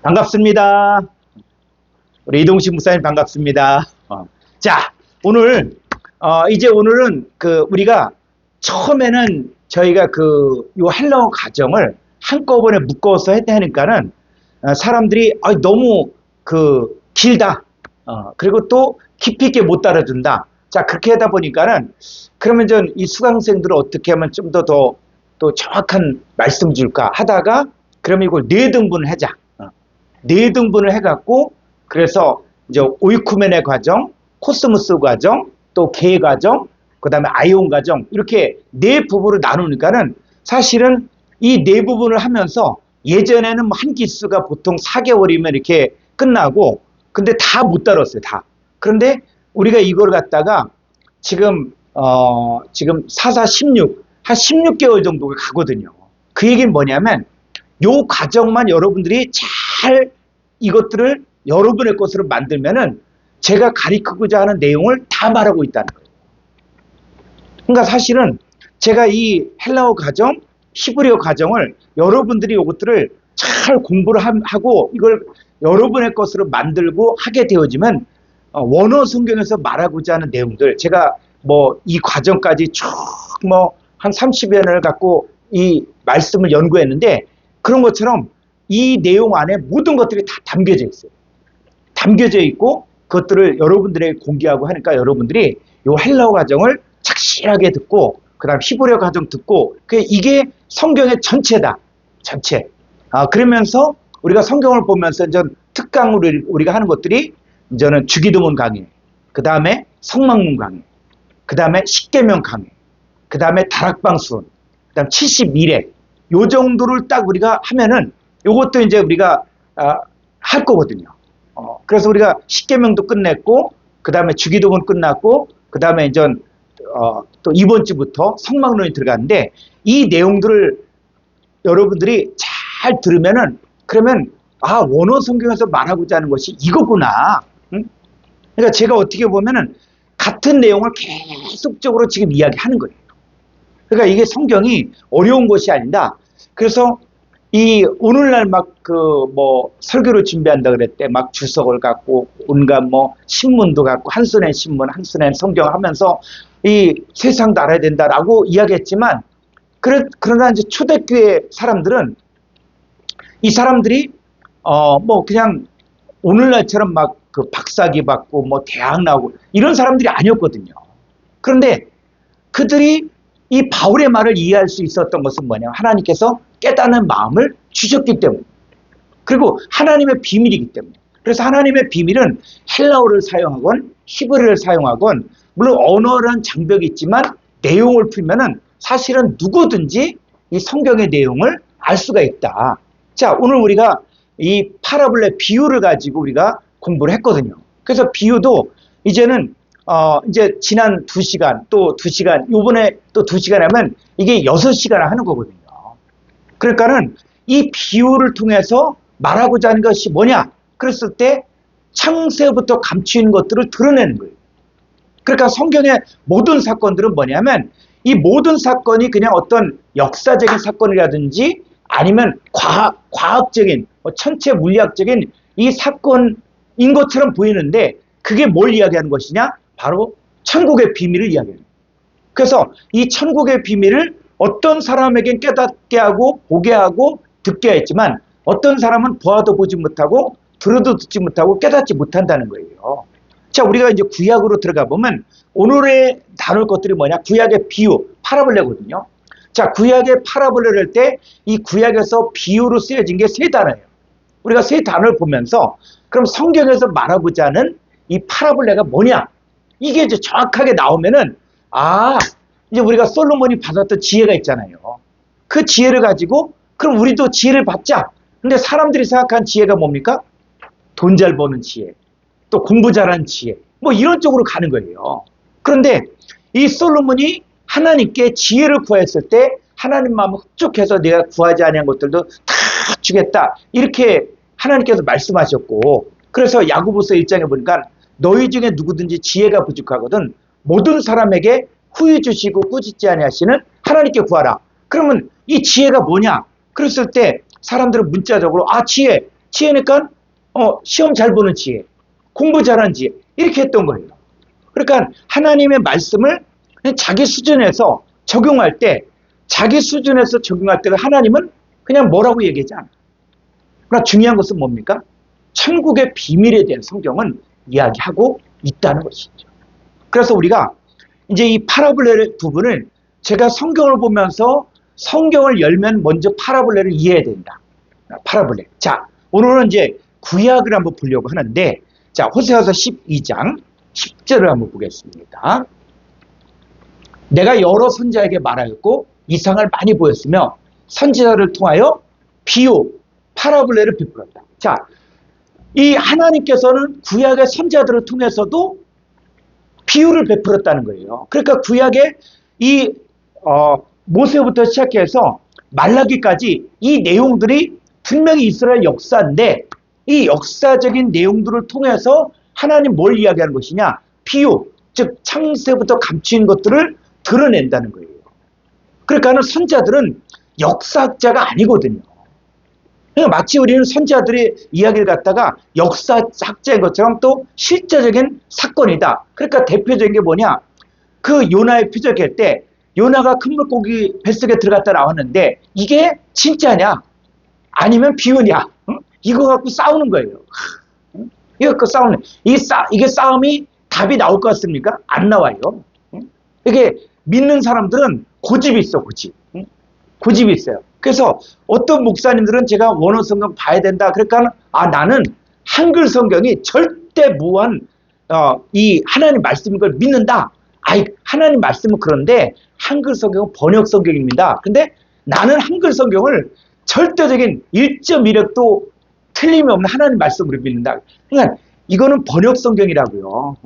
반갑습니다. 우리 이동식 목사님 반갑습니다. 자, 오늘은 우리가 처음에는 저희가 요 헬라어 가정을 한꺼번에 묶어서 했다 하니까는 사람들이 너무 길다. 그리고 또 깊이 있게 못 따라준다. 자, 그렇게 하다 보니까는 그러면 이 수강생들을 어떻게 하면 좀 더 또 정확한 말씀 줄까 하다가 그러면 이걸 4등분을 하자. 4등분을 해갖고 그래서 이제 오이쿠멘의 과정, 코스모스 과정, 또 개 과정, 그 다음에 아이온 과정 이렇게 4부분으로 나누니까는 사실은 이 4부분을 하면서 예전에는 한 기수가 보통 4개월이면 이렇게 끝나고 근데 다 못 다뤘어요. 다. 그런데 우리가 이걸 갖다가 지금 44, 16, 한 16개월 정도가 가거든요. 그 얘기는 뭐냐면 요 과정만 여러분들이 잘 이것들을 여러분의 것으로 만들면은 제가 가르치고자 하는 내용을 다 말하고 있다는 거예요. 그러니까 사실은 제가 이 헬라어 과정, 히브리어 과정을 여러분들이 이것들을 잘 공부를 하고 이걸 여러분의 것으로 만들고 하게 되어지면 원어 성경에서 말하고자 하는 내용들 제가 이 과정까지 쭉 한 30여 년을 갖고 이 말씀을 연구했는데 그런 것처럼 이 내용 안에 모든 것들이 다 담겨져 있어요. 담겨져 있고 그것들을 여러분들에게 공개하고 하니까 여러분들이 이 헬라어 과정을 착실하게 듣고 그 다음 히브리어 과정 듣고 이게 성경의 전체다. 전체. 그러면서 우리가 성경을 보면서 특강으로 우리가 하는 것들이 이제는 주기도문 강의, 그 다음에 성막문 강의, 그 다음에 십계명 강의, 그 다음에 다락방 수업, 그 다음 72례 요 정도를 딱 우리가 하면은 요것도 이제 우리가 할 거거든요. 그래서 우리가 십계명도 끝냈고 그 다음에 주기도문 끝났고 그 다음에 이제 또 이번 주부터 성막론이 들어가는데 이 내용들을 여러분들이 잘 들으면은 그러면 원어 성경에서 말하고자 하는 것이 이거구나. 응? 그러니까 제가 어떻게 보면은 같은 내용을 계속적으로 지금 이야기하는 거예요. 그러니까 이게 성경이 어려운 것이 아니다. 그래서 이 오늘날 설교를 준비한다 그랬대. 막 주석을 갖고 온갖 신문도 갖고 한순의 신문, 한순의 성경 하면서 이 세상도 알아야 된다라고 이야기했지만 그러나 이제 초대교회 사람들은 이 사람들이 그냥 오늘날처럼 박사기 받고 대학 나오고 이런 사람들이 아니었거든요. 그런데 그들이 이 바울의 말을 이해할 수 있었던 것은 뭐냐면 하나님께서 깨닫는 마음을 주셨기 때문에 그리고 하나님의 비밀이기 때문에 그래서 하나님의 비밀은 헬라어를 사용하건 히브리어를 사용하건 물론 언어라는 장벽이 있지만 내용을 풀면은 사실은 누구든지 이 성경의 내용을 알 수가 있다. 자, 오늘 우리가 이 파라볼레 비유를 가지고 우리가 공부를 했거든요. 그래서 비유도 이제는 이제 지난 2시간 또 2시간 요번에 또 2시간 하면 이게 6시간을 하는 거거든요. 그러니까는 이 비유를 통해서 말하고자 하는 것이 뭐냐? 그랬을 때 창세부터 감추인 것들을 드러내는 거예요. 그러니까 성경의 모든 사건들은 뭐냐면 이 모든 사건이 그냥 어떤 역사적인 사건이라든지 아니면 과학적인 천체 물리학적인 이 사건인 것처럼 보이는데 그게 뭘 이야기하는 것이냐? 바로 천국의 비밀을 이야기해요. 그래서 이 천국의 비밀을 어떤 사람에겐 깨닫게 하고 보게 하고 듣게 했지만 어떤 사람은 보아도 보지 못하고 들어도 듣지 못하고 깨닫지 못한다는 거예요. 자, 우리가 이제 구약으로 들어가 보면 오늘의 다룰 것들이 뭐냐? 구약의 비유, 파라볼레거든요. 자, 구약의 파라볼레를 할 때 이 구약에서 비유로 쓰여진 게 3단어예요. 우리가 3단어를 보면서 그럼 성경에서 말하고자 하는 이 파라볼레가 뭐냐? 이게 이제 정확하게 나오면은 이제 우리가 솔로몬이 받았던 지혜가 있잖아요. 그 지혜를 가지고 그럼 우리도 지혜를 받자. 근데 사람들이 생각한 지혜가 뭡니까? 돈 잘 버는 지혜, 또 공부 잘하는 지혜, 이런 쪽으로 가는 거예요. 그런데 이 솔로몬이 하나님께 지혜를 구했을 때 하나님 마음을 흡족해서 내가 구하지 아니한 것들도 다 주겠다. 이렇게 하나님께서 말씀하셨고 그래서 야고보서 1장에 보니까 너희 중에 누구든지 지혜가 부족하거든 모든 사람에게 후히 주시고 꾸짖지 아니하시는 하나님께 구하라. 그러면 이 지혜가 뭐냐? 그랬을 때 사람들은 문자적으로 지혜 지혜니까 시험 잘 보는 지혜, 공부 잘하는 지혜 이렇게 했던 거예요. 그러니까 하나님의 말씀을 그냥 자기 수준에서 적용할 때 하나님은 그냥 뭐라고 얘기하지 않아요. 그러나 중요한 것은 뭡니까? 천국의 비밀에 대한 성경은 이야기하고 있다는 것이죠. 그래서 우리가 이제 이 파라볼레 부분을 제가 성경을 보면서 성경을 열면 먼저 파라볼레를 이해해야 된다. 파라볼레. 자, 오늘은 이제 구약을 한번 보려고 하는데, 자, 호세아서 12장 10절을 한번 보겠습니다. 내가 여러 선지자에게 말하였고 이상을 많이 보였으며 선지자를 통하여 비유, 파라볼레를 베풀었다. 자, 이 하나님께서는 구약의 선지자들을 통해서도 비유를 베풀었다는 거예요. 그러니까 구약의 이 모세부터 시작해서 말라기까지 이 내용들이 분명히 이스라엘 역사인데 이 역사적인 내용들을 통해서 하나님 뭘 이야기하는 것이냐? 비유, 즉 창세부터 감추인 것들을 드러낸다는 거예요. 그러니까 선지자들은 역사학자가 아니거든요. 그러니까 마치 우리는 선지자들의 이야기를 갖다가 역사학자인 것처럼 또 실제적인 사건이다. 그러니까 대표적인 게 뭐냐? 그 요나의 표적일 때 요나가 큰 물고기 뱃속에 들어갔다 나왔는데 이게 진짜냐? 아니면 비유냐? 이거 갖고 싸우는 거예요. 이거 갖고 싸우는. 이게 싸움이 답이 나올 것 같습니까? 안 나와요. 이게 믿는 사람들은 고집이 있어, 고집. 고집이 있어요. 그래서 어떤 목사님들은 제가 원어 성경 봐야 된다. 그러니까 나는 한글 성경이 절대 무한 이 하나님 말씀인 걸 믿는다. 하나님 말씀은 그런데 한글 성경은 번역 성경입니다. 근데 나는 한글 성경을 절대적인 1.1획도 틀림이 없는 하나님 말씀으로 믿는다. 그러니까 이거는 번역 성경이라고요.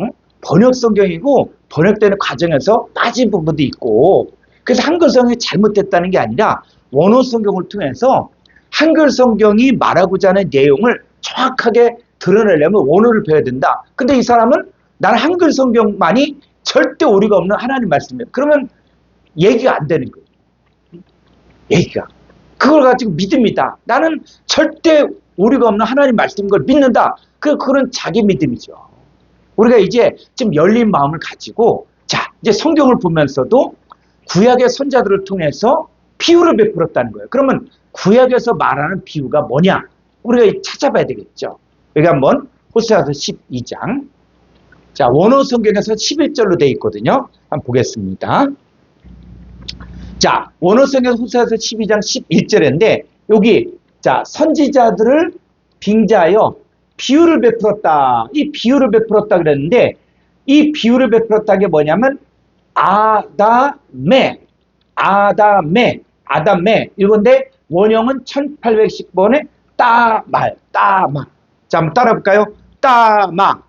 번역 성경이고 번역되는 과정에서 빠진 부분도 있고 그래서 한글 성경이 잘못됐다는 게 아니라 원어 성경을 통해서 한글 성경이 말하고자 하는 내용을 정확하게 드러내려면 원어를 배워야 된다. 근데 이 사람은 나는 한글 성경만이 절대 오류가 없는 하나님 말씀이에요. 그러면 얘기가 안 되는 거예요. 얘기가. 그걸 가지고 믿음이다. 나는 절대 오류가 없는 하나님 말씀인 걸 믿는다. 그건 자기 믿음이죠. 우리가 이제 좀 열린 마음을 가지고 이제 성경을 보면서도 구약의 선자들을 통해서 비유를 베풀었다는 거예요. 그러면 구약에서 말하는 비유가 뭐냐? 우리가 찾아봐야 되겠죠. 여기 한번 호세아서 12장. 자, 원어 성경에서 11절로 되어 있거든요. 한번 보겠습니다. 자, 원어 성경 호세아서 12장 11절인데 여기 선지자들을 빙자하여 비유를 베풀었다. 이 비유를 베풀었다 그랬는데 이 비유를 베풀었다는 게 뭐냐면 아담메 이건데 원형은 1810번에 따마. 자, 한번 따라 볼까요? 따마.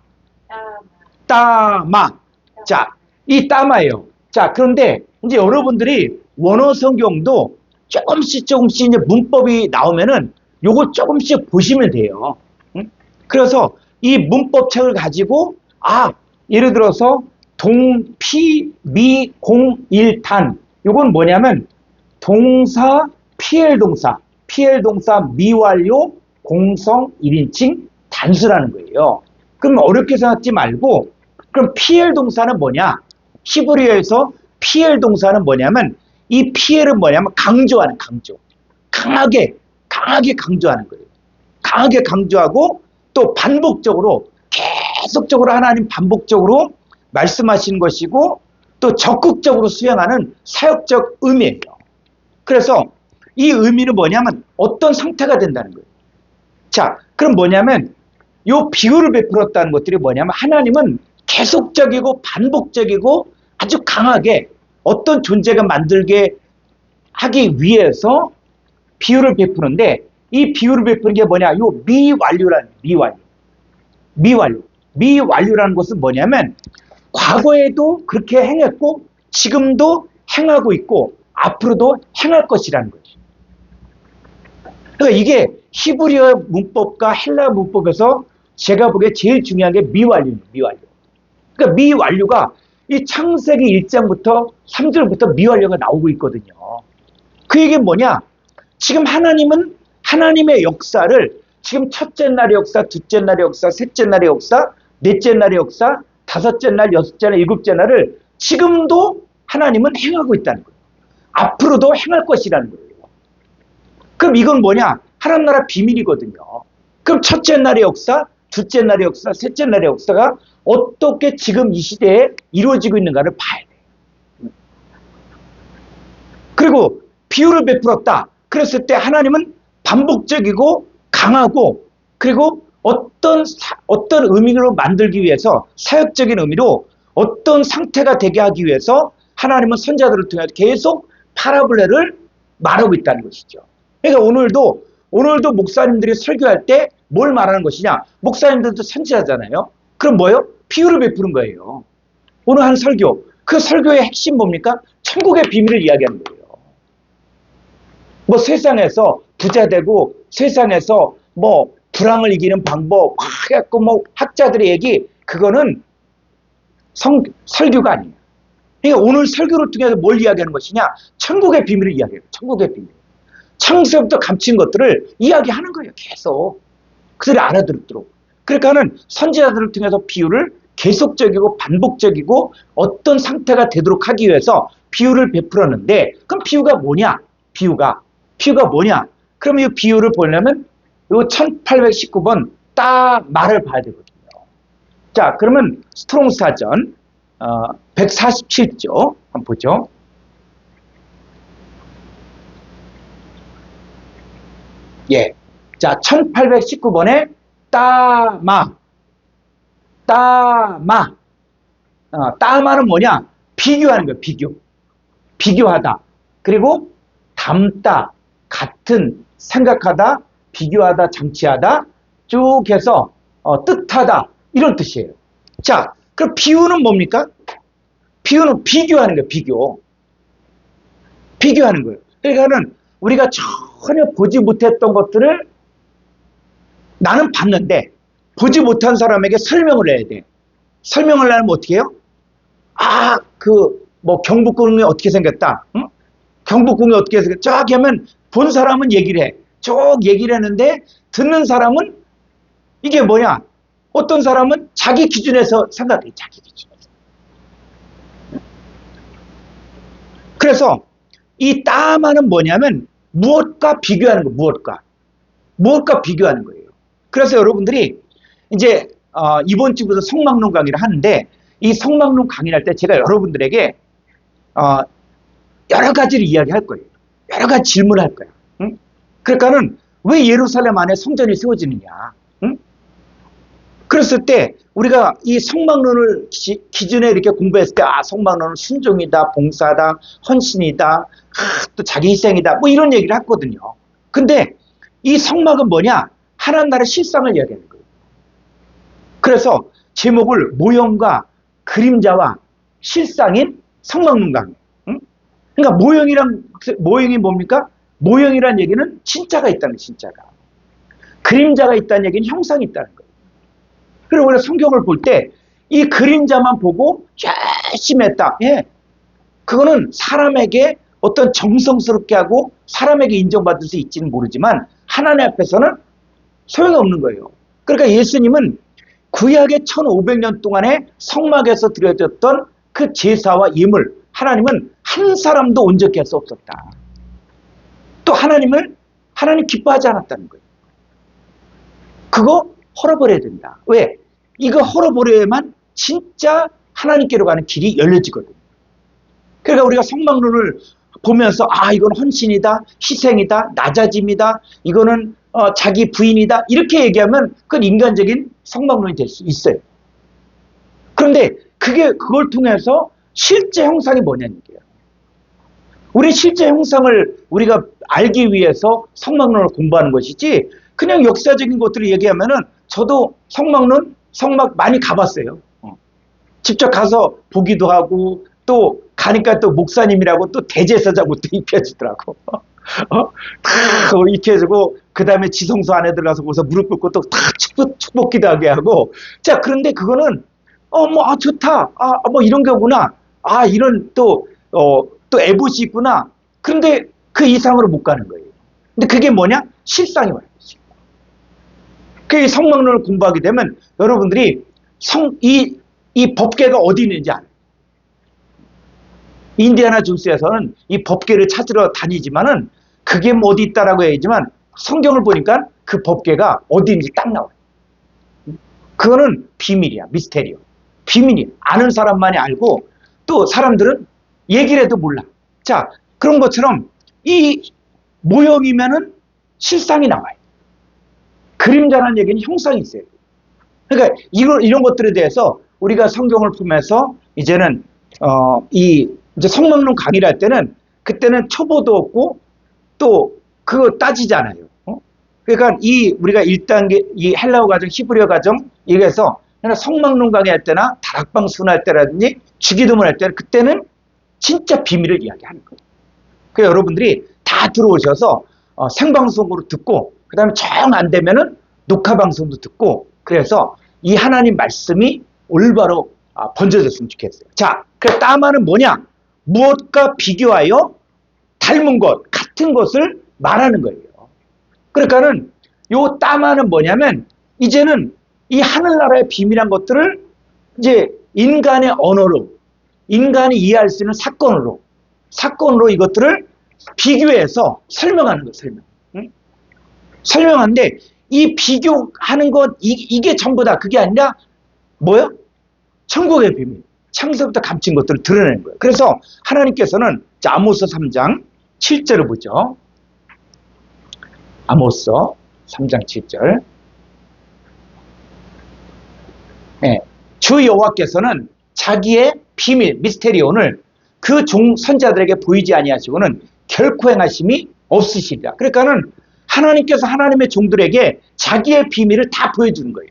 자, 이 따마예요. 자, 그런데 이제 여러분들이 원어 성경도 조금씩 이제 문법이 나오면은 요거 조금씩 보시면 돼요. 그래서 이 문법 책을 가지고 예를 들어서 동피미공일단 요건 뭐냐면 동사 PL동사 미완료 공성 1인칭 단수라는 거예요. 그럼 어렵게 생각하지 말고 그럼 PL동사는 뭐냐? 히브리어에서 PL동사는 뭐냐면 이 PL은 뭐냐면 강조하는 강조. 강하게 강조하는 거예요. 강하게 강조하고 또 반복적으로 계속적으로 하나님 반복적으로 말씀하시는 것이고 또 적극적으로 수행하는 사역적 의미예요. 그래서 이 의미는 뭐냐면 어떤 상태가 된다는 거예요. 자, 그럼 뭐냐면 요 비유를 베풀었다는 것들이 뭐냐면 하나님은 계속적이고 반복적이고 아주 강하게 어떤 존재가 만들게 하기 위해서 비유를 베푸는데 이 비유를 베푸는 게 뭐냐? 요 미완료라는 것은 뭐냐면 과거에도 그렇게 행했고 지금도 행하고 있고 앞으로도 행할 것이라는 거죠. 그러니까 이게 히브리어 문법과 헬라 문법에서 제가 보기에 제일 중요한 게 미완료예요. 그러니까 미완료가 이 창세기 1장부터 3절부터 미완료가 나오고 있거든요. 그 얘기는 뭐냐? 지금 하나님은 하나님의 역사를 지금 첫째 날의 역사, 둘째 날의 역사, 셋째 날의 역사, 넷째 날의 역사, 다섯째 날, 여섯째 날, 일곱째 날을 지금도 하나님은 행하고 있다는 거예요. 앞으로도 행할 것이라는 거예요. 그럼 이건 뭐냐? 하나님 나라 비밀이거든요. 그럼 첫째 날의 역사, 둘째 날의 역사, 셋째 날의 역사가 어떻게 지금 이 시대에 이루어지고 있는가를 봐야 돼요. 그리고 비유를 베풀었다. 그랬을 때 하나님은 반복적이고 강하고, 그리고 어떤 의미로 만들기 위해서, 사역적인 의미로 어떤 상태가 되게 하기 위해서 하나님은 선지자들을 통해서 계속 파라블레를 말하고 있다는 것이죠. 그러니까 오늘도 목사님들이 설교할 때 뭘 말하는 것이냐? 목사님들도 선지자잖아요. 그럼 뭐예요? 비유를 베푸는 거예요. 오늘 한 설교, 그 설교의 핵심 뭡니까? 천국의 비밀을 이야기하는 거예요. 뭐 세상에서 부자 되고, 세상에서 뭐 불황을 이기는 방법 막 해갖고 뭐 학자들의 얘기, 그거는 설교가 아니에요. 그러니까 오늘 설교를 통해서 뭘 이야기하는 것이냐? 천국의 비밀을 이야기해요. 천국의 비밀. 창세부터 감춘 것들을 이야기하는 거예요. 계속. 그들이 알아듣도록. 그러니까는 선지자들을 통해서 비유를 계속적이고 반복적이고 어떤 상태가 되도록 하기 위해서 비유를 베풀었는데, 그럼 비유가 뭐냐? 비유가 뭐냐? 그러면 이 비유를 보려면 이 1819번 딱 말을 봐야 되거든요. 자, 그러면 스트롱스 사전 147조 한번 보죠. 예. 자, 1819번에 따마는 뭐냐? 비교하는 거예요. 비교하다. 그리고 닮다, 같은, 생각하다, 비교하다, 장치하다, 쭉 해서 뜻하다, 이런 뜻이에요. 자, 그럼 비유는 뭡니까? 비유는 비교하는 거예요. 비교하는 거예요. 그러니까는 우리가 전혀 보지 못했던 것들을 나는 봤는데 보지 못한 사람에게 설명을 해야 돼. 설명을 하려면 어떻게 해요? 경복궁이 어떻게 생겼다. 응? 경복궁이 어떻게 생겼다. 쫙 하면 본 사람은 얘기를 해. 쭉 얘기를 하는데 듣는 사람은 이게 뭐냐? 어떤 사람은 자기 기준에서 생각해. 자기 기준에서. 그래서 이 따마는 뭐냐면 무엇과 비교하는 거예요. 무엇과 비교하는 거예요. 그래서 여러분들이 이제 이번 주부터 성막론 강의를 하는데, 이 성막론 강의를 할 때 제가 여러분들에게 여러 가지를 이야기할 거예요. 여러 가지 질문을 할 거예요. 응? 그러니까는 왜 예루살렘 안에 성전이 세워지느냐? 응? 그랬을 때 우리가 이 성막론을 기준에 이렇게 공부했을 때, 성막론은 순종이다, 봉사다, 헌신이다, 또 자기 희생이다, 뭐 이런 얘기를 했거든요. 근데 이 성막은 뭐냐? 하나님 나라의 실상을 이야기하는 거예요. 그래서 제목을 모형과 그림자와 실상인 성막론 강의. 응? 그러니까 모형이 뭡니까? 모형이란 얘기는 진짜가 있다는 거예요. 진짜가. 그림자가 있다는 얘기는 형상이 있다는 거예요. 그리고 우리가 성경을 볼 때 이 그림자만 보고 열심히 했다. 예. 그거는 사람에게 어떤 정성스럽게 하고 사람에게 인정받을 수 있지는 모르지만 하나님 앞에서는 소용없는 거예요. 그러니까 예수님은 구약의 1500년 동안에 성막에서 드려졌던 그 제사와 예물, 하나님은 한 사람도 온전케 할 수 없었다. 또 하나님 기뻐하지 않았다는 거예요. 그거 헐어버려야 된다. 왜? 이거 헐어버려야만 진짜 하나님께로 가는 길이 열려지거든요. 그러니까 우리가 성막론을 보면서 이건 헌신이다, 희생이다, 낮아짐이다, 이거는 자기 부인이다, 이렇게 얘기하면 그건 인간적인 성막론이 될 수 있어요. 그런데 그걸 통해서 실제 형상이 뭐냐는 얘기예요. 우리 실제 형상을 우리가 알기 위해서 성막론을 공부하는 것이지, 그냥 역사적인 것들을 얘기하면은, 저도 성막 많이 가봤어요. 직접 가서 보기도 하고, 또 가니까 또 목사님이라고 또 대제사장부터 입혀주더라고. 익혀주고, 그 다음에 지성소 안에 들어가서 거기서 무릎 꿇고 또 다 축복 기도하게 하고. 자, 그런데 그거는, 좋다. 뭐 이런 거구나. 이런 또 에봇이 있구나. 그런데 그 이상으로 못 가는 거예요. 근데 그게 뭐냐? 실상이 와요. 그 성막론을 공부하게 되면 여러분들이 이 법궤가 어디 있는지 알아요. 인디아나 존스에서는 이 법궤를 찾으러 다니지만은 그게 뭐 어디 있다라고 얘기하지만 성경을 보니까 그 법궤가 어디 있는지 딱 나와요. 그거는 비밀이야. 미스테리오. 비밀이야. 아는 사람만이 알고 또 사람들은 얘기를 해도 몰라. 자, 그런 것처럼 이 모형이면은 실상이 나와요. 그림자라는 얘기는 형상이 있어요. 그러니까 이런 것들에 대해서 우리가 성경을 보면서 이제는 이제 성막론 강의를 할 때는 그때는 초보도 없고 또 그거 따지잖아요. 그러니까 우리가 1단계 이 헬라어 과정, 히브리어 과정 이래서 성막론 강의할 때나 다락방 수련할 때라든지 주기도문 할 때는 그때는 진짜 비밀을 이야기하는 거예요. 그래서 여러분들이 다 들어오셔서 생방송으로 듣고 그다음에 정 안 되면은 녹화 방송도 듣고 그래서 이 하나님 말씀이 올바로 번져졌으면 좋겠어요. 자, 그래서 따마는 뭐냐? 무엇과 비교하여 닮은 것, 같은 것을 말하는 거예요. 그러니까는 요 따마는 뭐냐면 이제는 이 하늘나라의 비밀한 것들을 이제 인간의 언어로, 인간이 이해할 수 있는 사건으로 이것들을 비교해서 설명하는 거예요. 설명하는데 이 비교하는 것 이게 전부다. 그게 아니라 뭐요? 천국의 비밀. 창세부터 감춘 것들을 드러내는 거예요. 그래서 하나님께서는 아모스 3장 7절을 보죠. 아모스 3장 7절. 네. 주 여호와께서는 자기의 비밀, 미스테리온을 그 선자들에게 보이지 아니하시고는 결코 행하심이 없으시리라. 그러니까는 하나님께서 하나님의 종들에게 자기의 비밀을 다 보여주는 거예요.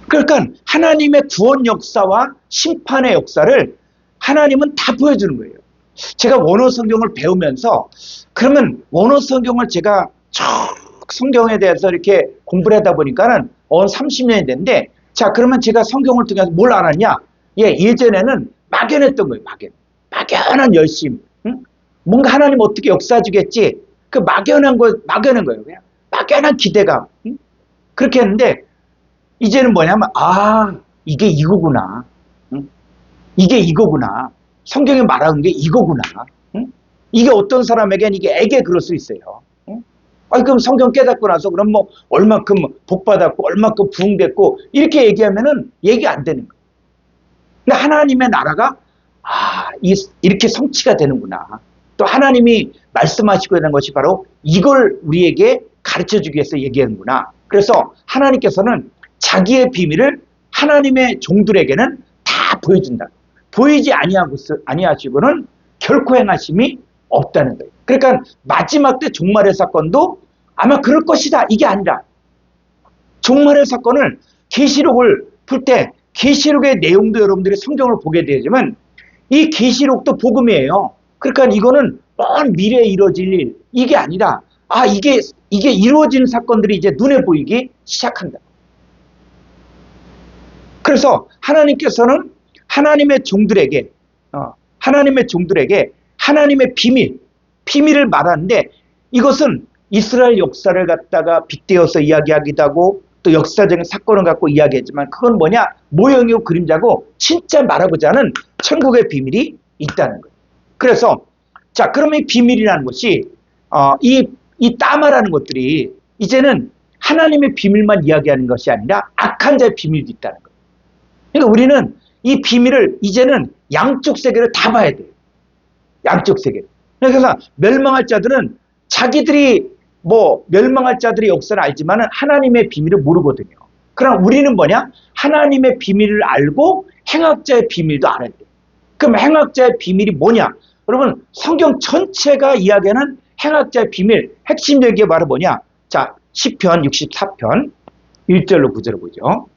그러니까 하나님의 구원 역사와 심판의 역사를 하나님은 다 보여주는 거예요. 제가 원어 성경을 배우면서 그러면 원어 성경을 제가 쭉 성경에 대해서 이렇게 공부를 하다 보니까는 30년이 됐는데 자 그러면 제가 성경을 통해서 뭘 알았냐? 예전에는 막연했던 거예요. 막연한 열심. 응? 뭔가 하나님 어떻게 역사 주겠지? 그 막연한 거예요. 그냥 막연한 기대감. 응? 그렇게 했는데 이제는 뭐냐면 이게 이거구나. 응? 이게 이거구나. 성경에 말하는 게 이거구나. 응? 이게 어떤 사람에겐 이게 그럴 수 있어요. 응? 그럼 성경 깨닫고 나서 그럼 뭐 얼마큼 복 받았고 얼마큼 부흥됐고 이렇게 얘기하면은 얘기 안 되는 거예요. 근데 하나님의 나라가 이렇게 성취가 되는구나. 또 하나님이 말씀하시고 있는 것이 바로 이걸 우리에게 가르쳐주기 위해서 얘기하는구나. 그래서 하나님께서는 자기의 비밀을 하나님의 종들에게는 다 보여준다. 보이지 아니하시고는 결코 행하심이 없다는 거예요. 그러니까 마지막 때 종말의 사건도 아마 그럴 것이다. 이게 아니라 종말의 사건을 계시록을 풀 때 계시록의 내용도 여러분들이 성경을 보게 되지만 이 계시록도 복음이에요. 그러니까 이거는 먼 미래에 이루어질 일 이게 아니라 이게 이루어지는 사건들이 이제 눈에 보이기 시작한다. 그래서 하나님께서는 하나님의 종들에게 하나님의 비밀을 말하는데 이것은 이스라엘 역사를 갖다가 빗대어서 이야기하기도 하고 또 역사적인 사건을 갖고 이야기했지만 그건 뭐냐? 모형이고 그림자고 진짜 말하고자 하는 천국의 비밀이 있다는 거예요. 그래서 자 그러면 이 비밀이라는 것이 이 따마라는 것들이 이제는 하나님의 비밀만 이야기하는 것이 아니라 악한 자의 비밀도 있다는 거예요. 그러니까 우리는 이 비밀을 이제는 양쪽 세계를 다 봐야 돼요. 양쪽 세계를. 그래서 멸망할 자들은 자기들이 멸망할 자들의 역사를 알지만 하나님의 비밀을 모르거든요. 그럼 우리는 뭐냐? 하나님의 비밀을 알고 행악자의 비밀도 알아야 돼요. 그럼 행악자의 비밀이 뭐냐? 여러분 성경 전체가 이야기하는 행악자의 비밀 핵심적인 게 바로 뭐냐? 자 시편 64편 1절로 9절을 보죠.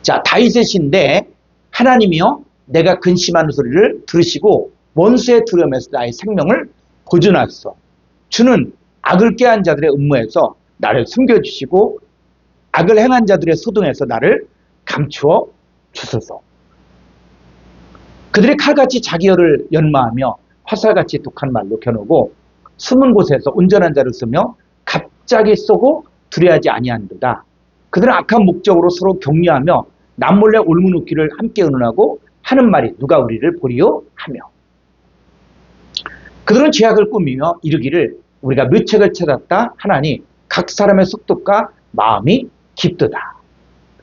자 다윗의 시인데 하나님이여 내가 근심하는 소리를 들으시고 원수의 두려움에서 나의 생명을 보존하소서. 주는 악을 꾀한 자들의 음모에서 나를 숨겨주시고 악을 행한 자들의 소동에서 나를 감추어 주소서. 그들이 칼같이 자기 혀를 연마하며 화살같이 독한 말로 겨누고 숨은 곳에서 온전한 자를 쓰며 갑자기 쏘고 두려워하지 아니한도다. 그들은 악한 목적으로 서로 격려하며 남몰래 올무놓기를 함께 의논하고 하는 말이 누가 우리를 보리요 하며 그들은 죄악을 꾸미며 이르기를 우리가 묘책을 찾았다 하나니 각 사람의 속독과 마음이 깊도다.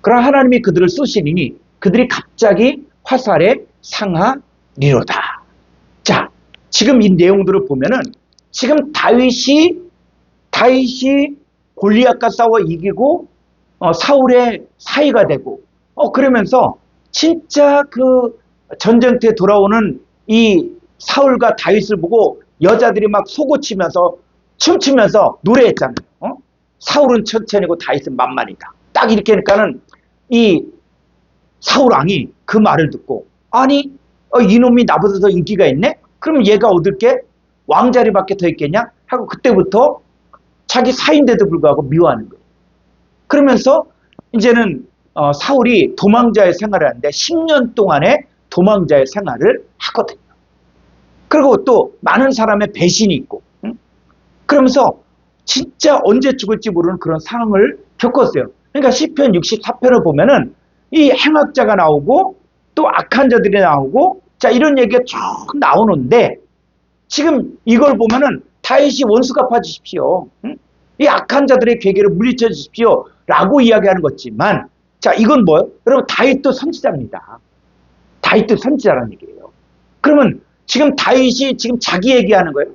그러나 하나님이 그들을 쏘시니 그들이 갑자기 화살에 상하리로다. 자, 지금 이 내용들을 보면은 지금 다윗이 골리앗과 싸워 이기고 사울의 사이가 되고 그러면서 진짜 그 전쟁터에 돌아오는 이 사울과 다윗을 보고 여자들이 막 속옷치면서 춤추면서 노래했잖아요. 사울은 천천히고 다윗은 만만이다. 딱 이렇게 하니까는 이 사울 왕이 그 말을 듣고 아니 이놈이 나보다 더 인기가 있네? 그럼 얘가 얻을 게 왕자리밖에 더 있겠냐? 하고 그때부터 자기 사인데도 불구하고 미워하는 거예요. 그러면서 이제는 사울이 도망자의 생활을 하는데 10년 동안의 도망자의 생활을 하거든요. 그리고 또 많은 사람의 배신이 있고 그러면서 진짜 언제 죽을지 모르는 그런 상황을 겪었어요. 그러니까 시편 64편을 보면은 이 행악자가 나오고 또 악한 자들이 나오고 자 이런 얘기가 쭉 나오는데 지금 이걸 보면은 다윗이 원수 갚아 주십시오. 이 악한 자들의 괴계를 물리쳐 주십시오. 라고 이야기하는 거지만 자 이건 뭐예요? 여러분 다윗도 선지자입니다. 다윗도 선지자라는 얘기예요. 그러면 지금 다윗이 지금 자기 얘기하는 거예요.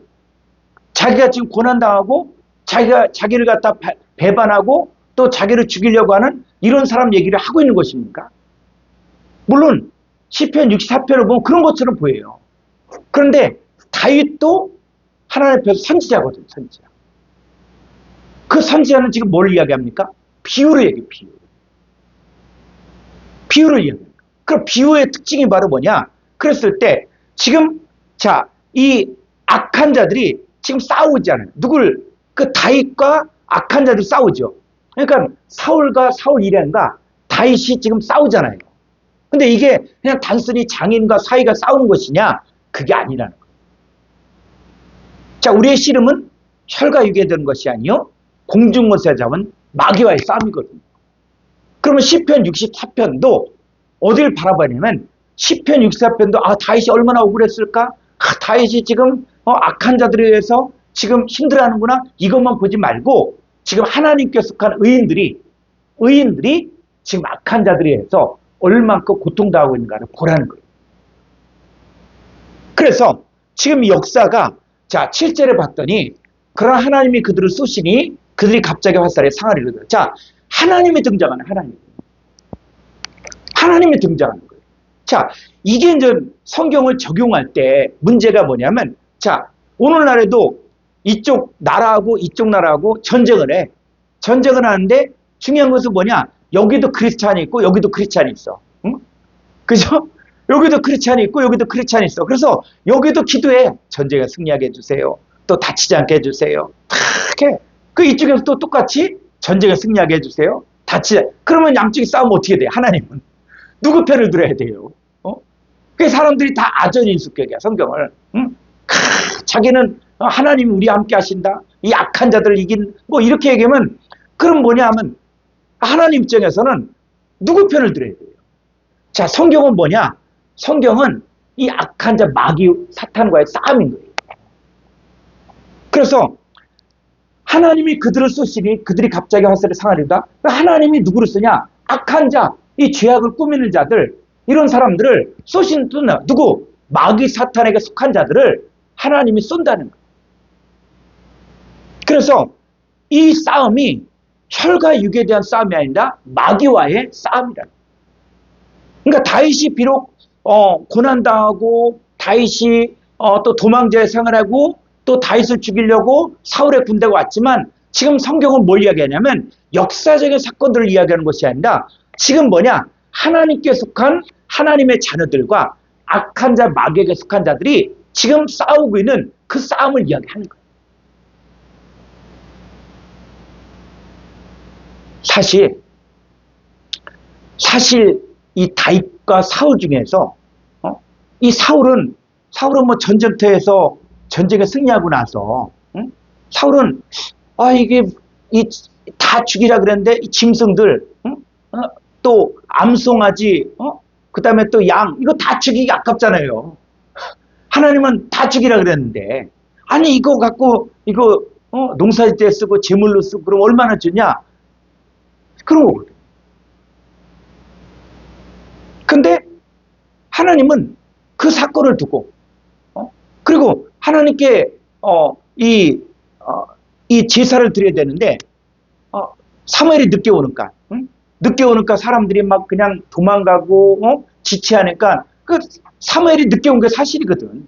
자기가 지금 고난당하고 자기를 갖다 배반하고 또 자기를 죽이려고 하는 이런 사람 얘기를 하고 있는 것입니까? 물론 시편 64편을 보면 그런 것처럼 보여요. 그런데 다윗도 하나님 앞에서 선지자거든요. 선지자. 그 선지자는 지금 뭘 이야기합니까? 비유를 얘기해요. 비유를 이야기해요. 그 비유의 특징이 바로 뭐냐? 그랬을 때 지금 이 악한 자들이 지금 싸우잖아요. 그 다윗과 악한 자들이 싸우죠. 그러니까 사울과 사울 일행과 다윗이 지금 싸우잖아요. 근데 이게 그냥 단순히 장인과 사이가 싸우는 것이냐? 그게 아니라는 거예요. 자, 우리의 씨름은 혈과 육에 되는 것이 아니요 공중못에 잡은 마귀와의 싸움이거든요. 그러면 시편 64편도 어딜 바라보냐면 시편 64편도 다윗이 얼마나 억울했을까? 다윗이 지금 악한 자들에 의해서 지금 힘들어하는구나. 이것만 보지 말고 지금 하나님께 속한 의인들이 지금 악한 자들에 의해서 얼만큼 고통당하고 있는가를 보라는 거예요. 그래서 지금 이 역사가 7절에 봤더니 그러나 하나님이 그들을 쏘시니 그들이 갑자기 화살에 상하리로다. 자, 하나님이 등장하는 하나님이 등장하는 거예요. 자, 이게 이제 성경을 적용할 때 문제가 뭐냐면 오늘날에도 이쪽 나라하고 전쟁을 해. 전쟁을 하는데 중요한 것은 뭐냐? 여기도 크리스찬이 있고 여기도 크리스찬이 있어. 응? 그죠? 여기도 크리스찬이 있고 여기도 크리스찬이 있어. 그래서 여기도 기도해. 전쟁에 승리하게 해주세요. 또 다치지 않게 해주세요. 탁 그 이쪽에서 또 똑같이 전쟁에 승리하게 해주세요. 그러면 양쪽이 싸우면 어떻게 돼요? 하나님은 누구 편을 들어야 돼요? 그 사람들이 다 아전인수격이야. 성경을. 응? 자기는 하나님이 우리 함께 하신다. 이 악한 자들을 이긴 이렇게 얘기하면 그럼 뭐냐 하면 하나님 입장에서는 누구 편을 들어야 돼요? 자, 성경은 뭐냐? 성경은 이 악한 자 마귀 사탄과의 싸움인 거예요. 그래서 하나님이 그들을 쏘시니 그들이 갑자기 화살에 상하리로다. 하나님이 누구를 쓰냐? 악한 자, 이 죄악을 꾸미는 자들, 이런 사람들을 쏘시는 누구? 마귀 사탄에게 속한 자들을 하나님이 쏜다는 거예요. 그래서 이 싸움이 혈과 육에 대한 싸움이 아니라 마귀와의 싸움이라는 거예요. 그러니까 다윗이 비록 고난당하고 다윗이 또 도망자의 생활하고 또 다윗을 죽이려고 사울의 군대가 왔지만 지금 성경은 뭘 이야기하냐면 역사적인 사건들을 이야기하는 것이 아니라 지금 뭐냐? 하나님께 속한 하나님의 자녀들과 악한 자 마귀에게 속한 자들이 지금 싸우고 있는 그 싸움을 이야기하는 거예요. 사실 이 다윗과 사울 중에서 이 사울은 사울은 뭐 전쟁터에서 전쟁에 승리하고 나서, 응? 사울은, 이게, 다 죽이라 그랬는데, 이 짐승들, 응? 또, 암송아지, 그 다음에 또 양, 이거 다 죽이기 아깝잖아요. 하나님은 다 죽이라 그랬는데, 아니, 이거 갖고, 이거, 농사질 때 쓰고, 제물로 쓰고, 그럼 얼마나 주냐? 그런 거거든. 근데, 하나님은 그 사건을 두고, 그리고 하나님께, 이, 이 제사를 드려야 되는데, 사무엘이 늦게 오니까, 응? 늦게 오니까 사람들이 막 그냥 도망가고, 지체하니까, 그 사무엘이 늦게 온 게 사실이거든.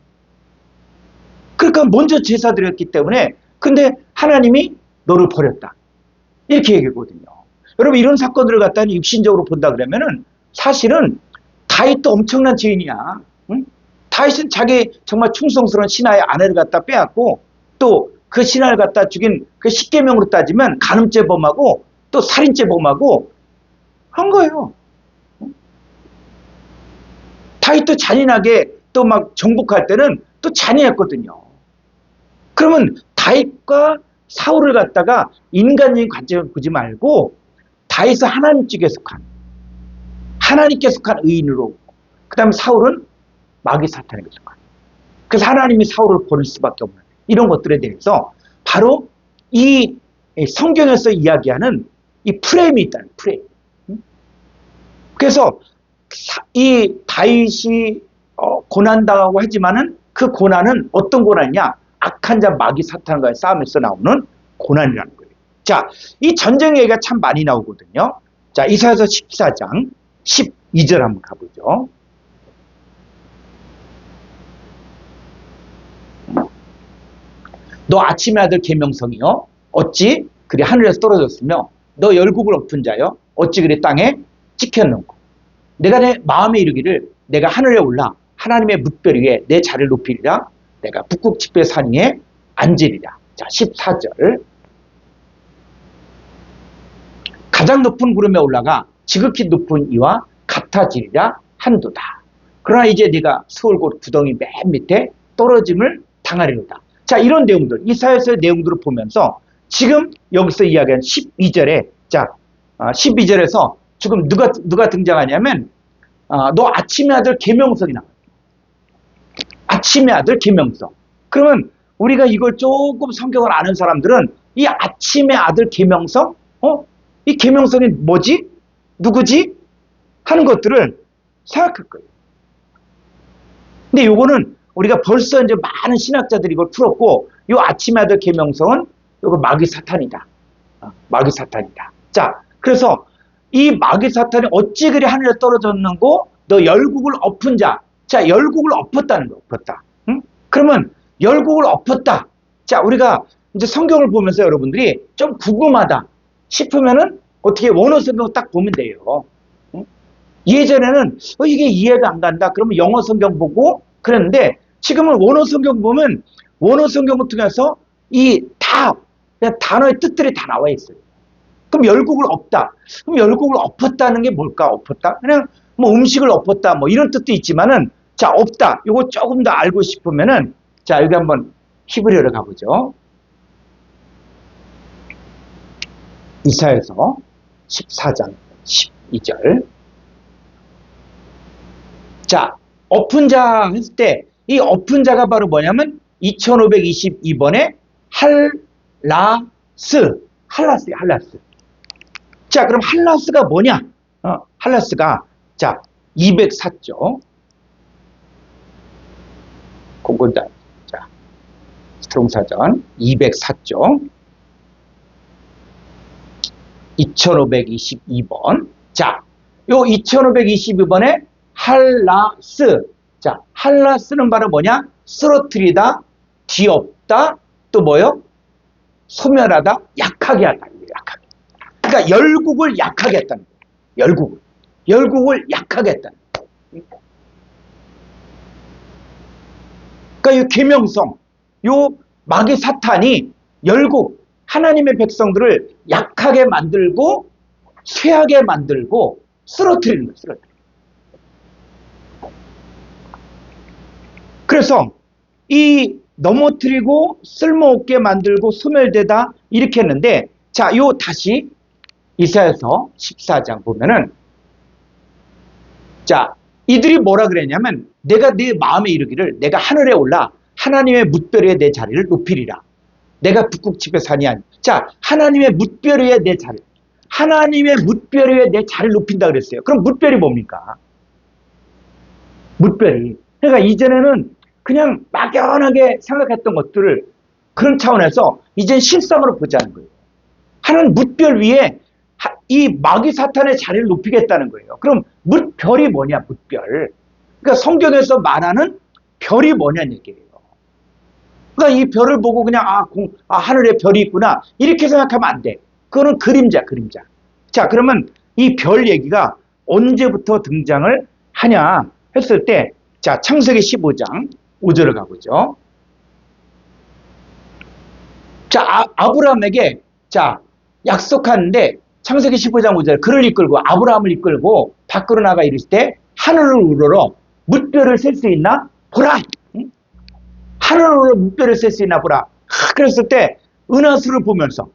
그러니까 먼저 제사 드렸기 때문에, 근데 하나님이 너를 버렸다. 이렇게 얘기하거든요. 여러분, 이런 사건들을 갖다 육신적으로 본다 그러면은, 사실은 다윗도 엄청난 죄인이야. 응? 다윗은 자기 정말 충성스러운 신하의 아내를 갖다 빼앗고, 또 그 신하를 갖다 죽인 그 십계명으로 따지면 간음죄범하고 또 살인죄범하고 한 거예요. 다윗도 잔인하게 또 막 정복할 때는 또 잔인했거든요. 그러면 다윗과 사울을 갖다가 인간적인 관점을 보지 말고 다윗은 하나님 쪽에 속한, 하나님께 속한 의인으로, 그 다음에 사울은 마귀 사탄에게 속한. 그래서 하나님이 사울을 버릴 수밖에 없는 이런 것들에 대해서 바로 이 성경에서 이야기하는 이 프레임이 있다는 프레임. 그래서 이 다윗이 고난당하고 하지만은 그 고난은 어떤 고난이냐? 악한 자 마귀 사탄과의 싸움에서 나오는 고난이라는 거예요. 자, 이 전쟁 얘기가 참 많이 나오거든요. 자, 이사야서 14장 12절 한번 가보죠. 너 아침의 아들 계명성이요 어찌 그리 하늘에서 떨어졌으며 너 열국을 엎은 자여 어찌 그리 땅에 찍혔는고 내가 내 마음에 이르기를 내가 하늘에 올라 하나님의 뭇별 위에 내 자리를 높이리라 내가 북극 지폐 산 위에 앉으리라. 자, 14절 가장 높은 구름에 올라가 지극히 높은 이와 같아지리라 한도다. 그러나 이제 네가 스올곧 구덩이 맨 밑에 떨어짐을 당하리로다. 자, 이런 내용들, 이사야서의 내용들을 보면서 지금 여기서 이야기한 12절에, 자, 12절에서 지금 누가 등장하냐면, 너 아침의 아들 계명성이 나와요. 아침의 아들 계명성. 그러면 우리가 이걸 조금 성경을 아는 사람들은 이 아침의 아들 계명성, 이 계명성이 뭐지? 누구지? 하는 것들을 생각할 거예요. 근데 요거는 우리가 벌써 이제 많은 신학자들이 이걸 풀었고, 요 아침의 아들 계명성은 요거 마귀 사탄이다. 마귀 사탄이다. 자, 그래서 이 마귀 사탄이 어찌 그리 하늘에 떨어졌는고 너 열국을 엎은 자. 자, 열국을 엎었다는 거, 엎었다. 응? 그러면 열국을 엎었다. 자, 우리가 이제 성경을 보면서 여러분들이 좀 궁금하다 싶으면은 어떻게 원어 성경 딱 보면 돼요. 응? 예전에는 이게 이해가 안 간다. 그러면 영어 성경 보고 그랬는데 지금은 원어 성경 보면 원어 성경을 통해서 이 다 단어의 뜻들이 다 나와 있어요. 그럼 열국을 엎다. 그럼 열국을 엎었다는 게 뭘까? 엎었다? 그냥 뭐 음식을 엎었다. 뭐 이런 뜻도 있지만은 자, 엎다. 이거 조금 더 알고 싶으면은 자, 여기 한번 히브리어로 가보죠. 이사야서 14장 12절. 자, 엎은 자 했을 때 이 엎은 자가 바로 뭐냐면 2522번에 할라스예요, 할라스. 자, 그럼 할라스가 뭐냐? 할라스가 자, 204조. 공군단. 자, 스트롱사전 204조. 2522번. 자, 요 2522번에 할라스. 자, 할라스는 바로 뭐냐? 쓰러뜨리다, 뒤엎다, 또 뭐요? 소멸하다, 약하게 하다. 약하게. 그러니까 열국을 약하게 했다는 거예요. 열국을 약하게 했다는 거예요. 그러니까 이 계명성, 요 마귀 사탄이 열국, 하나님의 백성들을 약하게 만들고 쇠하게 만들고 쓰러뜨리는 거예요. 쓰러뜨리는. 그래서 이 넘어뜨리고 쓸모없게 만들고 소멸되다 이렇게 했는데, 자, 요 다시 이사야서 14장 보면은, 자, 이들이 뭐라 그랬냐면, 내가 내 마음에 이르기를 내가 하늘에 올라 하나님의 뭇별 위에 내 자리를 높이리라. 내가 북극 집에 사니 아니. 자, 하나님의 뭇별 위에 내 자리. 하나님의 뭇별 위에 내 자리를 높인다 그랬어요. 그럼 뭇별이 뭡니까? 뭇별이. 그러니까 이전에는 그냥 막연하게 생각했던 것들을 그런 차원에서 이젠 실상으로 보자는 거예요. 하나님 뭇별 위에 이 마귀 사탄의 자리를 높이겠다는 거예요. 그럼 뭇별이 뭐냐, 뭇별. 그러니까 성경에서 말하는 별이 뭐냐는 얘기예요. 그러니까 이 별을 보고 그냥 하늘에 별이 있구나 이렇게 생각하면 안 돼. 그거는 그림자. 자, 그러면 이 별 얘기가 언제부터 등장을 하냐 했을 때, 자, 창세기 15장 5절을 가보죠. 자, 아브라함에게 자 약속하는데 창세기 15장 5절, 그를 이끌고 아브라함을 이끌고 밖으로 나가 이르실 때 하늘을 우러러 뭇별을 셀 수 있나 보라. 하늘을 우러러 뭇별을 셀 수 있나 보라. 그랬을 때 은하수를 보면서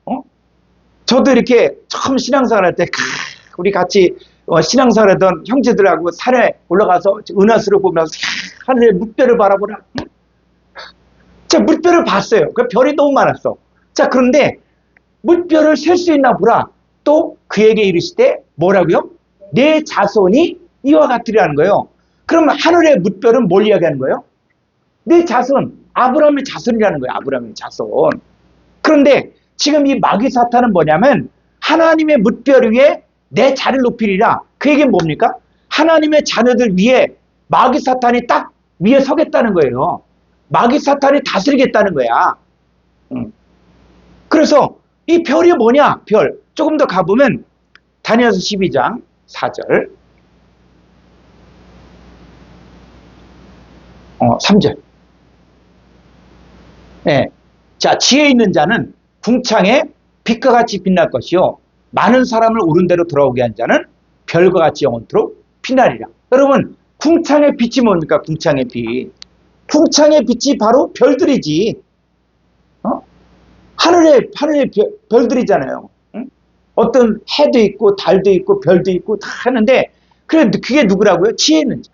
저도 이렇게 처음 신앙생활 할 때 우리 같이 신앙생활 하던 형제들하고 산에 올라가서 은하수를 보면서 하늘의 뭇별을 바라보라. 자, 뭇별을 봤어요. 그 별이 너무 많았어. 자, 그런데 뭇별을 셀 수 있나 보라. 또 그에게 이르시되 뭐라고요? 내 자손이 이와 같으리라는 거예요. 그럼 하늘의 뭇별은 뭘 이야기하는 거예요? 내 자손, 아브라함의 자손이라는 거예요. 아브라함의 자손. 그런데 지금 이 마귀 사탄은 뭐냐면 하나님의 뭇별 위에 내 자리를 높이리라. 그 얘기는 뭡니까? 하나님의 자녀들 위에 마귀 사탄이 딱 위에 서겠다는 거예요. 마귀 사탄이 다스리겠다는 거야. 그래서 이 별이 뭐냐? 별. 조금 더 가보면 다니엘서 12장 4절 3절. 네. 자, 지혜 있는 자는 궁창에 빛과 같이 빛날 것이요 많은 사람을 옳은 대로 돌아오게 한 자는 별과 같이 영원토록 빛나리라. 여러분, 궁창의 빛이 뭡니까? 궁창의 빛. 궁창의 빛이 바로 별들이지. 하늘의 별들이잖아요. 어떤 해도 있고 달도 있고 별도 있고 다 하는데, 그게 누구라고요? 지혜 있는 자.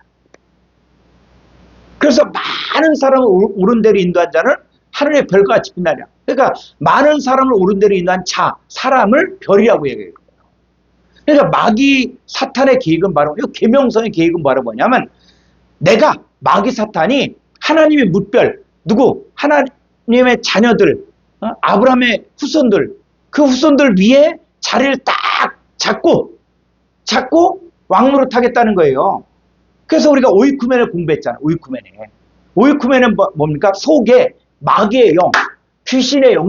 그래서 많은 사람을 옳은 대로 인도한 자는 하늘의 별과 같이 빛나리라. 그러니까 많은 사람을 옳은 대로 인도한 사람을 별이라고 얘기해요. 그러니까 마귀 사탄의 계획은 바로, 이 계명성의 계획은 바로 뭐냐면, 내가 마귀 사탄이 하나님의 뭇별, 누구? 하나님의 자녀들, 아브라함의 후손들, 그 후손들 위에 자리를 딱 잡고 왕노릇 하겠다는 거예요. 그래서 우리가 오이쿠멘을 공부했잖아요. 오이쿠멘은 뭡니까? 속에 마귀의 영, 귀신의 영이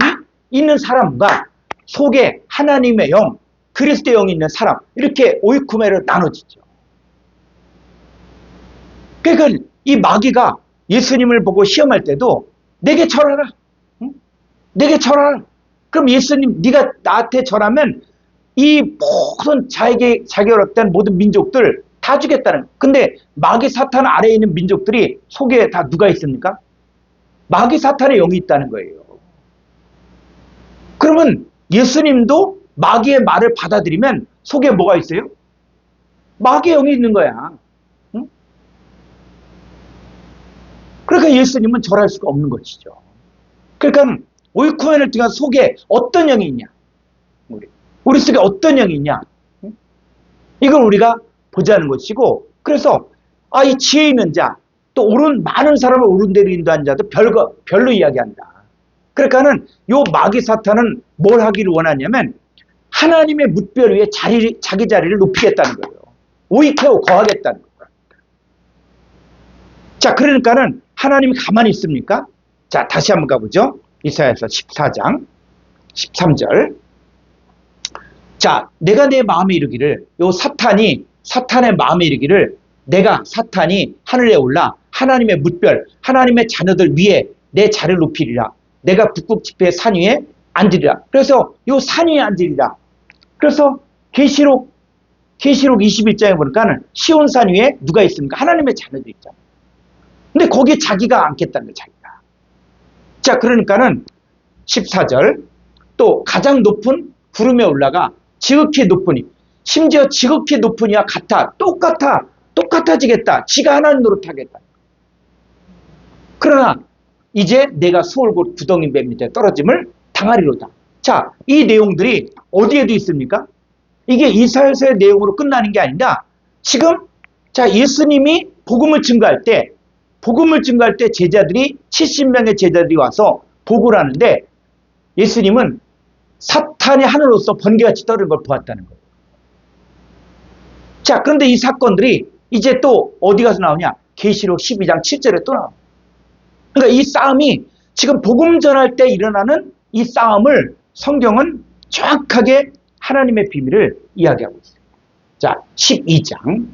있는 사람과 속에 하나님의 영, 그리스도의 영이 있는 사람, 이렇게 오이쿠멘을 나눠지죠. 그러니까 이 마귀가 예수님을 보고 시험할 때도 내게 절하라. 내게 절하라. 그럼 예수님, 네가 나한테 절하면 이 모든 자기가 어렵다는 모든 민족들 다 주겠다는. 근데 마귀 사탄 아래에 있는 민족들이 속에 다 누가 있습니까? 마귀 사탄의 영이 있다는 거예요. 그러면 예수님도 마귀의 말을 받아들이면 속에 뭐가 있어요? 마귀의 영이 있는 거야. 응? 그러니까 예수님은 절할 수가 없는 것이죠. 그러니까 오이쿠멘을 통한 속에 어떤 영이 있냐? 우리 속에 어떤 영이 있냐? 이걸 우리가 보자는 것이고, 그래서 이 지혜 있는 자, 또 많은 사람을 옳은 대로 인도한 자도 별로 이야기한다. 그러니까는 요 마귀 사탄은 뭘 하기를 원하냐면 하나님의 뭇별 위에 자기 자리를 높이겠다는 거예요. 오이케오 거하겠다는 거예요. 자, 그러니까는 하나님이 가만히 있습니까? 자, 다시 한번 가보죠. 이사야서 14장 13절. 자, 내가 내 마음에 이르기를, 요 사탄의 마음에 이르기를, 내가 사탄이 하늘에 올라 하나님의 뭇별, 하나님의 자녀들 위에 내 자리를 높이리라. 내가 북극 지폐의 산 위에 앉으리라. 그래서 요 산 위에 앉으리라. 그래서 계시록 21장에 보니까는 시온산 위에 누가 있습니까? 하나님의 자녀들 있잖아요. 근데 거기에 자기가 앉겠다는 거야, 자기가. 자, 그러니까는 14절, 또 가장 높은 구름에 올라가 지극히 높으니, 심지어 지극히 높으니와 같아, 똑같아지겠다. 지가 하나님 노릇하겠다. 그러나 이제 내가 수월 곧 구덩이 뱀 밑에 떨어짐을 당하리로다. 자, 이 내용들이 어디에도 있습니까? 이게 이사야서의 내용으로 끝나는 게 아니라 지금 자, 예수님이 복음을 증거할 때 제자들이 70명의 제자들이 와서 보고를 하는데 예수님은 사탄이 하늘로서 번개같이 떨어진 걸 보았다는 거예요. 자, 그런데 이 사건들이 이제 또 어디 가서 나오냐? 계시록 12장 7절에 또 나옵니다. 그러니까 이 싸움이 지금 복음 전할 때 일어나는 이 싸움을 성경은 정확하게 하나님의 비밀을 이야기하고 있어요. 자, 12장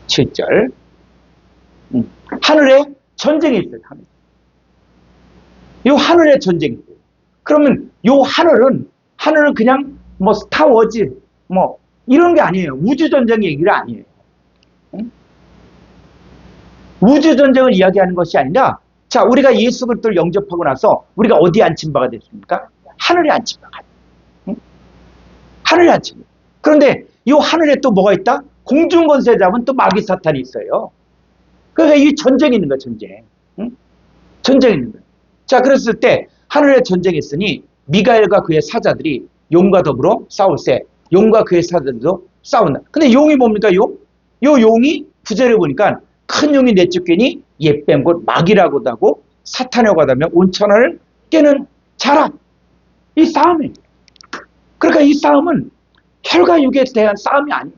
7절. 하늘에 전쟁이 있어요. 이 하늘에 전쟁이 있어요. 그러면 이 하늘은 그냥 뭐 스타워즈 뭐 이런 게 아니에요. 우주 전쟁 얘기가 아니에요. 우주 전쟁을 이야기하는 것이 아니라, 자, 우리가 예수 그리스도를 영접하고 나서 우리가 어디에 앉힌 바가 됐습니까? 하늘에 앉힌 바가. 하늘에 앉힌 바. 그런데 이 하늘에 또 뭐가 있다? 공중 권세 잡은 또 마귀 사탄이 있어요. 그러니까 이 전쟁이 있는 거야, 전쟁. 전쟁이 있는 거야. 자, 그랬을 때 하늘에 전쟁이 있으니 미가엘과 그의 사자들이 용과 더불어 싸울세. 용과 그의 사자들도 싸운다. 근데 용이 뭡니까, 용? 요 용이 구절에 보니까 큰 용이 내쫓기니 옛뱀 곧 마귀라고도 하고 사탄이라고 하다며 온 천하를 깨는 자라. 이 싸움이에요. 그러니까 이 싸움은 혈과 육에 대한 싸움이 아니에요.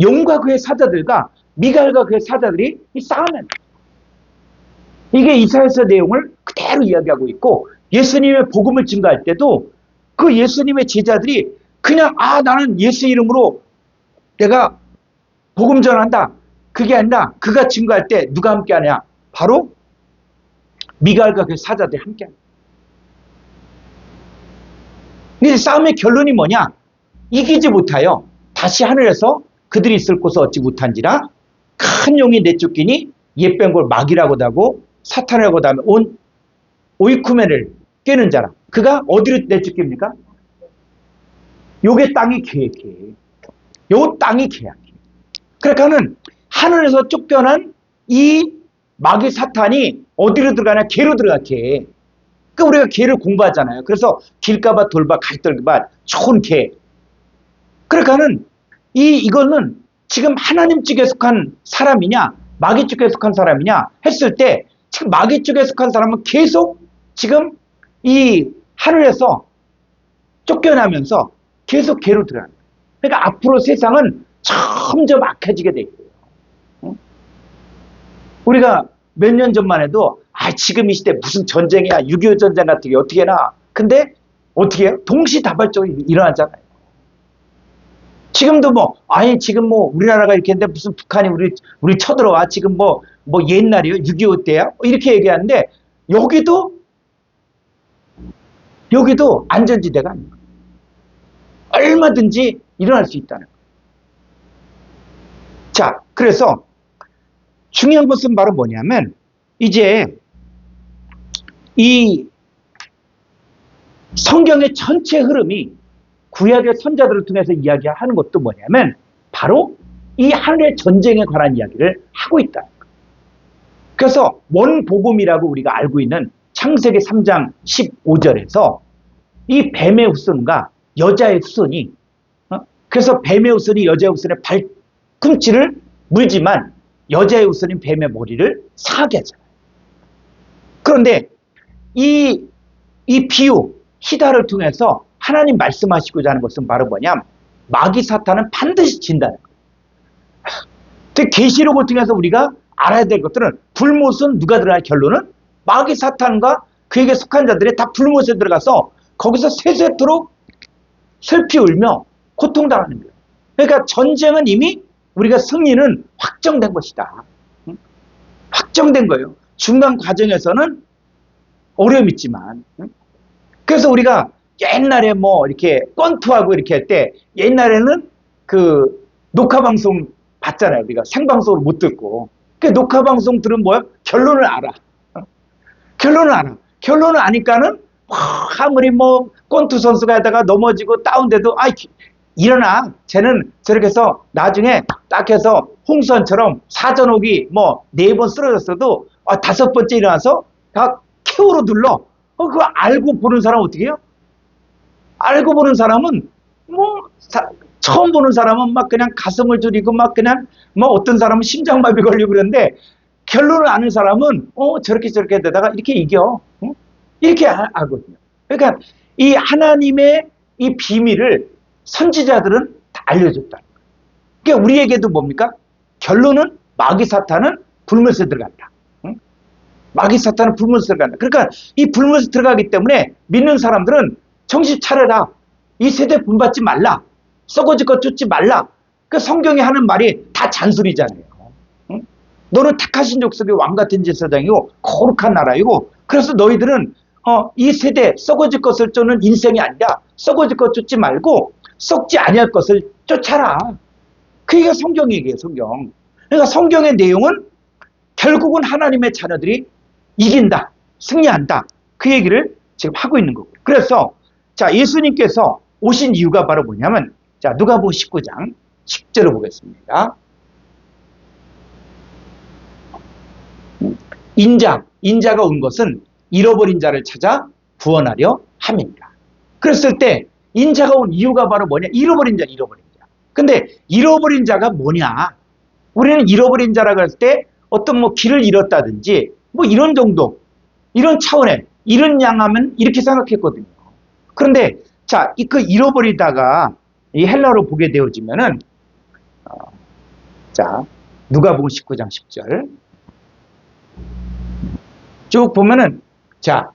용과 그의 사자들과 미가엘과 그의 사자들이 이 싸움이에요. 이게 이사야서 내용을 그대로 이야기하고 있고, 예수님의 복음을 증거할 때도 그 예수님의 제자들이 그냥 나는 예수 이름으로 내가 복음 전한다. 그게 아니라 그가 증거할 때 누가 함께 하냐? 바로 미가엘과 그 사자들이 함께 합니다. 근데 싸움의 결론이 뭐냐? 이기지 못하여 다시 하늘에서 그들이 있을 곳을 얻지 못한지라 큰 용이 내쫓기니 옛뱀골 마귀라고도 하고 사탄이라고도 하면 온 오이쿠멘을 깨는 자라. 그가 어디로 내쫓깁니까? 요게 땅이 계획해. 요 땅이 계약해. 그러니까는 하늘에서 쫓겨난 이 마귀 사탄이 어디로 들어가냐? 개로 들어가게. 그러니까 우리가 개를 공부하잖아요. 그래서 길가밭, 돌밭, 가시떨기밭, 좋은 개. 그러니까는 이거는 지금 하나님 쪽에 속한 사람이냐, 마귀 쪽에 속한 사람이냐 했을 때 지금 마귀 쪽에 속한 사람은 계속 지금 이 하늘에서 쫓겨나면서 계속 개로 들어가는 거예요. 그러니까 앞으로 세상은 점점 악해지게 돼 있고요. 우리가 몇 년 전만 해도 지금 이 시대 무슨 전쟁이야, 6.25 전쟁 같은 게 어떻게 나. 근데 어떻게 해요? 동시다발적으로 일어나잖아요. 지금도 지금 우리나라가 이렇게 했는데 무슨 북한이 우리 쳐들어와. 지금 옛날이요? 6.25 때야? 이렇게 얘기하는데 여기도 안전지대가 아니에요. 얼마든지 일어날 수 있다는 거예요. 자, 그래서 중요한 것은 바로 뭐냐면 이제 이 성경의 전체 흐름이 구약의 선자들을 통해서 이야기하는 것도 뭐냐면 바로 이 하늘의 전쟁에 관한 이야기를 하고 있다. 그래서 원복음이라고 우리가 알고 있는 창세기 3장 15절에서 이 뱀의 후손과 여자의 후손이 그래서 뱀의 후손이 여자의 후손의 발꿈치를 물지만 여자의 후손인 뱀의 머리를 상하게 하잖아요. 그런데 이 비유 히다를 통해서 하나님 말씀하시고자 하는 것은 바로 뭐냐? 마귀 사탄은 반드시 진다는 거예요. 계시록을 통해서 우리가 알아야 될 것들은 불못은 누가 들어갈 결론은 마귀 사탄과 그에게 속한 자들이 다 불못에 들어가서 거기서 세세토록 슬피 울며 고통당하는 거예요. 그러니까 전쟁은 이미 우리가 승리는 확정된 것이다. 확정된 거예요. 중간 과정에서는 어려움이 있지만. 그래서 우리가 옛날에 이렇게 권투하고 이렇게 할 때 옛날에는 그 녹화방송 봤잖아요. 우리가 생방송으로 못 듣고. 그 녹화 방송 들으면 뭐야? 결론을 알아. 결론을 알아. 결론을 아니까는 아무리 뭐 권투 선수가 하다가 넘어지고 다운돼도 일어나. 쟤는 저렇게 해서 나중에 딱 해서 홍수환처럼 사전옥이 뭐 4번 쓰러졌어도 5번째 일어나서 다 큐로 눌러. 그거 알고 보는 사람 어떻게 해요? 알고 보는 사람은 뭐 처음 보는 사람은 막 그냥 가슴을 졸이고 막 그냥 뭐 어떤 사람은 심장마비 걸리고 그러는데 결론을 아는 사람은 저렇게 되다가 이렇게 이겨. 이렇게 알거든요. 그러니까 이 하나님의 이 비밀을 선지자들은 다 알려줬다는 거예요. 그러니까 우리에게도 뭡니까? 결론은 마귀 사탄은 불못에 들어간다. 마귀 사탄은 불못에 들어간다. 그러니까 이 불못에 들어가기 때문에 믿는 사람들은 정신 차려라. 이 세대 본받지 말라. 썩어질 것 쫓지 말라. 그 성경이 하는 말이 다 잔소리잖아요. 너는 택하신 족속의 왕같은 제사장이고 거룩한 나라이고 그래서 너희들은 이 세대 썩어질 것을 쫓는 인생이 아니라 썩어질 것 쫓지 말고 썩지 아니할 것을 쫓아라. 그게 성경 얘기예요. 성경. 그러니까 성경의 내용은 결국은 하나님의 자녀들이 이긴다. 승리한다. 그 얘기를 지금 하고 있는 거고요. 그래서 자 예수님께서 오신 이유가 바로 뭐냐면 자 누가복음 19장 10절을 보겠습니다. 인자가 온 것은 잃어버린 자를 찾아 구원하려 함입니다. 그랬을 때 인자가 온 이유가 바로 뭐냐? 잃어버린 자. 근데 잃어버린 자가 뭐냐? 우리는 잃어버린 자라고 할 때 어떤 뭐 길을 잃었다든지 뭐 이런 정도, 이런 차원에 잃은 양하면 이렇게 생각했거든요. 그런데 자, 그 잃어버리다가 이 헬라어로 보게 되어지면은 자 누가복음 19장 10절 쭉 보면은 자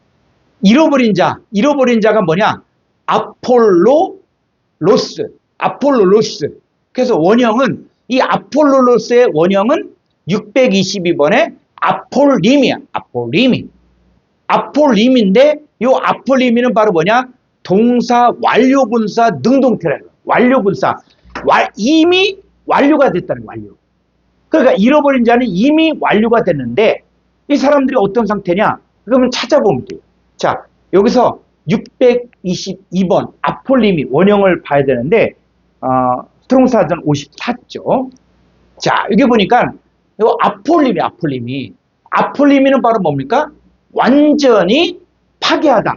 잃어버린 자가 뭐냐? 아폴로로스. 그래서 원형은 이 아폴로로스의 원형은 622번에 아폴림이야. 아폴림인데 이 아폴림이는 바로 뭐냐? 동사 완료분사 능동태라는 거야. 완료분사. 이미 완료가 됐다는 거야. 완료. 그러니까 잃어버린 자는 이미 완료가 됐는데 이 사람들이 어떤 상태냐? 그러면 찾아보면 돼요. 자, 여기서 622번 아폴림이 원형을 봐야 되는데 스트롱사전 54죠. 자, 여기 보니까 이 아폴림이는 바로 뭡니까? 완전히 파괴하다.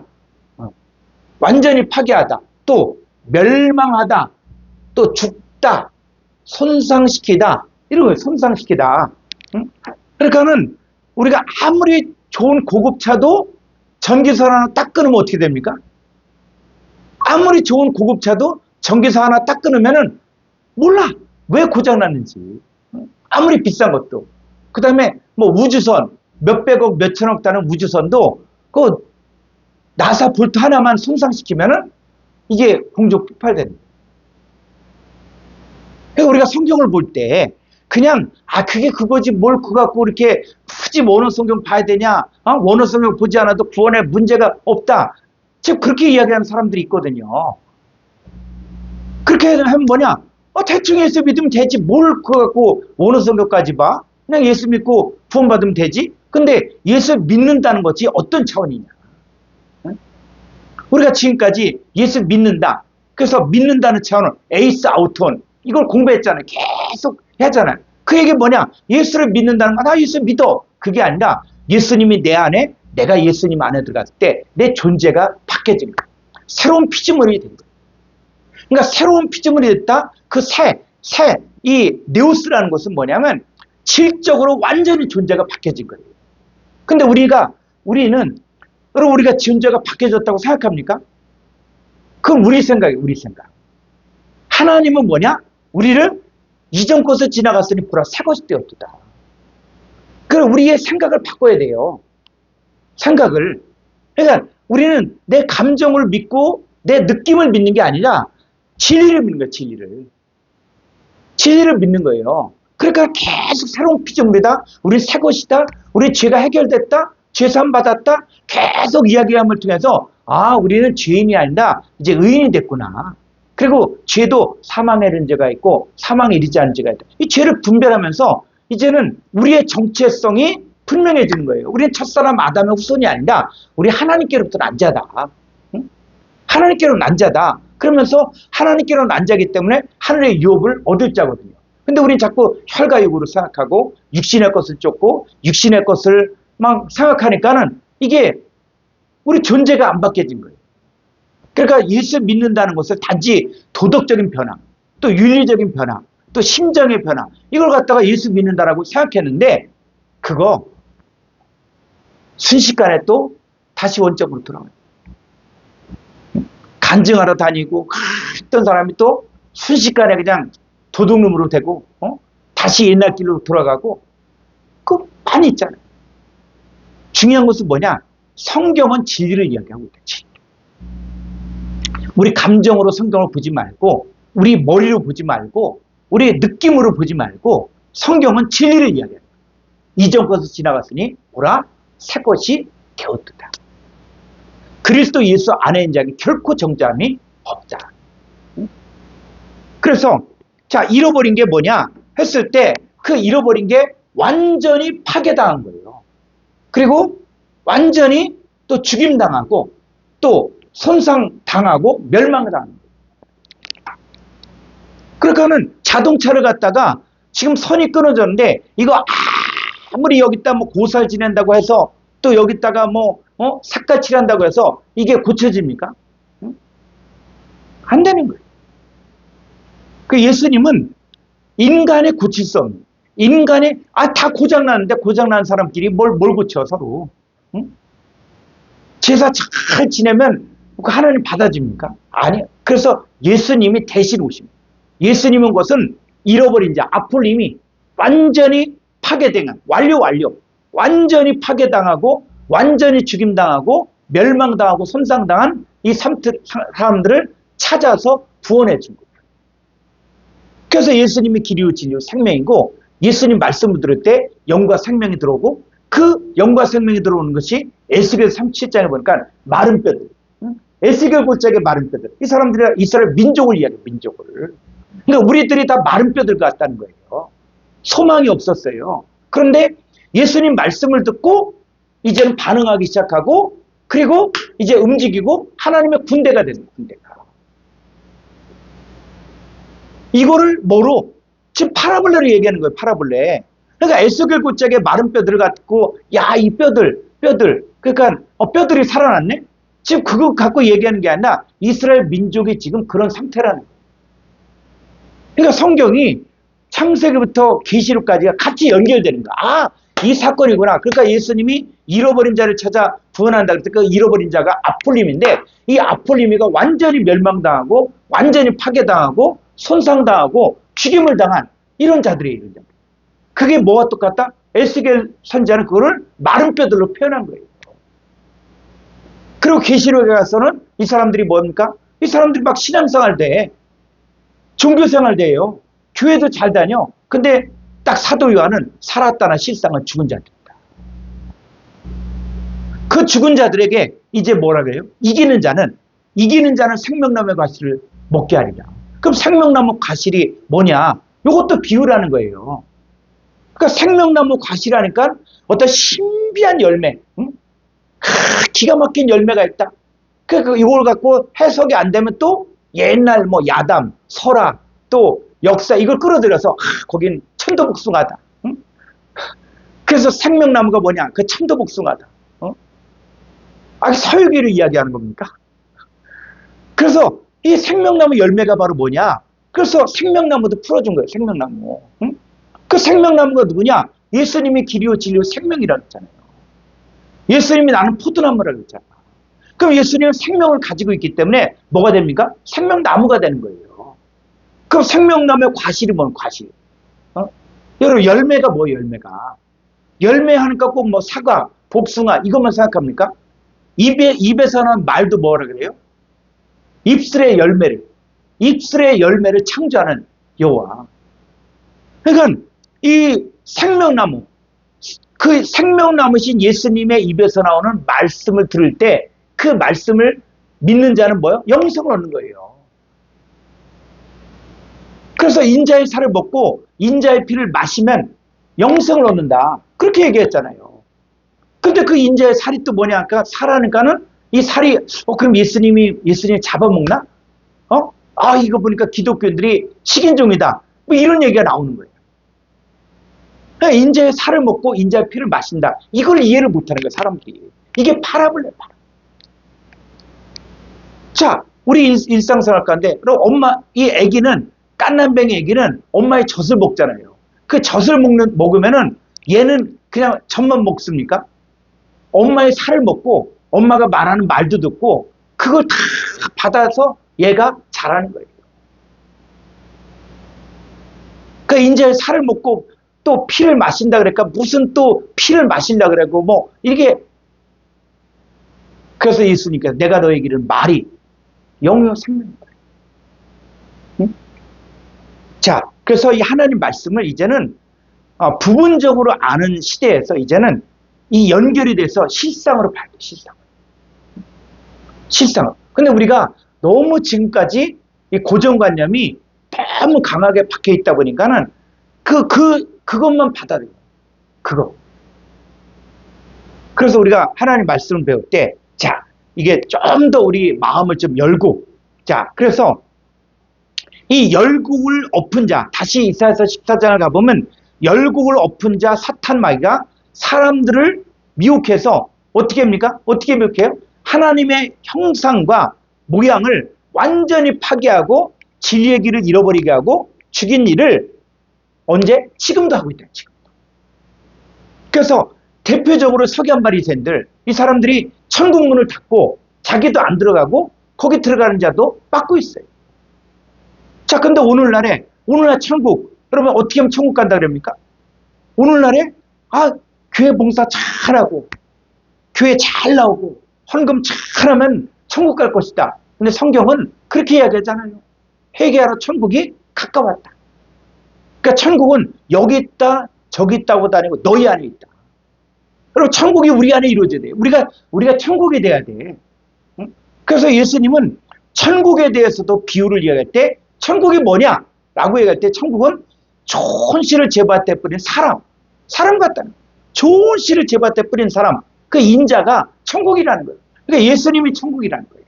완전히 파괴하다. 또 멸망하다. 또 죽다. 손상시키다. 이런 거예요. 손상시키다. 그러니까는 우리가 아무리 좋은 고급차도 전기선 하나 딱 끊으면 어떻게 됩니까? 아무리 좋은 고급차도 전기선 하나 딱 끊으면은 몰라. 왜 고장났는지. 아무리 비싼 것도. 그 다음에 뭐 우주선, 몇백억, 몇천억 다는 우주선도 그 나사 볼트 하나만 손상시키면은 이게 공중 폭발됩니다. 그러니까 우리가 성경을 볼 때 그냥 그게 그거지 뭘 그거 갖고 이렇게 굳이 원어 성경 봐야 되냐? 원어 성경 보지 않아도 구원에 문제가 없다. 지금 그렇게 이야기하는 사람들이 있거든요. 그렇게 하면 뭐냐? 대충 예수 믿으면 되지. 뭘 그거 갖고 원어 성경까지 봐? 그냥 예수 믿고 구원받으면 되지. 근데 예수 믿는다는 것이 어떤 차원이냐? 우리가 지금까지 예수 믿는다. 그래서 믿는다는 차원은 에이스 아우톤 이걸 공부했잖아요. 계속 하잖아요. 그 얘기 뭐냐? 예수를 믿는다는 거. 나 예수 믿어. 그게 아니라 예수님이 내 안에 내가 예수님 안에 들어갔을 때 내 존재가 바뀌어진 거예요. 새로운 피조물이 된 거예요. 그러니까 새로운 피조물이 됐다. 그 이 네오스라는 것은 뭐냐면 질적으로 완전히 존재가 바뀌어진 거예요. 근데 우리는 여러분 우리가 존재가 바뀌어졌다고 생각합니까? 그건 우리 생각이에요. 우리 생각. 하나님은 뭐냐? 우리를 이전 것을 지나갔으니 보라 새 것이 되었도다. 그럼 우리의 생각을 바꿔야 돼요. 생각을. 그러니까 우리는 내 감정을 믿고 내 느낌을 믿는 게 아니라 진리를 믿는 거예요. 진리를 믿는 거예요. 그러니까 계속 새로운 피조물이다. 우리 새 것이다. 우리 죄가 해결됐다. 죄사함 받았다. 계속 이야기함을 통해서 우리는 죄인이 아니라 이제 의인이 됐구나. 그래서 그리고 죄도 사망에 이른 죄가 있고 사망에 이르지 않은 죄가 있다. 이 죄를 분별하면서 이제는 우리의 정체성이 분명해지는 거예요. 우리는 첫사람 아담의 후손이 아니라 우리 하나님께로부터 난 자다. 응? 하나님께로 난 자다. 그러면서 하나님께로 난 자이기 때문에 하늘의 유업을 얻을 자거든요. 근데 우리는 자꾸 혈과육으로 생각하고 육신의 것을 쫓고 육신의 것을 막 생각하니까는 이게 우리 존재가 안 바뀌어진 거예요. 그러니까 예수 믿는다는 것을 단지 도덕적인 변화, 또 윤리적인 변화, 또 심정의 변화, 이걸 갖다가 예수 믿는다라고 생각했는데 그거 순식간에 또 다시 원점으로 돌아와요. 간증하러 다니고 했던 사람이 또 순식간에 그냥 도둑놈으로 되고 다시 옛날 길로 돌아가고 그 많이 있잖아요. 중요한 것은 뭐냐? 성경은 진리를 이야기하고 있다. 진리. 우리 감정으로 성경을 보지 말고 우리 머리로 보지 말고 우리 느낌으로 보지 말고 성경은 진리를 이야기합니다. 이전 것은 지나갔으니 보라 새 것이 되었도다. 그리스도 예수 안에 있는 자에게 결코 정죄함이 없다. 그래서 자 잃어버린 게 뭐냐 했을 때 그 잃어버린 게 완전히 파괴당한 거예요. 그리고 완전히 또 죽임당하고 또 손상당하고 멸망당하는 거예요. 그러니까는 자동차를 갖다가 지금 선이 끊어졌는데 이거 아무리 여기다 뭐 고살 지낸다고 해서 또 여기다가 뭐 색깔 칠한다고 해서 이게 고쳐집니까? 응? 안 되는 거예요. 그 예수님은 인간의 고칠 수 없는 인간이 다 고장나는데 고장난 사람끼리 뭘 고쳐 서로. 응? 제사 잘 지내면 하나님 받아줍니까? 아니요. 그래서 예수님이 대신 오십니다. 예수님은 것은 잃어버린 자 아폴림이 완전히 파괴된 완료 완전히 파괴당하고 완전히 죽임당하고 멸망당하고 손상당한 이 사람들을 찾아서 구원해 준 거예요. 그래서 예수님이 길이요 진리요 생명이고 예수님 말씀을 들을 때 영과 생명이 들어오고 그 영과 생명이 들어오는 것이 에스겔 37장에 보니까 마른 뼈들. 에스겔 골짜기의 마른 뼈들. 이 사람들이 이스라엘 민족을 이야기해요. 민족을. 그러니까 우리들이 다 마른 뼈들 같다는 거예요. 소망이 없었어요. 그런데 예수님 말씀을 듣고 이제는 반응하기 시작하고 그리고 이제 움직이고 하나님의 군대가 되는 거예요. 군대가. 이거를 뭐로? 지금 파라볼레로 얘기하는 거예요. 파라볼레. 그러니까 에스겔 골짜기의 마른 뼈들을 갖고 야, 이 뼈들. 그러니까 뼈들이 살아났네? 지금 그거 갖고 얘기하는 게 아니라 이스라엘 민족이 지금 그런 상태라는 거예요. 그러니까 성경이 창세기부터 계시록까지가 같이 연결되는 거야. 이 사건이구나. 그러니까 예수님이 잃어버린 자를 찾아 구원한다. 그때 그 잃어버린 자가 아폴림인데 이 아폴림이가 완전히 멸망당하고 완전히 파괴당하고 손상당하고 죽임을 당한 이런 자들이에요. 이런 자들. 그게 뭐와 똑같다? 에스겔 선지자는 그거를 마른 뼈들로 표현한 거예요. 그리고 계시록에 가서는 이 사람들이 뭡니까? 이 사람들이 막 신앙생활 돼. 종교생활 돼요. 교회도 잘 다녀. 근데 딱 사도 요한은 살았다나 실상은 죽은 자들이다. 그 죽은 자들에게 이제 뭐라 그래요? 이기는 자는 생명나무의 과실을 먹게 하리라. 그럼 생명나무 과실이 뭐냐? 이것도 비유라는 거예요. 그러니까 생명나무 과실하니까 어떤 신비한 열매, 기가 막힌 열매가 있다. 그러니까 이걸 갖고 해석이 안 되면 또 옛날 뭐 야담, 설화, 또 역사 이걸 끌어들여서 거긴 천도복숭아다. 응? 그래서 생명나무가 뭐냐? 그 천도복숭아다. 서유기를 이야기하는 겁니까? 그래서 이 생명나무 열매가 바로 뭐냐? 그래서 생명나무도 풀어준 거예요. 생명나무. 응? 그 생명나무가 누구냐? 예수님이 길이요 진리요 생명이라고 했잖아요. 예수님이 나는 포도나무라고 했잖아. 그럼 예수님은 생명을 가지고 있기 때문에 뭐가 됩니까? 생명나무가 되는 거예요. 그럼 생명나무의 과실이 뭐예요? 과실. 여러분 열매가 뭐예요? 열매가. 열매 하니까 꼭 뭐 사과, 복숭아 이것만 생각합니까? 입에서 나는 말도 뭐라 그래요? 입술의 열매를 창조하는 여호와. 그러니까 이 생명나무, 그 생명나무신 예수님의 입에서 나오는 말씀을 들을 때 그 말씀을 믿는 자는 뭐예요? 영생을 얻는 거예요. 그래서 인자의 살을 먹고 인자의 피를 마시면 영생을 얻는다. 그렇게 얘기했잖아요. 근데 그 인자의 살이 또 뭐냐? 그러니까 살하니까는 이 살이, 그럼 예수님 잡아먹나? 이거 보니까 기독교인들이 식인종이다. 뭐 이런 얘기가 나오는 거예요. 그러니까 인자의 살을 먹고 인자의 피를 마신다. 이걸 이해를 못하는 거예요, 사람들이. 이게 파라볼레. 자, 우리 일상생활 가운데, 그럼 이 애기는, 깐난뱅이 애기는 엄마의 젖을 먹잖아요. 그 젖을 먹으면은 얘는 그냥 젖만 먹습니까? 엄마의 살을 먹고 엄마가 말하는 말도 듣고 그걸 다 받아서 얘가 자라는 거예요. 그 인자의 살을 먹고 또 피를 마신다 그러니까 무슨 또 피를 마신다 그러고 뭐 이게 그래서 예수님께서 내가 너에게 말이 영영 생명이다. 응? 자, 그래서 이 하나님 말씀을 이제는 부분적으로 아는 시대에서 이제는 이 연결이 돼서 실상으로 봐야 돼, 실상. 근데 우리가 너무 지금까지 이 고정관념이 너무 강하게 박혀 있다 보니까는 그것만 받아들여요. 그거. 그래서 우리가 하나님 말씀을 배울 때, 자, 이게 좀 더 우리 마음을 좀 열고, 자, 그래서 이 열국을 엎은 자, 다시 이사야서 14장을 가보면 열국을 엎은 자 사탄 마귀가 사람들을 미혹해서 어떻게 합니까? 어떻게 미혹해요? 하나님의 형상과 모양을 완전히 파괴하고 진리의 길을 잃어버리게 하고 죽인 일을 언제? 지금도 하고 있다. 지금. 그래서 대표적으로 서기관 바리새인들, 이 사람들이 천국 문을 닫고 자기도 안 들어가고 거기 들어가는 자도 막고 있어요. 자, 근데 오늘날 천국, 그러면 어떻게 하면 천국 간다 그럽니까? 오늘날에 교회 봉사 잘하고 교회 잘 나오고 헌금 잘하면 천국 갈 것이다. 근데 성경은 그렇게 이야기하잖아요. 회개하러 천국이 가까웠다. 그러니까 천국은 여기 있다 저기 있다고도 아니고 너희 안에 있다. 그리고 천국이 우리 안에 이루어져야 돼. 우리가 천국이 돼야 돼. 응? 그래서 예수님은 천국에 대해서도 비유를 이야기할 때 천국이 뭐냐라고 얘기할 때 천국은 좋은 씨를 제밭에 뿌린 사람 같다는 거예요. 좋은 씨를 제밭에 뿌린 사람, 그 인자가 천국이라는 거예요. 그러니까 예수님이 천국이라는 거예요.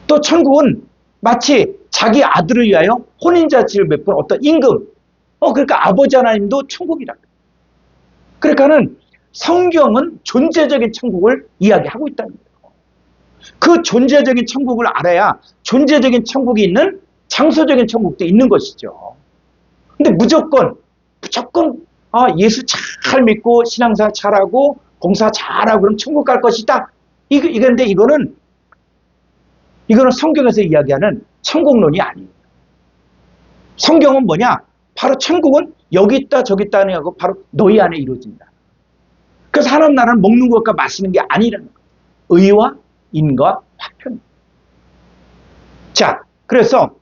또 천국은 마치 자기 아들을 위하여 혼인잔치를 베푼 어떤 임금, 그러니까 아버지 하나님도 천국이라는 거예요. 그러니까는 성경은 존재적인 천국을 이야기하고 있다는 거예요. 그 존재적인 천국을 알아야 존재적인 천국이 있는 장소적인 천국도 있는 것이죠. 근데 무조건 예수 잘 믿고 신앙생활 잘하고 봉사 잘하고 그럼 천국 갈 것이다. 이건데 이거는 성경에서 이야기하는 천국론이 아니에요. 성경은 뭐냐? 바로 천국은 여기 있다 저기 있다 하고 바로 너희 안에 이루어진다. 그래서 하나님 나라는 먹는 것과 마시는 게 아니라는 거예요. 의와 인과 화평. 자, 그래서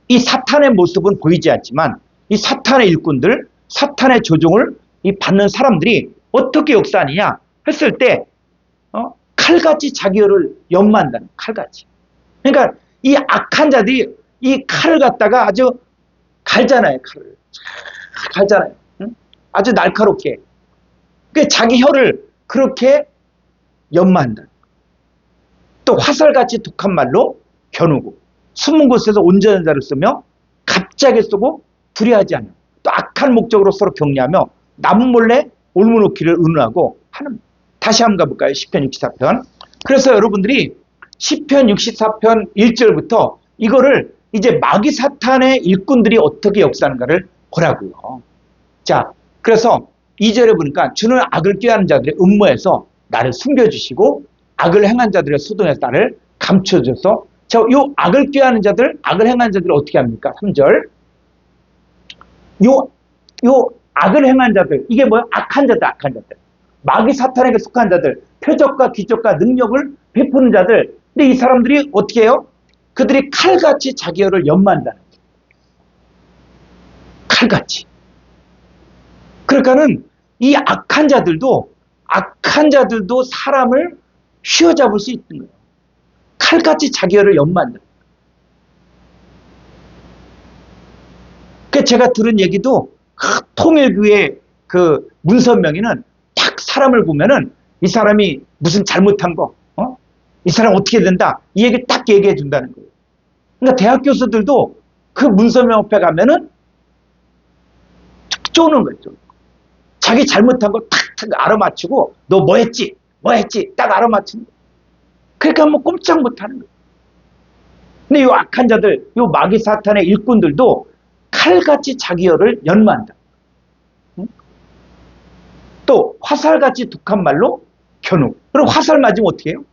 이 사탄의 모습은 보이지 않지만 이 사탄의 일꾼들, 사탄의 조종을 받는 사람들이 어떻게 역사하느냐 했을 때 칼같이 자기를 연마한다는 칼같이. 그러니까 이 악한 자들이 이 칼을 갖다가 아주 갈잖아요. 칼을 갈잖아요. 응? 아주 날카롭게. 그 자기 혀를 그렇게 연마한다. 또 화살같이 독한 말로 겨누고 숨은 곳에서 온전한 자를 쓰며 갑자기 쏘고 불의하지 않는 또 악한 목적으로 서로 격려하며 남 몰래 올무놓기를 의논하고 하는. 다시 한번 가볼까요? 시편 64편. 그래서 여러분들이 시편 64편 1절부터 이거를 이제 마귀 사탄의 일꾼들이 어떻게 역사하는가를 보라고요. 자, 그래서 2절에 보니까 주는 악을 꾀하는 자들의 음모에서 나를 숨겨주시고 악을 행한 자들의 소동에서 나를 감춰줘서 요 악을 꾀하는 자들, 악을 행한 자들을 어떻게 합니까? 3절. 요 악을 행한 자들, 이게 뭐야? 악한 자들. 마귀 사탄에게 속한 자들, 표적과 기적과 능력을 베푸는 자들. 근데 이 사람들이 어떻게 해요? 그들이 칼같이 자기 혀를 연마한다는 거예요. 칼같이. 그러니까는 이 악한 자들도 사람을 휘어잡을 수 있는 거예요. 칼같이 자기 혀를 연마한다. 그 제가 들은 얘기도 통일교회 그 문선명이는 딱 사람을 보면은 이 사람이 무슨 잘못한 거, 이 사람 어떻게 된다 이 얘기 딱 얘기해 준다는 거예요. 그러니까 대학 교수들도 그 문선명 앞에 가면은 툭 쪼는 거죠. 자기 잘못한 거 탁탁 알아맞히고 너 뭐 했지? 뭐 했지? 딱 알아맞히는 거예요. 그러니까 뭐 꼼짝 못하는 거예요. 근데 이 악한 자들, 이 마귀 사탄의 일꾼들도 칼같이 자기 열을 연마한다. 또 화살같이 독한 말로 겨누. 그럼 화살 맞으면 어떻게 해요?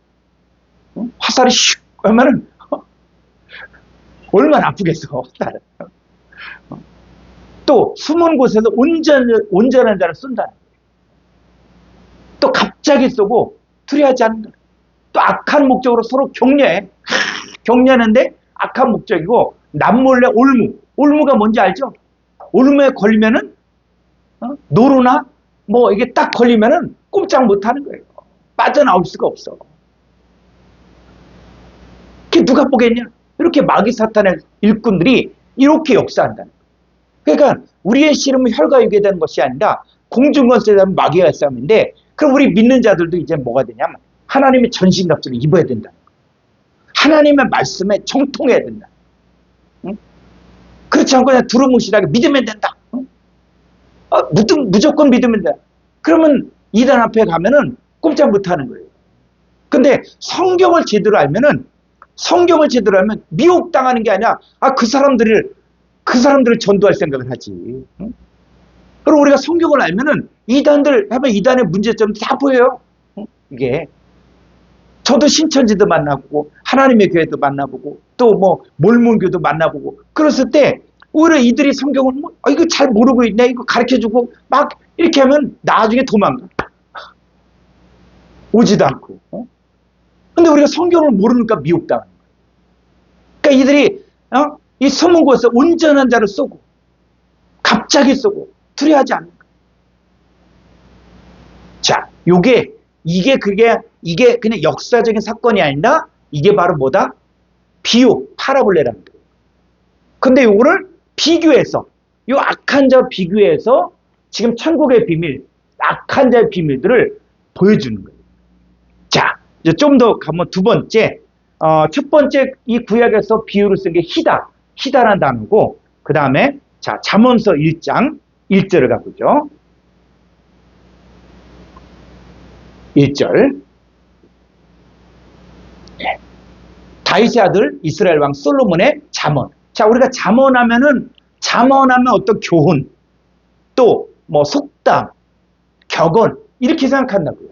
화살이 슉 하면은 얼마나 아프겠어. 화살은. 또 숨은 곳에서 온전한 자를 쏜다. 또 갑자기 쏘고 두려워하지 않는다. 또 악한 목적으로 서로 격려해. 격려하는데 악한 목적이고 남몰래 올무. 올무가 뭔지 알죠? 올무에 걸리면은 노루나 뭐 이게 딱 걸리면은 꼼짝 못하는 거예요. 빠져나올 수가 없어. 그게 누가 보겠냐? 이렇게 마귀 사탄의 일꾼들이 이렇게 역사한다는 거예요. 그러니까 우리의 씨름은 혈과 육에 대한 것이 아니라 공중권세에 대한 마귀의 싸움인데, 그럼 우리 믿는 자들도 이제 뭐가 되냐면 하나님의 전신갑주를 입어야 된다는 거예요. 하나님의 말씀에 정통해야 된다. 응? 그렇지 않고 그냥 두루뭉실하게 믿으면 된다. 응? 무조건 믿으면 된다. 그러면 이단 앞에 가면은 꼼짝 못하는 거예요. 근데 성경을 제대로 알면 미혹당하는 게 아니라 그 사람들을 전도할 생각을 하지. 응? 그리고 우리가 성경을 알면은 이단들 하면 이단의 문제점이 다 보여요. 응? 이게 저도 신천지도 만나보고 하나님의 교회도 만나보고 또 뭐 몰몬교도 만나보고 그랬을 때 오히려 이들이 성경을 이거 잘 모르고 있네 이거 가르쳐주고 막 이렇게 하면 나중에 도망가. 오지도 않고. 근데 우리가 성경을 모르니까 미혹당하는 거예요. 그러니까 이들이 이 숨은 곳에서 온전한 자를 쏘고 갑자기 쏘고 두려워하지 않는 거예요. 자, 이게 그냥 역사적인 사건이 아니라 이게 바로 뭐다? 비유, 파라볼레라는 거예요. 근데 이거를 비교해서 이 악한 자 비교해서 지금 천국의 비밀, 악한 자의 비밀들을 보여주는 거예요. 자, 이제 좀 더 가면 두 번째, 첫 번째 이 구약에서 비유를 쓴 게 희다라는 단어고, 그 다음에 자 잠언서 1장 1절을 가보죠. 1절. 다윗의 아들 이스라엘 왕 솔로몬의 잠언. 자, 우리가 잠언하면 어떤 교훈, 또 뭐 속담, 격언 이렇게 생각한다고요.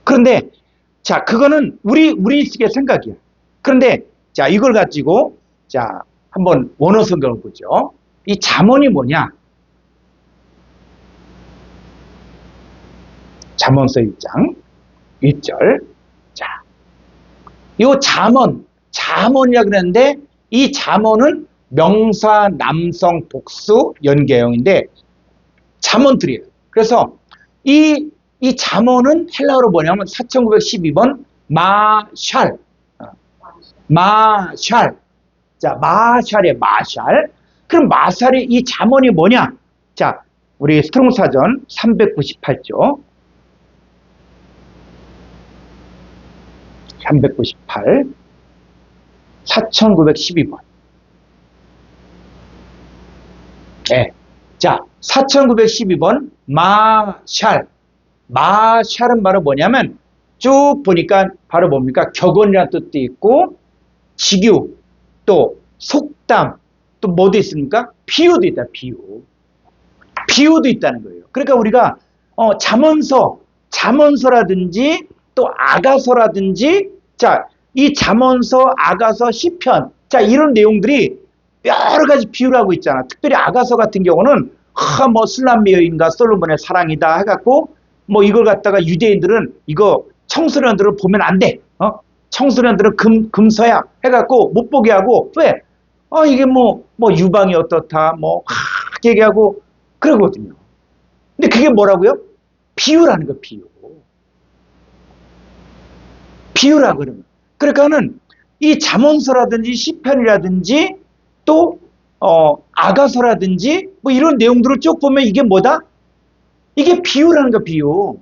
그런데 자, 그거는 우리식의 생각이야. 그런데 자, 이걸 가지고 자, 한번 원어 성경을 보죠. 이 잠언이 뭐냐? 잠언서 1장 1절. 자, 이 잠언이라 그랬는데 이 잠언은 명사, 남성, 복수, 연계형인데 잠언들이에요. 그래서 이 잠언은 헬라어로 뭐냐면 4912번 마샬. 자, 마샬이에요. 마샬. 그럼 마샬이 이 잠언이 뭐냐? 자, 우리 스트롱 사전 398조. 398 4912번. 네. 자, 4912번 마샬은 바로 뭐냐면 쭉 보니까 바로 뭡니까? 격언이라는 뜻도 있고 직유, 또 속담, 또 뭐도 있습니까? 비유도 있다. 비유도 있다는 거예요. 그러니까 우리가 잠언서라든지 또 아가서라든지 자, 이 잠언서, 아가서, 시편 자, 이런 내용들이 여러 가지 비유를 하고 있잖아. 특별히 아가서 같은 경우는 뭐 술람미 여인과 솔로몬의 사랑이다 해갖고 뭐 이걸 갖다가 유대인들은 이거 청소년들을 보면 안 돼. 청소년들은 금서야 해갖고 못 보게 하고 왜? 이게 뭐 유방이 어떻다 뭐 얘기하고 그러거든요. 근데 그게 뭐라고요? 비유라는 거 비유라 그러면. 그러니까는 이 잠언서라든지 시편이라든지 또 아가서라든지 뭐 이런 내용들을 쭉 보면 이게 뭐다? 이게 비유라는 거, 비유.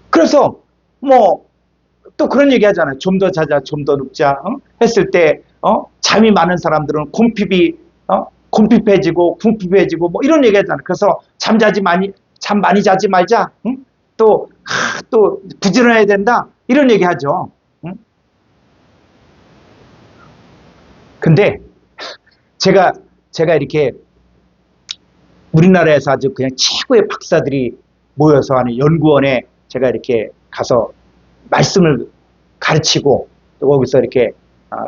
그래서 뭐 또 그런 얘기 하잖아요. 좀 더 자자, 좀 더 눕자. 했을 때 잠이 많은 사람들은 곰핍해지고 궁핍해지고 뭐 이런 얘기 하잖아요. 그래서 잠 많이 자지 말자. 또 부지런해야 된다. 이런 얘기 하죠. 근데 제가 이렇게 우리나라에서 아주 그냥 최고의 박사들이 모여서 하는 연구원에 제가 이렇게 가서 말씀을 가르치고 또 거기서 이렇게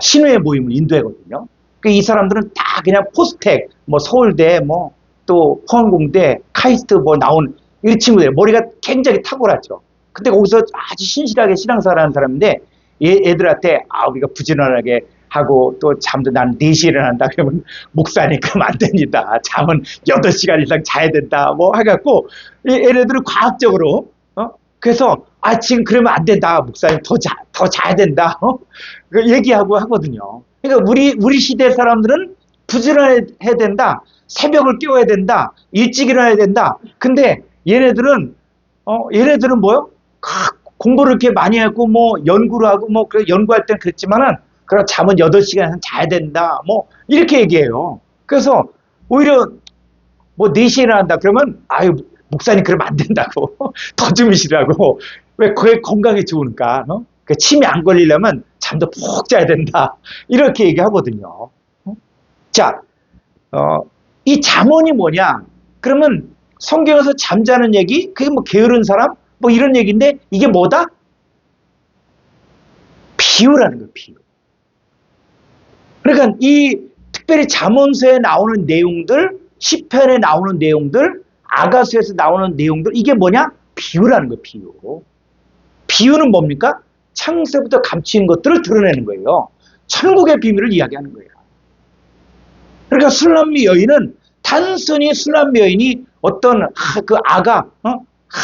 신우의 모임을 인도하거든요. 이 사람들은 다 그냥 포스텍, 뭐 서울대, 뭐 또 포항공대, 카이스트 뭐 나온 이 친구들 머리가 굉장히 탁월하죠. 근데 거기서 아주 신실하게 신앙생활 하는 사람인데 애들한테 우리가 부지런하게 하고 또 잠도 난 4시에 일어난다 그러면 목사님 그럼 안 됩니다. 잠은 8시간 이상 자야 된다. 뭐 해갖고 얘네들은 과학적으로 그래서 지금 그러면 안 된다. 목사님 더 자야 된다. 얘기하고 하거든요. 그러니까 우리 시대 사람들은 부지런해야 된다. 새벽을 깨워야 된다. 일찍 일어나야 된다. 근데 얘네들은 뭐요? 공부를 이렇게 많이 하고 뭐 연구를 하고 뭐 연구할 때는 그랬지만은 그럼 잠은 8시간 이상 자야 된다. 뭐 이렇게 얘기해요. 그래서 오히려 뭐 4시에 일어난다 그러면 목사님 그러면 안 된다고. 더 주무시라고. 왜 그게 건강에 좋으니까. 침이 안 걸리려면 잠도 푹 자야 된다. 이렇게 얘기하거든요. 자, 이 잠언이 뭐냐? 그러면 성경에서 잠자는 얘기, 그게 뭐 게으른 사람, 뭐 이런 얘기인데 이게 뭐다? 비유라는 거예요, 비유. 그러니까 특별히 잠언서에 나오는 내용들, 시편에 나오는 내용들, 아가서에서 나오는 내용들, 이게 뭐냐? 비유라는 거예요, 비유. 비유는 뭡니까? 창세부터 감추인 것들을 드러내는 거예요. 천국의 비밀을 이야기하는 거예요. 그러니까 술람미 여인은 단순히 술람미 여인이 어떤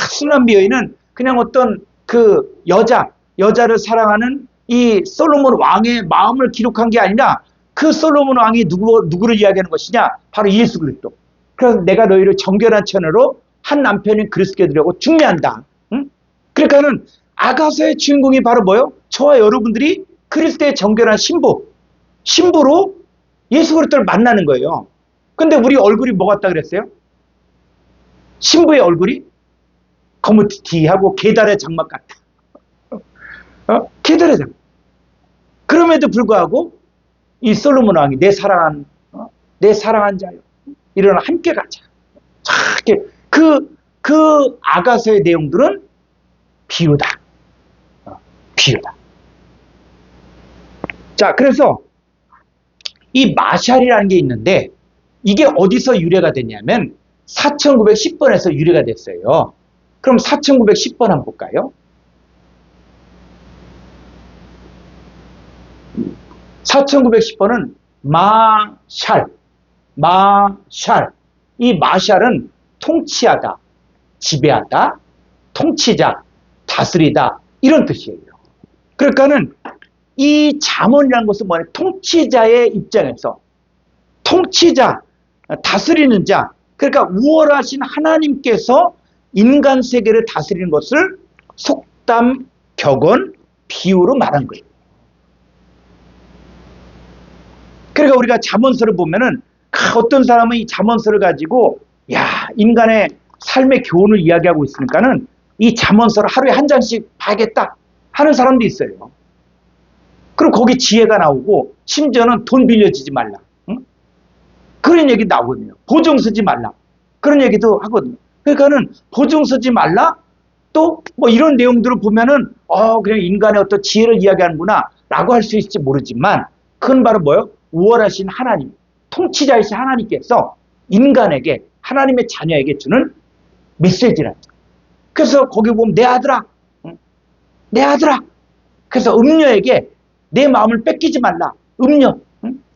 술람미 여인은 그냥 어떤 그 여자를 사랑하는 이 솔로몬 왕의 마음을 기록한 게 아니라 그 솔로몬 왕이 누구를 이야기하는 것이냐? 바로 예수 그리스도. 그래서 내가 너희를 정결한 처녀로 한 남편인 그리스도께 드리려고 중매한다. 그러니까는 아가서의 주인공이 바로 뭐요? 저와 여러분들이 그리스도의 정결한 신부로 예수 그리스도를 만나는 거예요. 근데 우리 얼굴이 뭐 같다 그랬어요? 신부의 얼굴이 거무튀튀하고 계달의 장막 같다. 계달의 장막. 그럼에도 불구하고 이 솔로몬 왕이 내 사랑한 자요. 일어나 함께 가자. 그 아가서의 내용들은 비유다. 비유다. 자, 그래서 이 마샬이라는 게 있는데 이게 어디서 유래가 됐냐면 4910번에서 유래가 됐어요. 그럼 4910번 한번 볼까요? 4910번은 마샬. 이 마샬은 통치하다, 지배하다, 통치자, 다스리다 이런 뜻이에요. 그러니까는 이 잠언이라는 것은 뭐냐? 통치자의 입장에서 통치자, 다스리는 자, 그러니까 우월하신 하나님께서 인간 세계를 다스리는 것을 속담, 격언, 비유로 말한 거예요. 그러니까 우리가 잠언서를 보면은 어떤 사람은 이 잠언서를 가지고 인간의 삶의 교훈을 이야기하고 있으니까는 이 잠언서를 하루에 한 장씩 봐야겠다 하는 사람도 있어요. 그럼 거기 지혜가 나오고 심지어는 돈 빌려주지 말라. 그런 얘기 나오거든요. 보증 서지 말라. 그런 얘기도 하거든요. 그러니까는 보증 서지 말라. 또 뭐 이런 내용들을 보면은 그냥 인간의 어떤 지혜를 이야기하는구나 라고 할 수 있을지 모르지만 그건 바로 뭐예요? 우월하신 하나님, 통치자이신 하나님께서 인간에게 하나님의 자녀에게 주는 메시지라는 거예요. 그래서 거기 보면 내 아들아. 그래서 음녀에게 내 마음을 뺏기지 말라. 음녀.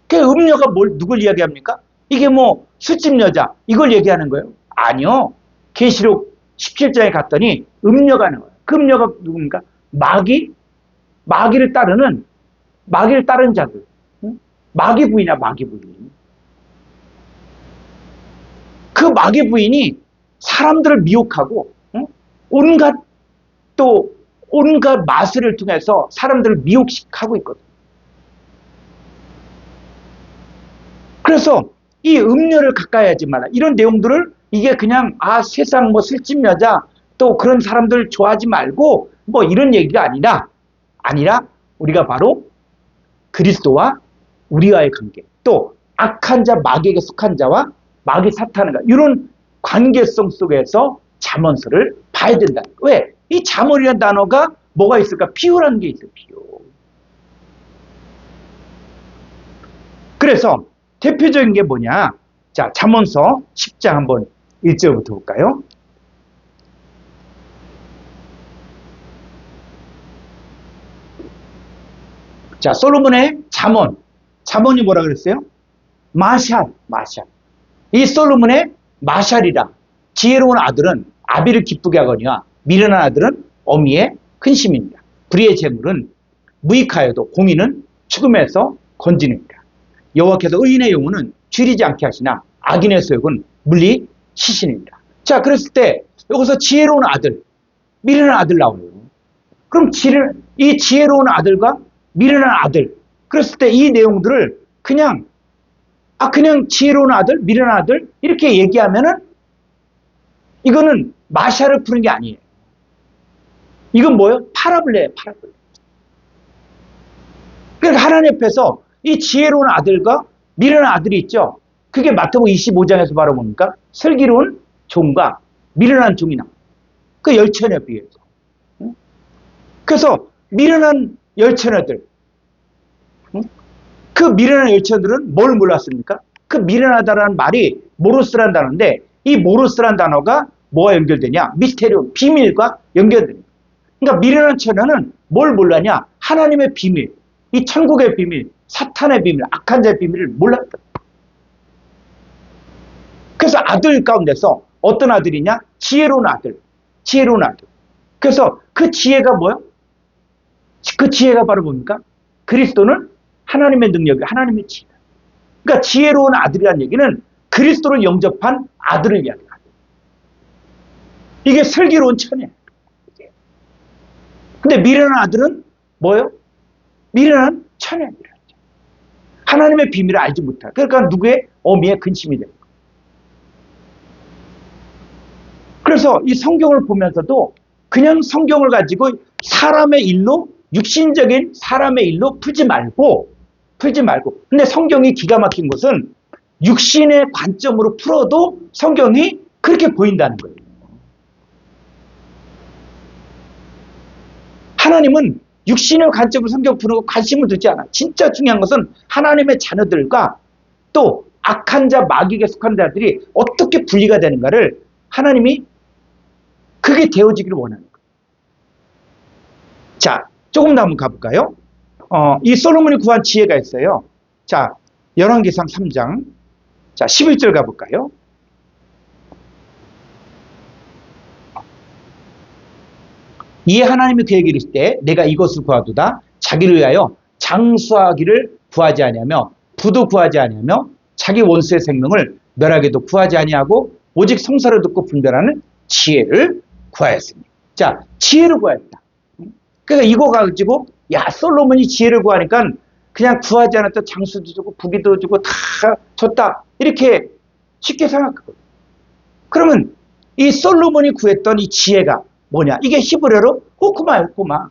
그 음녀가 누굴 이야기합니까? 이게 뭐 술집 여자 이걸 얘기하는 거예요? 아니요. 계시록 17장에 갔더니 음녀가 나와요. 그 음녀가 누굽니까? 마귀를 따른 자들. 마귀 부인이야, 마귀 부인. 그 마귀 부인이 사람들을 미혹하고, 응? 온갖 또 온갖 마술을 통해서 사람들을 미혹하고 있거든. 그래서 이 음료를 가까이 하지 마라. 이런 내용들을 이게 그냥 세상 뭐 술집 여자 또 그런 사람들 좋아하지 말고 뭐 이런 얘기가 아니라 우리가 바로 그리스도와 우리와의 관계, 또 악한 자, 마귀에게 속한 자와 마귀 사탄과 이런 관계성 속에서 잠언서를 봐야 된다. 왜? 이 잠언이라는 단어가 뭐가 있을까? 비유라는 게 있어요. 비유. 그래서 대표적인 게 뭐냐? 자, 잠언서 10장 한번 1절부터 볼까요? 자, 솔로몬의 잠언이 뭐라 그랬어요? 마샬. 이 솔로몬의 마샬이라. 지혜로운 아들은 아비를 기쁘게 하거니와 미련한 아들은 어미의 근심입니다. 불의의 재물은 무익하여도 공의는 죽음에서 건지느니라. 여호와께서 의인의 영혼은 줄이지 않게 하시나 악인의 소욕은 물리시시느니라. 자, 그랬을 때 여기서 지혜로운 아들, 미련한 아들 나와요. 그럼 이 지혜로운 아들과 미련한 아들, 그랬을 때 이 내용들을 그냥 지혜로운 아들, 미련한 아들 이렇게 얘기하면은 이거는 마샤를 푸는 게 아니에요. 이건 뭐예요? 파라블레예요. 파라블레. 그러니까 하나님 앞에서 이 지혜로운 아들과 미련한 아들이 있죠. 그게 마태복음 25장에서 바로 뭡니까? 슬기로운 종과 미련한 종이 나와요. 그 열처녀에 비해서. 그래서 미련한 열처녀들, 그 미련한 열처녀들은 뭘 몰랐습니까? 그 미련하다라는 말이 모로스라는 단어인데, 이 모로스라는 단어가 뭐와 연결되냐? 미스테리움, 비밀과 연결됩니다. 그러니까 미련한 처녀는 뭘 몰랐냐? 하나님의 비밀, 이 천국의 비밀, 사탄의 비밀, 악한 자의 비밀을 몰랐다. 그래서 아들 가운데서 어떤 아들이냐? 지혜로운 아들. 그래서 그 지혜가 뭐예요? 그 지혜가 바로 뭡니까? 그리스도는 하나님의 능력이 하나님의 지혜다. 그러니까 지혜로운 아들이라는 얘기는 그리스도를 영접한 아들을 이야기합니다. 이게 슬기로운 처녀예요. 근데 미련한 아들은 뭐예요? 미련한 처녀예요. 하나님의 비밀을 알지 못할. 그러니까 누구의? 어미의 근심이 되는 거예요. 그래서 이 성경을 보면서도 그냥 성경을 가지고 사람의 일로, 육신적인 사람의 일로 풀지 말고. 근데 성경이 기가 막힌 것은 육신의 관점으로 풀어도 성경이 그렇게 보인다는 거예요. 하나님은 육신의 관점으로 성경 푸는 거 관심을 두지 않아. 진짜 중요한 것은 하나님의 자녀들과 또 악한 자, 마귀에게 속한 자들이 어떻게 분리가 되는가를 하나님이 그게 되어지기를 원하는 거예요. 자, 조금 더 한번 가볼까요? 이 솔로몬이 구한 지혜가 있어요. 자, 열왕기상 3장. 자, 11절 가볼까요? 이에 하나님이 그에게 이르실 때 내가 이것을 구하도다. 자기를 위하여 장수하기를 구하지 아니하며 부도 구하지 아니하며 자기 원수의 생명을 멸하게도 구하지 아니하고 오직 성사를 듣고 분별하는 지혜를 구하였습니다. 자, 지혜를 구하였다. 그러니까 이거 가지고 솔로몬이 지혜를 구하니까 그냥 구하지 않았던 장수도 주고 부귀도 주고 다 줬다. 이렇게 쉽게 생각하거든요. 그러면 이 솔로몬이 구했던 이 지혜가 뭐냐? 이게 히브리어로 호쿠마예요, 호쿠마.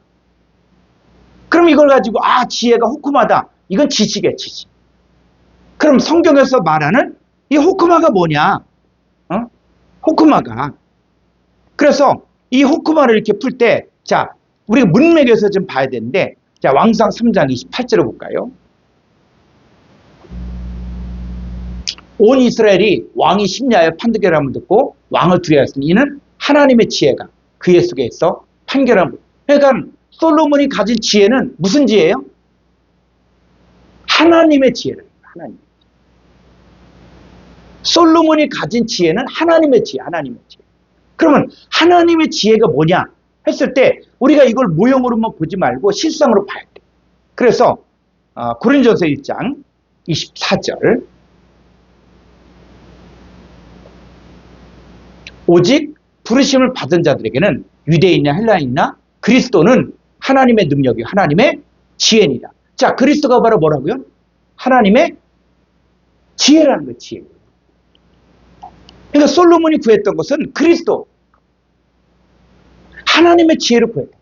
그럼 이걸 가지고 지혜가 호쿠마다. 이건 지식이에요, 지식. 그럼 성경에서 말하는 이 호쿠마가 뭐냐? 호쿠마가. 그래서 이 호쿠마를 이렇게 풀 때, 자, 우리가 문맥에서 좀 봐야 되는데, 자, 왕상 3장 28절을 볼까요? 온 이스라엘이 왕이 심야에 판결함을 듣고 왕을 두려워했으니 이는 하나님의 지혜가 그의 속에 있어 판결함을. 그러니까 솔로몬이 가진 지혜는 무슨 지혜예요? 하나님의 지혜를. 하나님. 솔로몬이 가진 지혜는 하나님의 지혜. 그러면 하나님의 지혜가 뭐냐 했을 때 우리가 이걸 모형으로만 보지 말고 실상으로 봐야 돼. 그래서 고린도전서 1장 24절. 오직 부르심을 받은 자들에게는 유대인이나 헬라인이나 그리스도는 하나님의 능력이요 하나님의 지혜니라. 자, 그리스도가 바로 뭐라고요? 하나님의 지혜라는 거예요. 지혜. 그러니까 솔로몬이 구했던 것은 그리스도, 하나님의 지혜를 구했다.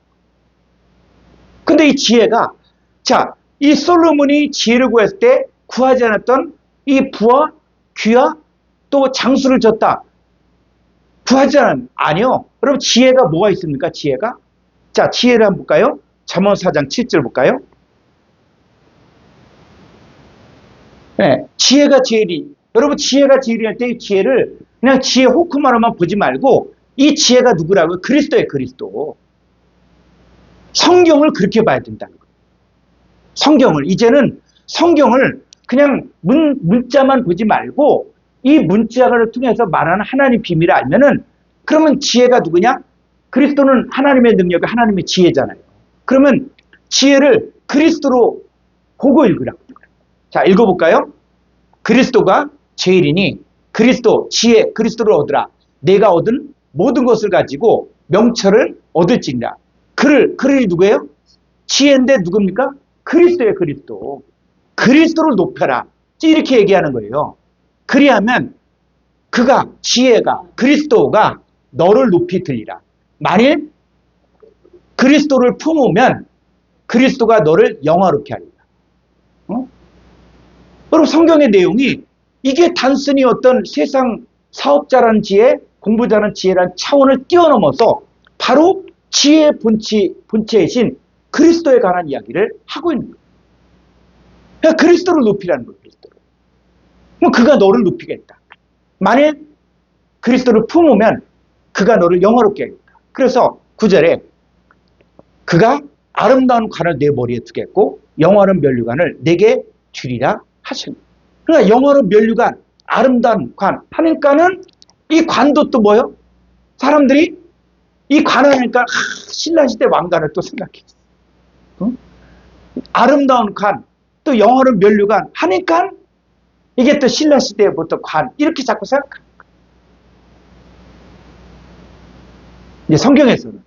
근데 이 지혜가, 자, 이 솔로몬이 지혜를 구했을 때 구하지 않았던 이 부와 귀와 또 장수를 줬다. 구하지 않은, 아니요. 여러분, 지혜가 뭐가 있습니까? 지혜가? 자, 지혜를 한번 볼까요? 잠언 4장 7절 볼까요? 네, 지혜가 제일이, 여러분, 지혜가 제일이 때 이 지혜를 그냥 지혜 호크마로만 보지 말고 이 지혜가 누구라고요? 그리스도예요, 그리스도. 성경을 그렇게 봐야 된다는 거예요. 성경을, 이제는 성경을 그냥 문자만 보지 말고 이 문자를 통해서 말하는 하나님 비밀을 알면은, 그러면 지혜가 누구냐? 그리스도는 하나님의 능력이 하나님의 지혜잖아요. 그러면 지혜를 그리스도로 보고 읽으라고. 자, 읽어볼까요? 그리스도가 제일이니 그리스도, 지혜, 그리스도를 얻으라. 내가 얻은 모든 것을 가지고 명철을 얻을지니라. 그를 누구예요? 지혜인데 누굽니까? 그리스도예요, 그리스도. 그리스도를 높여라. 이렇게 얘기하는 거예요. 그리하면 그가, 지혜가, 그리스도가 너를 높이 들리라. 만일 그리스도를 품으면 그리스도가 너를 영화롭게 하리라. 여러분, 성경의 내용이 이게 단순히 어떤 세상 사업자라는 지혜, 공부자라는 지혜라는 차원을 뛰어넘어서 바로 지혜의 본체이신 그리스도에 관한 이야기를 하고 있는 거예요. 그러니까 그리스도를 높이라는 거예요. 그리스도를. 그럼 그가 너를 높이겠다. 만일 그리스도를 품으면 그가 너를 영화롭게 하겠다. 그래서 9절에 그가 아름다운 관을 내 머리에 두겠고 영화로운 면류관을 내게 주리라 하십니다. 그러니까 영화로운 면류관, 아름다운 관 하니까는 이 관도 또 뭐요? 사람들이 이 관을 하니까 신라시대 왕관을 또 생각했어. 아름다운 관, 또 영화로운 면류관 하니까 이게 또 신라시대부터 관, 이렇게 자꾸 생각합니다. 이제 성경에서는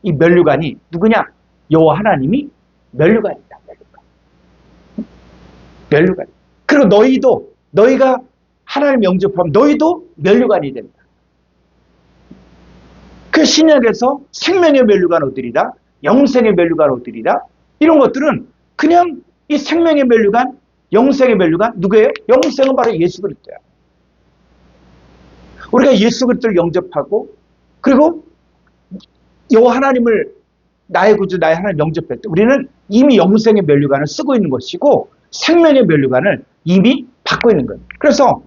이 면류관이 누구냐? 여호와 하나님이 면류관이다. 면류관. 그리고 너희가 하나님 영접하면 너희도 면류관이 된다. 그 신약에서 생명의 면류관 얻으리라, 영생의 면류관 얻으리라, 이런 것들은 그냥 이 생명의 면류관, 영생의 면류관, 누구예요? 영생은 바로 예수 그리스도야. 우리가 예수 그리스도를 영접하고 그리고 여호와 하나님을 나의 구주, 나의 하나님 영접할 때 우리는 이미 영생의 면류관을 쓰고 있는 것이고 생명의 면류관을 이미 받고 있는 거예요. 그래서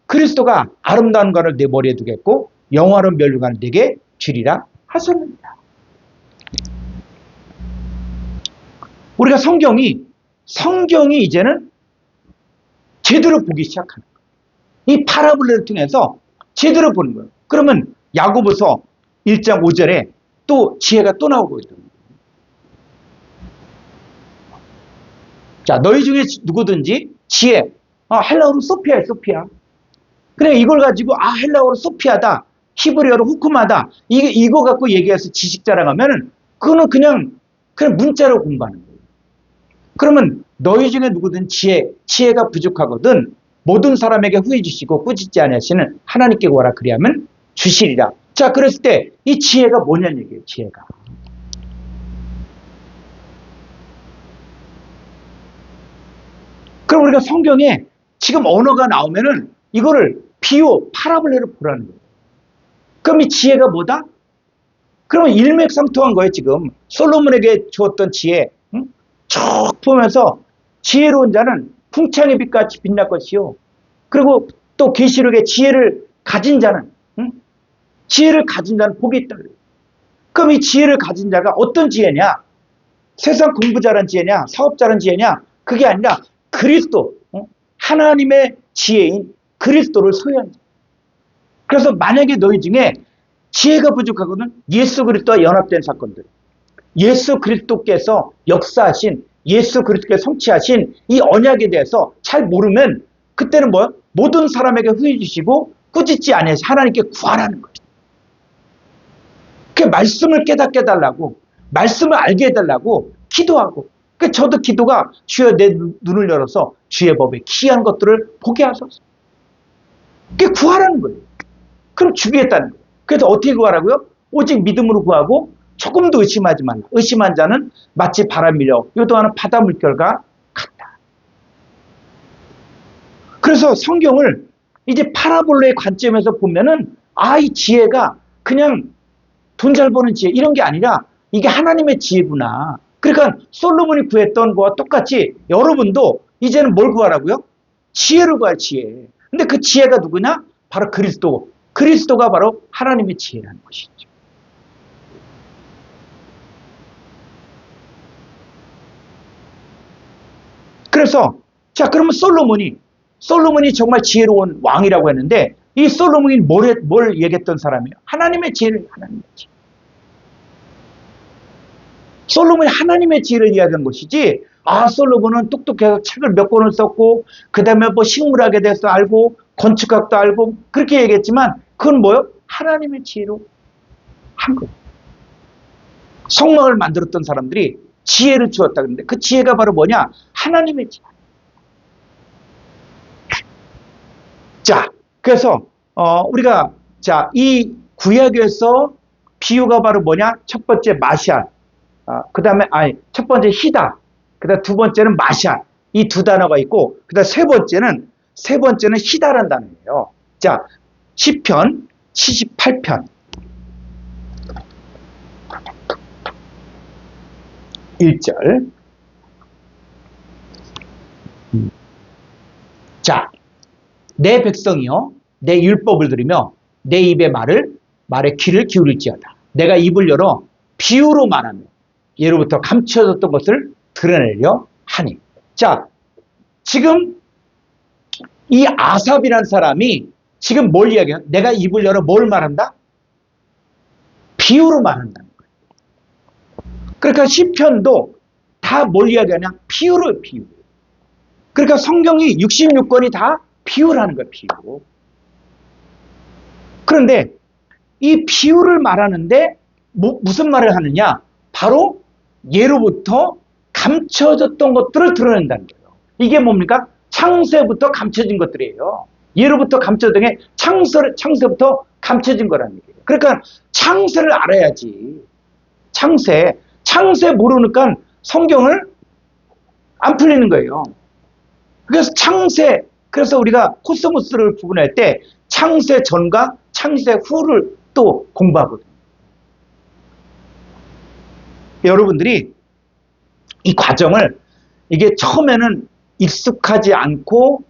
그리스도가 아름다운 관을 내 머리에 두겠고 영화로운 면류관을 내게 주리라 하셨습니다. 우리가 성경이 이제는 제대로 보기 시작하는 거예요. 이 파라볼레를 통해서 제대로 보는 거예요. 그러면 야고보서 1장 5절에 또 지혜가 또 나오고 있습니다. 자, 너희 중에 누구든지 지혜, 헬라어로 소피아예요, 소피아. 그냥 이걸 가지고 헬라어로 소피아다, 히브리어로 후크마다, 이거 갖고 얘기해서 지식 자랑하면은 그거는 그냥 문자로 공부하는 거예요. 그러면 너희 중에 누구든 지혜가 부족하거든 모든 사람에게 후해 주시고 꾸짖지 아니하시는 하나님께 구하라 그리하면 주시리라. 자, 그랬을 때 이 지혜가 뭐냐는 얘기예요. 지혜가. 그럼 우리가 성경에 지금 언어가 나오면은 이거를 비유, 파라볼레로 보라는 거예요. 그럼 이 지혜가 뭐다? 그러면 일맥상통한 거예요. 지금 솔로몬에게 주었던 지혜, 쭉 보면서 지혜로운 자는 풍창의 빛같이 빛날 것이요. 그리고 또 계시록에 지혜를 가진 자는 복이 있다. 그럼 이 지혜를 가진 자가 어떤 지혜냐? 세상 공부 잘한 지혜냐? 사업 잘한 지혜냐? 그게 아니라 그리스도, 하나님의 지혜인 그리스도를 소유한 자. 그래서 만약에 너희 중에 지혜가 부족하거든 예수 그리스도와 연합된 사건들, 예수 그리스도께서 역사하신, 예수 그리스도께서 성취하신 이 언약에 대해서 잘 모르면 그때는 뭐야? 모든 사람에게 후해 주시고 꾸짖지 아니해서 하나님께 구하라는 거예요. 그 말씀을 깨닫게 해달라고, 말씀을 알게 해달라고 기도하고, 그 저도 기도가 주여 내 눈을 열어서 주의 법에 기이한 것들을 보게 하소서. 그게 구하라는 거예요. 그럼 주겠다는 거예요. 그래서 어떻게 구하라고요? 오직 믿음으로 구하고 조금도 의심하지 말라. 의심한 자는 마치 바람 밀려 요동하는 바다 물결과 같다. 그래서 성경을 이제 파라볼로의 관점에서 보면은 이 지혜가 그냥 돈 잘 버는 지혜 이런 게 아니라 이게 하나님의 지혜구나. 그러니까 솔로몬이 구했던 거와 똑같이 여러분도 이제는 뭘 구하라고요? 지혜를 구할 지혜. 근데 그 지혜가 누구냐? 바로 그리스도. 그리스도가 바로 하나님의 지혜라는 것이죠. 그래서 자 그러면 솔로몬이 정말 지혜로운 왕이라고 했는데 이 솔로몬이 뭘 얘기했던 사람이에요? 하나님의 지혜를 하나님의 지혜. 솔로몬이 하나님의 지혜를 이야기한 것이지 솔로몬은 똑똑해서 책을 몇 권을 썼고 그 다음에 뭐 식물학에 대해서 알고 건축학도 알고 그렇게 얘기했지만 그건 뭐예요? 하나님의 지혜로 한 거예요. 성막을 만들었던 사람들이 지혜를 주었다 그러는데 그 지혜가 바로 뭐냐? 하나님의 지혜. 자, 그래서 우리가 이 구약에서 비유가 바로 뭐냐? 첫 번째 마샬, 그 다음에 첫 번째 히다, 그 다음 두 번째는 마샬 이 두 단어가 있고 그 다음 세 번째는 히다라는 단어예요. 자, 시편 78편 1절. 자, 내 백성이여 내 율법을 들으며 내 입의 말에 귀를 기울일지어다. 내가 입을 열어 비유로 말하며 예로부터 감춰졌던 것을 드러내려 하니. 자, 지금 이 아삽이라는 사람이 지금 뭘 이야기해요? 내가 입을 열어 뭘 말한다? 비유로 말한다는 거예요. 그러니까 시편도 다 뭘 이야기하냐? 비유로 비유. 그러니까 성경이 66권이 다 비유라는 거예요. 비유. 그런데 이 비유를 말하는데 무슨 말을 하느냐? 바로 예로부터 감춰졌던 것들을 드러낸다는 거예요. 이게 뭡니까? 창세부터 감춰진 것들이에요. 예로부터 감춰진 게 창세부터 감춰진 거라는 얘기예요. 그러니까 창세를 알아야지. 창세 모르니까 성경을 안 풀리는 거예요. 그래서 우리가 코스모스를 구분할 때 창세 전과 창세 후를 또 공부하거든요. 여러분들이 이 과정을 이게 처음에는 익숙하지 않고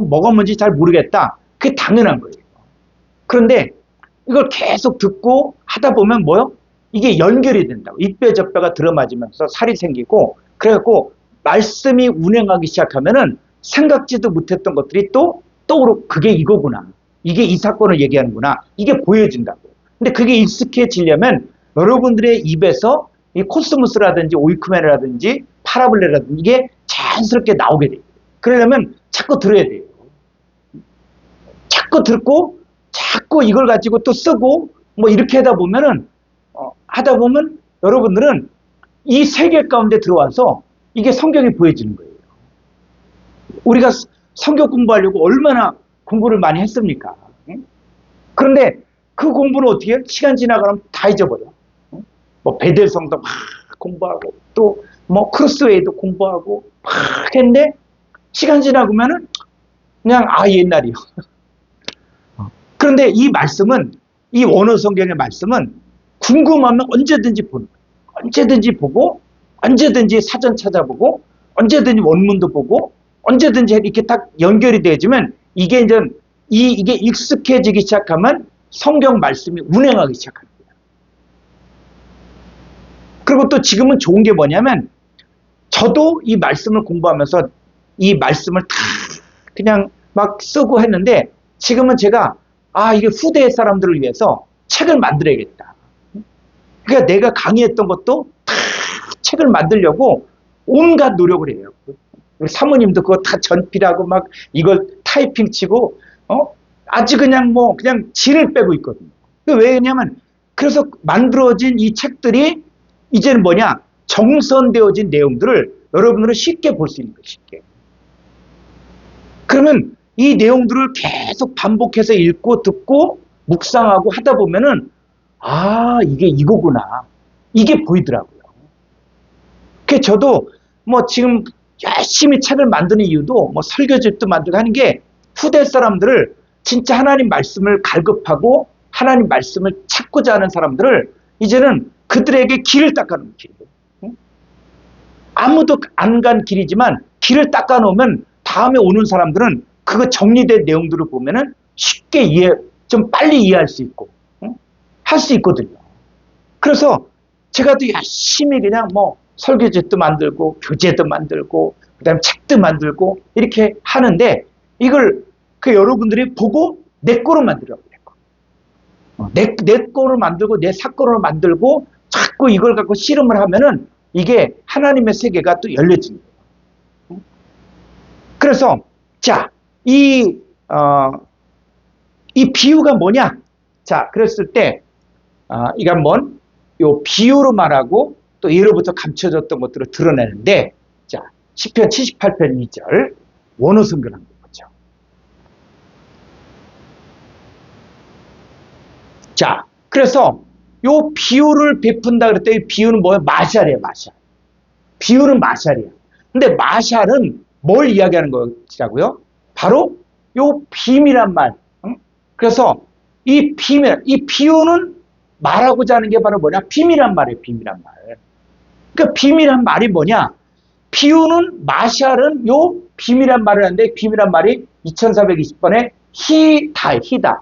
뭐가 뭔지 잘 모르겠다. 그게 당연한 거예요. 그런데 이걸 계속 듣고 하다 보면 뭐요? 이게 연결이 된다고. 입배젖배가 들어맞으면서 살이 생기고 그래갖고 말씀이 운행하기 시작하면은 생각지도 못했던 것들이 또 떠오르고 그게 이거구나. 이게 이 사건을 얘기하는구나. 이게 보여진다고. 근데 그게 익숙해지려면 여러분들의 입에서 이 코스모스라든지 오이쿠멘이라든지 파라블레라든지 이게 자연스럽게 나오게 돼요. 그러려면 자꾸 들어야 돼요. 자꾸 듣고 자꾸 이걸 가지고 또 쓰고 뭐 이렇게 하다 보면 여러분들은 이 세계 가운데 들어와서 이게 성경이 보여지는 거예요. 우리가 성경 공부하려고 얼마나 공부를 많이 했습니까? 그런데 그 공부는 어떻게 해요? 시간 지나가면 다 잊어버려. 뭐 베델성도 막 공부하고 또 뭐 크로스웨이도 공부하고 막 했는데 시간 지나고면은 그냥 옛날이요. 그런데 이 말씀은 이 원어 성경의 말씀은 궁금하면 언제든지 보는 거예요. 언제든지 보고 언제든지 사전 찾아보고 언제든지 원문도 보고 언제든지 이렇게 딱 연결이 되어지면 이게 익숙해지기 시작하면 성경 말씀이 운행하기 시작합니다. 그리고 또 지금은 좋은 게 뭐냐면 저도 이 말씀을 공부하면서 이 말씀을 다 그냥 막 쓰고 했는데 지금은 제가 이게 후대 사람들을 위해서 책을 만들어야겠다. 그러니까 내가 강의했던 것도 다 책을 만들려고 온갖 노력을 해요. 우리 사모님도 그거 다 전필하고 막 이걸 타이핑 치고 아주 그냥 뭐 그냥 진을 빼고 있거든요. 왜냐면 그래서 만들어진 이 책들이 이제는 뭐냐, 정선되어진 내용들을 여러분들은 쉽게 볼 수 있는 거예요. 쉽게. 그러면 이 내용들을 계속 반복해서 읽고 듣고 묵상하고 하다 보면은 아, 이게 이거구나, 이게 보이더라고요. 그 저도 뭐 지금 열심히 책을 만드는 이유도 뭐 설교집도 만들고 하는 게 후대 사람들을 진짜 하나님 말씀을 갈급하고 하나님 말씀을 찾고자 하는 사람들을 이제는 그들에게 길을 닦아놓는 길이에요. 아무도 안 간 길이지만 길을 닦아놓으면 다음에 오는 사람들은 그거 정리된 내용들을 보면은 쉽게 이해, 좀 빨리 이해할 수 있고 할 수 있거든요. 그래서 제가 또 열심히 그냥 뭐 설교집도 만들고 교재도 만들고 그다음에 책도 만들고 이렇게 하는데 이걸 그 여러분들이 보고 내 거로 만들라고 그래요. 내 거로 만들고 내 사건으로 만들고 자꾸 이걸 갖고 씨름을 하면은 이게 하나님의 세계가 또 열려지는 거예요. 그래서 자, 이 비유가 뭐냐? 자, 그랬을 때 이거 한번 요 비유로 말하고 또 예로부터 감춰졌던 것들을 드러내는데, 자, 시편 78편 2절 원어성경 한번 보죠. 자, 그래서 요 비유를 베푼다 그랬더니 비유는 뭐야? 마샬이에요, 마샬. 비유는 마샬이에요. 근데 마샬은 뭘 이야기하는 것이라고요? 바로 요 비밀한 말. 그래서 이 비밀, 이 비유는 말하고자 하는 게 바로 뭐냐? 비밀한 말이에요, 비밀한 말. 그러니까 비밀한 말이 뭐냐? 비유는 마샬은 요 비밀한 말을 하는데 비밀한 말이 2420번에 히다.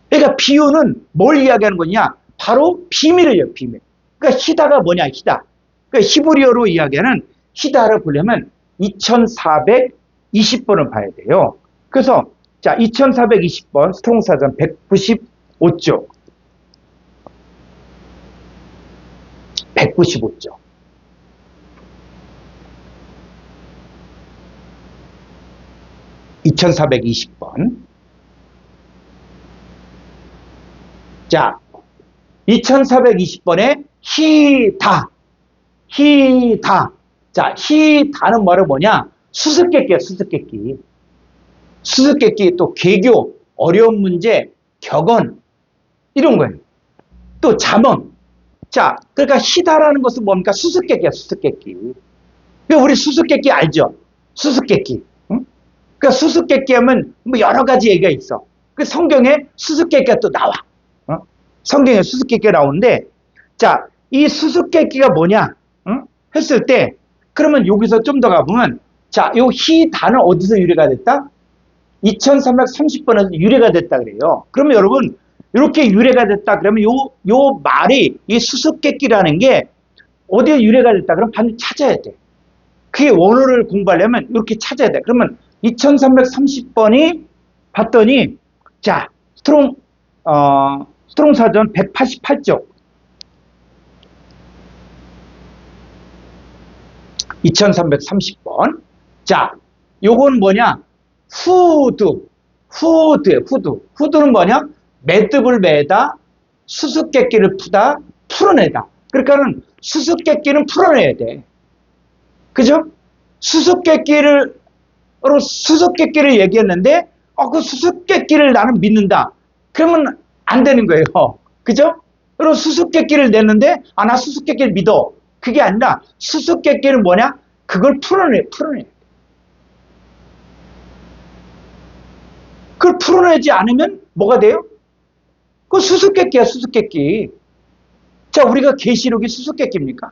그러니까 비유는 뭘 이야기하는 거냐? 바로 비밀이에요, 비밀. 그러니까 히다가 뭐냐, 히다. 그러니까 히브리어로 이야기하는 히다를 보려면 2420번을 봐야 돼요. 그래서 자, 2420번 스트롱사전 195쪽. 195쪽. (2420번) 자, 2420번에 히다. 자, 히다는 뭐냐? 수수께끼야, 수수께끼. 수수께끼, 또 개교, 어려운 문제, 격언, 이런 거예요. 또 잠언. 자, 그러니까 히다라는 것은 뭡니까? 수수께끼야, 수수께끼. 그러니까 우리 수수께끼 알죠? 수수께끼. 응? 그러니까 수수께끼 하면 뭐 여러 가지 얘기가 있어. 그 성경에 수수께끼가 또 나와. 성경에 수수께끼가 나오는데, 자, 이 수수께끼가 뭐냐? 했을 때, 그러면 여기서 좀 더 가보면, 자, 요 히다는 어디서 유래가 됐다? 2330번에서 유래가 됐다 그래요. 그러면 여러분, 이렇게 유래가 됐다 그러면 요 말이, 이 수수께끼라는 게 어디에 유래가 됐다 그러면 반드시 찾아야 돼. 그게 원어를 공부하려면 이렇게 찾아야 돼. 그러면 2330번이 봤더니, 자, 스트롱사전 188쪽. 2330번. 자, 요건 뭐냐? 후드는 뭐냐? 매듭을 매다, 수수께끼를 푸다, 풀어내다. 그러니까는 수수께끼는 풀어내야 돼. 그죠? 수수께끼를 얘기했는데, 그 수수께끼를 나는 믿는다. 그러면 안 되는 거예요. 그죠? 그리고 수수께끼를 냈는데, 나 수수께끼를 믿어. 그게 아니라, 수수께끼는 뭐냐? 그걸 풀어내. 그걸 풀어내지 않으면 뭐가 돼요? 그 수수께끼야, 수수께끼. 자, 우리가 계시록이 수수께끼입니까?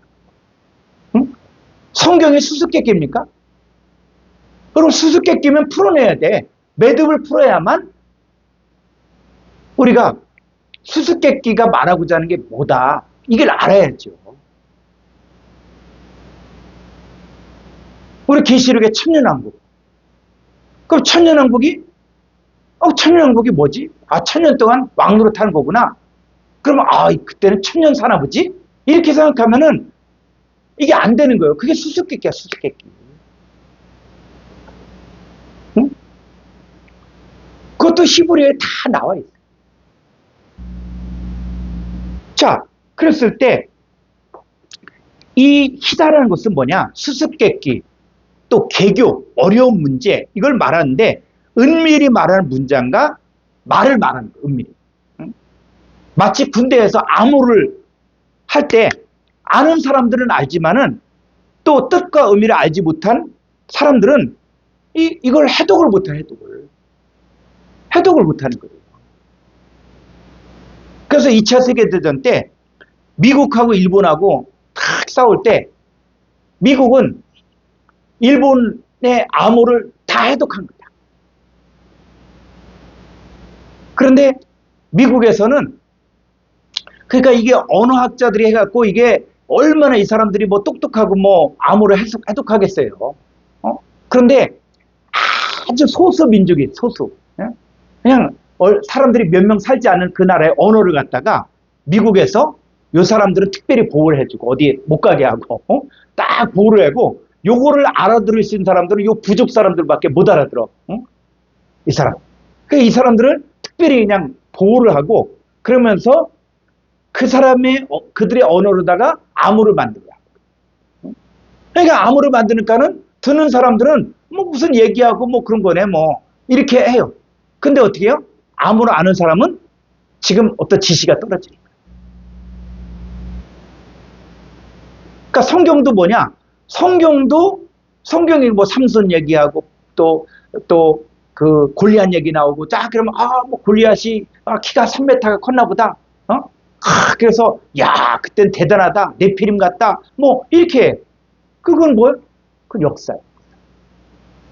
응? 성경이 수수께끼입니까? 그럼 수수께끼면 풀어내야 돼. 매듭을 풀어야만 우리가 수수께끼가 말하고자 하는 게 뭐다, 이걸 알아야죠. 우리 계시록의 천년왕국. 그럼 천년왕국이 뭐지? 1000년 동안 왕노릇 하는 거구나. 그러면 그때는 1000년 사나 보지? 이렇게 생각하면은 이게 안 되는 거예요. 그게 수수께끼야, 수수께끼. 응? 그것도 그것도 히브리어에 다 나와 있어요. 자, 그랬을 때 이 희다라는 것은 뭐냐? 수수께끼, 또 개교, 어려운 문제 이걸 말하는데 은밀히 말하는 문장과 말을 말하는 거예요. 은밀히. 마치 군대에서 암호를 할 때 아는 사람들은 알지만은 또 뜻과 의미를 알지 못한 사람들은 이걸 해독을 못해. 해독을 못하는 거예요. 그래서 2차 세계대전 때 미국하고 일본하고 탁 싸울 때 미국은 일본의 암호를 다 해독한 거다. 그런데 미국에서는 그러니까 이게 언어학자들이 해갖고 이게 얼마나 이 사람들이 뭐 똑똑하고 뭐 암호를 해독하겠어요. 그런데 아주 소수 민족이 소수. 그냥 사람들이 몇 명 살지 않는 그 나라의 언어를 갖다가 미국에서 요 사람들은 특별히 보호를 해주고 어디에 못 가게 하고 딱 보호를 하고 요거를 알아들을 수 있는 사람들은 요 부족 사람들밖에 못 알아들어. 이 사람. 그러니까 이 사람들은 특별히 그냥 보호를 하고 그러면서 그 사람의 그들의 언어로다가 암호를 만들어요. 그러니까 암호를 만드니까는 듣는 사람들은 뭐 무슨 얘기하고 뭐 그런 거네 뭐 이렇게 해요. 근데 어떻게 해요? 암호를 아는 사람은 지금 어떤 지시가 떨어지는 거예요. 그러니까 성경도 뭐냐? 성경이 뭐 삼손 얘기하고 또 그 골리앗 얘기 나오고 자 그러면 뭐 골리앗이 키가 3m가 컸나 보다. 그래서 야 그땐 대단하다 네피림 같다 뭐 이렇게 그건 뭐예요? 그 역사예요.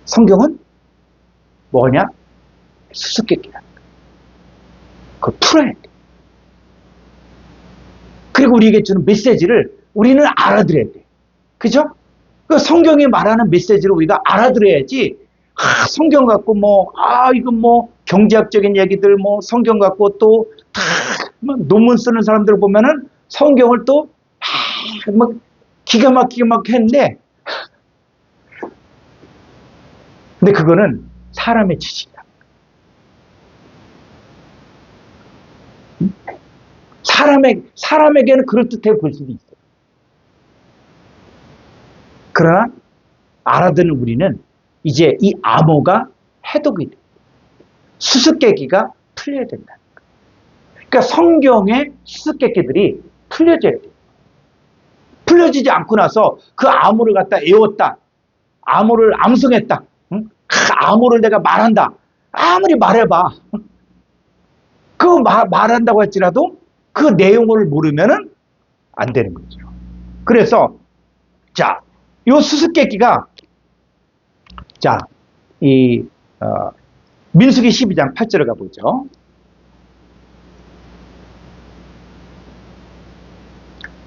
성경은 뭐냐? 수수께끼다. 그걸 풀어야 돼. 그리고 우리에게 주는 메시지를 우리는 알아들어야 돼. 그죠? 그 성경이 말하는 메시지를 우리가 알아들어야지 성경 갖고 이건 뭐 경제학적인 얘기들 뭐 성경 갖고 또 다 논문 쓰는 사람들 보면은 성경을 또 막 기가 막히게 막 했는데 근데 그거는 사람의 지식이다. 사람에게는 그럴듯해 보일 수도 있어요. 그러나 알아듣는 우리는 이제 이 암호가 해독이 돼. 수수께끼가 풀려야 된다. 그러니까 성경의 수수께끼들이 풀려져야 돼요. 풀려지지 않고 나서 그 암호를 갖다 외웠다. 암호를 암송했다. 응? 암호를 내가 말한다. 아무리 말해봐. 그 말한다고 할지라도 그 내용을 모르면은 안 되는 거죠. 그래서 자, 요 수수께끼가 자, 민수기 12장 8절에 가보죠.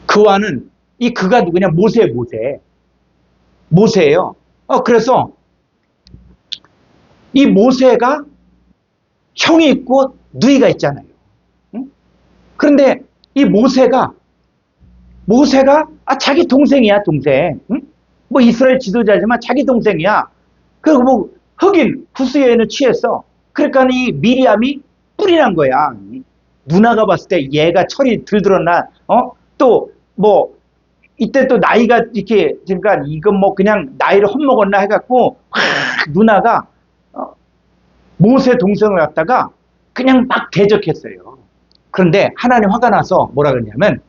그와는 이 그가 누구냐? 모세예요. 그래서 이 모세가 형이 있고 누이가 있잖아요. 응? 그런데 이 모세가 자기 동생이야, 동생. 응? 뭐 이스라엘 지도자지만 자기 동생이야. 그리고 뭐 흑인 후스 여인을 취했어. 그러니까 이 미리암이 뿔이 난 거야. 누나가 봤을 때 얘가 철이 들들었나? 또 뭐 이때 또 나이가 이렇게 그러니까 이건 뭐 그냥 나이를 헛먹었나 해갖고 누나가 모세 동생을 갖다가 그냥 막 대적했어요. 그런데 하나님 화가 나서 뭐라 그러냐면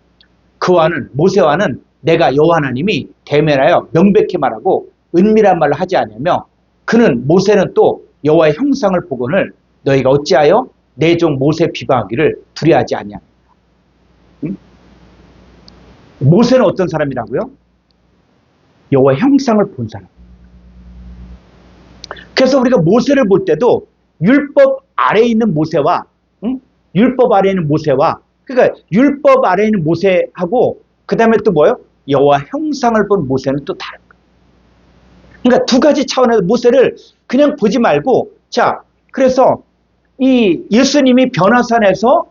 모세와는 내가 여호와 하나님이 대면하여 명백히 말하고 은밀한 말로 하지 않으며 그는 모세는 또 여호와의 형상을 보거늘 너희가 어찌하여 내 종 모세 비방하기를 두려워하지 아니하느냐. 응? 모세는 어떤 사람이라고요? 여호와의 형상을 본 사람. 그래서 우리가 모세를 볼 때도 율법 아래에 있는 모세와 율법 아래에 있는 모세와 그러니까 율법 아래에 있는 모세하고 그 다음에 또 뭐예요? 여호와 형상을 본 모세는 또 다른 거예요. 그러니까 두 가지 차원에서 모세를 그냥 보지 말고 자 그래서 이 예수님이 변화산에서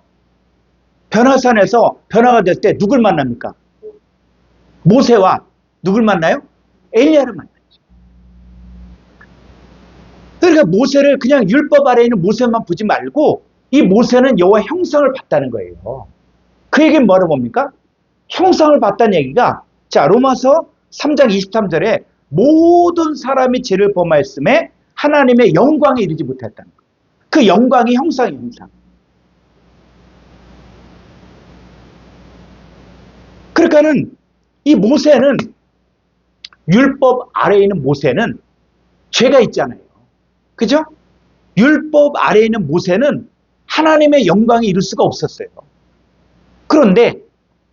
변화가 될 때 누굴 만납니까? 모세와 누굴 만나요? 엘리야를 만나죠. 그러니까 그러니까 모세를 그냥 율법 아래에 있는 모세만 보지 말고 이 모세는 여호와 형상을 봤다는 거예요. 그 얘기는 뭐라고 봅니까? 형상을 봤다는 얘기가 자 로마서 3장 23절에 모든 사람이 죄를 범하였음에 하나님의 영광에 이르지 못했다는 거예요. 그 영광이 형상이 형상. 그러니까는 이 모세는 율법 아래에 있는 모세는 죄가 있잖아요. 그죠? 율법 아래에 있는 모세는 하나님의 영광에 이룰 수가 없었어요. 그런데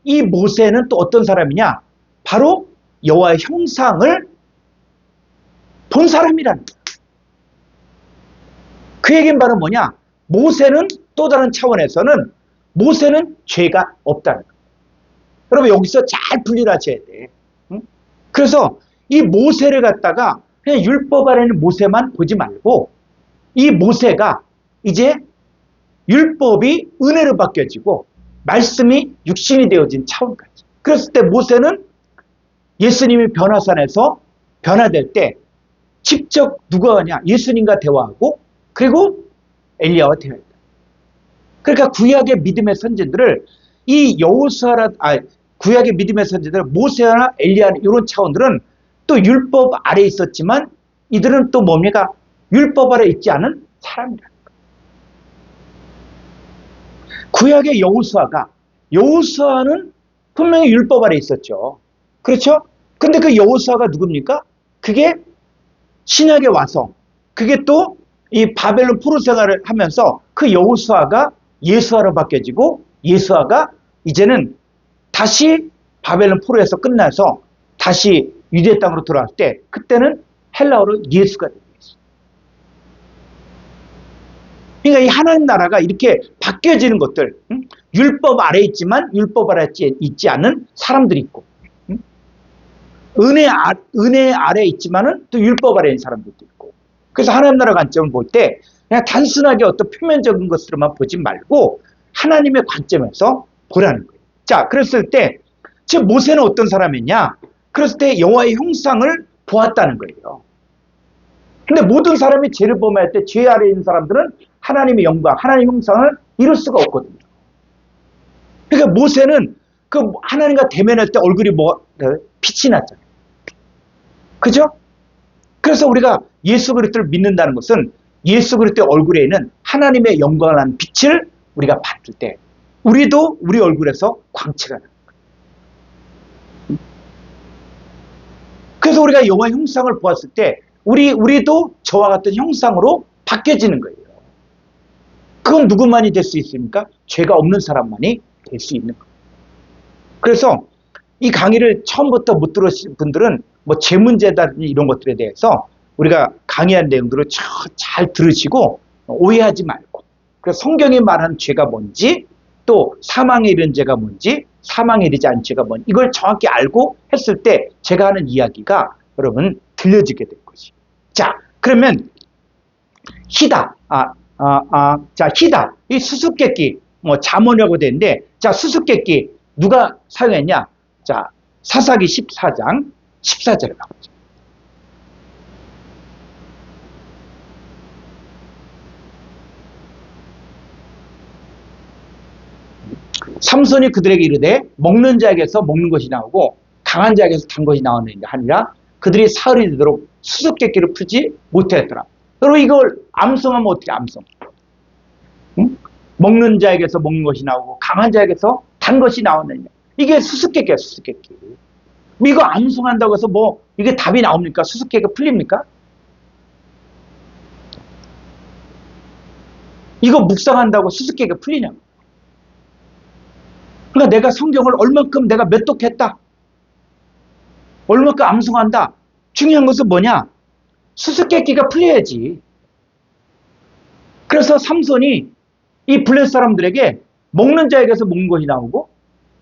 이 모세는 또 어떤 사람이냐? 바로 여호와의 형상을 본 사람이라는 거예요. 그 얘기는 바로 뭐냐? 모세는 또 다른 차원에서는 모세는 죄가 없다는 거예요. 여러분 여기서 잘 분리를 하셔야 돼. 응? 그래서 이 모세를 갖다가 그냥 율법 아래는 모세만 보지 말고 이 모세가 이제 율법이 은혜로 바뀌어지고 말씀이 육신이 되어진 차원까지. 그랬을 때 모세는 예수님이 변화산에서 변화될 때 직접 누가 하냐? 예수님과 대화하고 그리고 엘리야와 대화했다. 그러니까 구약의 믿음의 선지들을 이 여호수아라 구약의 믿음의 선지들 모세나 엘리야 이런 차원들은 또 율법 아래 있었지만 이들은 또 뭡니까? 율법 아래 있지 않은 사람이라는 거예요. 구약의 여호수아는 분명히 율법 아래 있었죠. 그렇죠? 근데 그 여호수아가 누굽니까? 그게 신약에 와서 그게 또 이 바벨론 포로 생활을 하면서 그 여호수아가 예수아로 바뀌어지고 예수아가 이제는 다시 바벨론 포로에서 끝나서 다시 유대 땅으로 돌아왔을 때 그때는 헬라어로 예수가 되고 있어요. 그러니까 이 하나님 나라가 이렇게 바뀌어지는 것들, 율법 아래 있지만 율법 아래 있지 않은 사람들이 있고, 은혜 아래 있지만은 또 율법 아래 있는 사람들도 있고. 그래서 하나님 나라 관점을 볼 때 그냥 단순하게 어떤 표면적인 것으로만 보지 말고 하나님의 관점에서 보라는 거예요. 자, 그랬을 때 지금 모세는 어떤 사람이냐? 그랬을 때 여호와의 형상을 보았다는 거예요. 근데 모든 사람이 죄를 범할 때 죄 아래에 있는 사람들은 하나님의 영광, 하나님의 형상을 이룰 수가 없거든요. 그러니까 모세는 그 하나님과 대면할 때 얼굴이 빛이 났잖아요. 그죠? 그래서 우리가 예수 그리스도를 믿는다는 것은 예수 그리스도의 얼굴에 있는 하나님의 영광을 하는 빛을 우리가 봤을 때 우리도 우리 얼굴에서 광채가 나는 거예요. 그래서 우리가 여호와의 형상을 보았을 때 우리도 저와 같은 형상으로 바뀌어지는 거예요. 그건 누구만이 될 수 있습니까? 죄가 없는 사람만이 될 수 있는 거예요. 그래서 이 강의를 처음부터 못 들으신 분들은 뭐 재문제다든지 이런 것들에 대해서 우리가 강의한 내용들을 잘 들으시고 오해하지 말고 그래서 성경이 말하는 죄가 뭔지 또 사망에 이른 죄가 뭔지 사망에 이르지 않은 죄가 뭔지 이걸 정확히 알고 했을 때 제가 하는 이야기가 여러분 들려지게 될 것이에요. 자, 그러면 희다. 자, 희다. 이 수수께끼 잠언이라고 되는데 자, 수수께끼 누가 사용했냐? 자, 사사기 14장 14절에 나오죠. 삼손이 그들에게 이르되 먹는 자에게서 먹는 것이 나오고 강한 자에게서 단 것이 나오느니라 하니라 그들이 사흘이 되도록 수수께끼를 풀지 못하였더라. 여러분 이걸 암송하면 어떻게 암송? 응? 먹는 자에게서 먹는 것이 나오고 강한 자에게서 단 것이 나오느냐. 이게 수수께끼야 수수께끼. 이거 암송한다고 해서 이게 답이 나옵니까? 수수께끼가 풀립니까? 이거 묵상한다고 수수께끼가 풀리냐고. 그러니까 내가 성경을 얼만큼 내가 몇 독했다. 얼만큼 암송한다. 중요한 것은 뭐냐? 수수께끼가 풀려야지. 그래서 삼손이 이 블레셋 사람들에게 먹는 자에게서 먹는 것이 나오고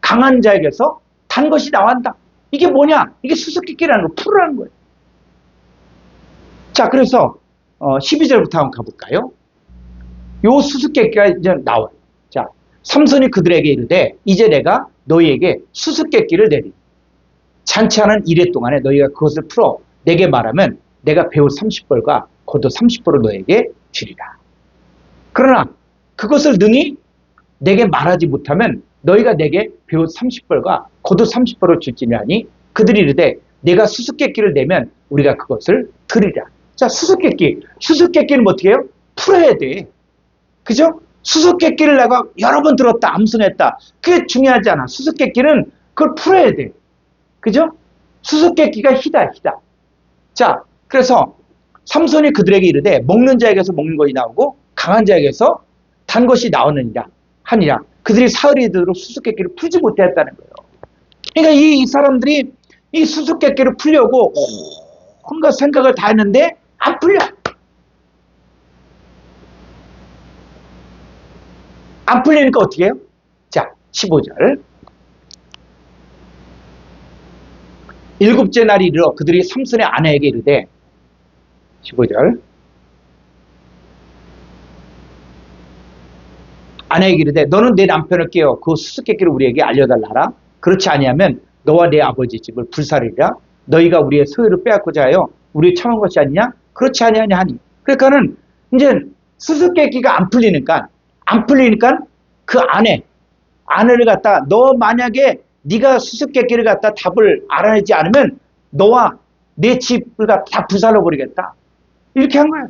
강한 자에게서 단 것이 나온다. 이게 뭐냐? 이게 수수께끼라는 거 풀으라는 거예요. 자, 그래서 12절부터 한번 가볼까요? 요 수수께끼가 이제 나와요. 자, 삼손이 그들에게 이르되 이제 내가 너희에게 수수께끼를 내리니 잔치하는 이래 동안에 너희가 그것을 풀어 내게 말하면 내가 배옷 30벌과 겉옷 30벌을 너에게 주리라. 그러나 그것을 능히 내게 말하지 못하면 너희가 내게 배옷 30벌과 겉옷 30벌을 줄지니 그들이 이르되 내가 수수께끼를 내면 우리가 그것을 드리라. 자, 수수께끼는 어떻게 해요? 풀어야 돼. 그죠? 수수께끼를 내가 여러 번 들었다, 암송했다. 그게 중요하지 않아. 수수께끼는 그걸 풀어야 돼. 그죠? 수수께끼가 희다. 자, 그래서 삼손이 그들에게 이르되 먹는 자에게서 먹는 것이 나오고 강한 자에게서 단 것이 나오느니라 하니라. 그들이 사흘이 되도록 수수께끼를 풀지 못했다는 거예요. 그러니까 이 사람들이 이 수수께끼를 풀려고 온갖 생각을 다 했는데 안 풀려. 안 풀리니까 어떻게 해요? 자, 15절. 일곱째 날이 이르러 그들이 삼손의 아내에게 이르되 15절. 아내에게 이르되 너는 내 남편을 깨워 그 수수께끼를 우리에게 알려달라. 그렇지 아니하면 너와 내 아버지 집을 불사르리라. 너희가 우리의 소유를 빼앗고자 하여 우리 청한 것이 아니냐? 그렇지 아니하냐 하니. 그러니까는 이제 수수께끼가 안 풀리니까 그 아내를 갖다 너 만약에 네가 수수께끼를 갖다 답을 알아내지 않으면 너와 내 집을 갖다 다 불살라 버리겠다. 이렇게 한 거예요.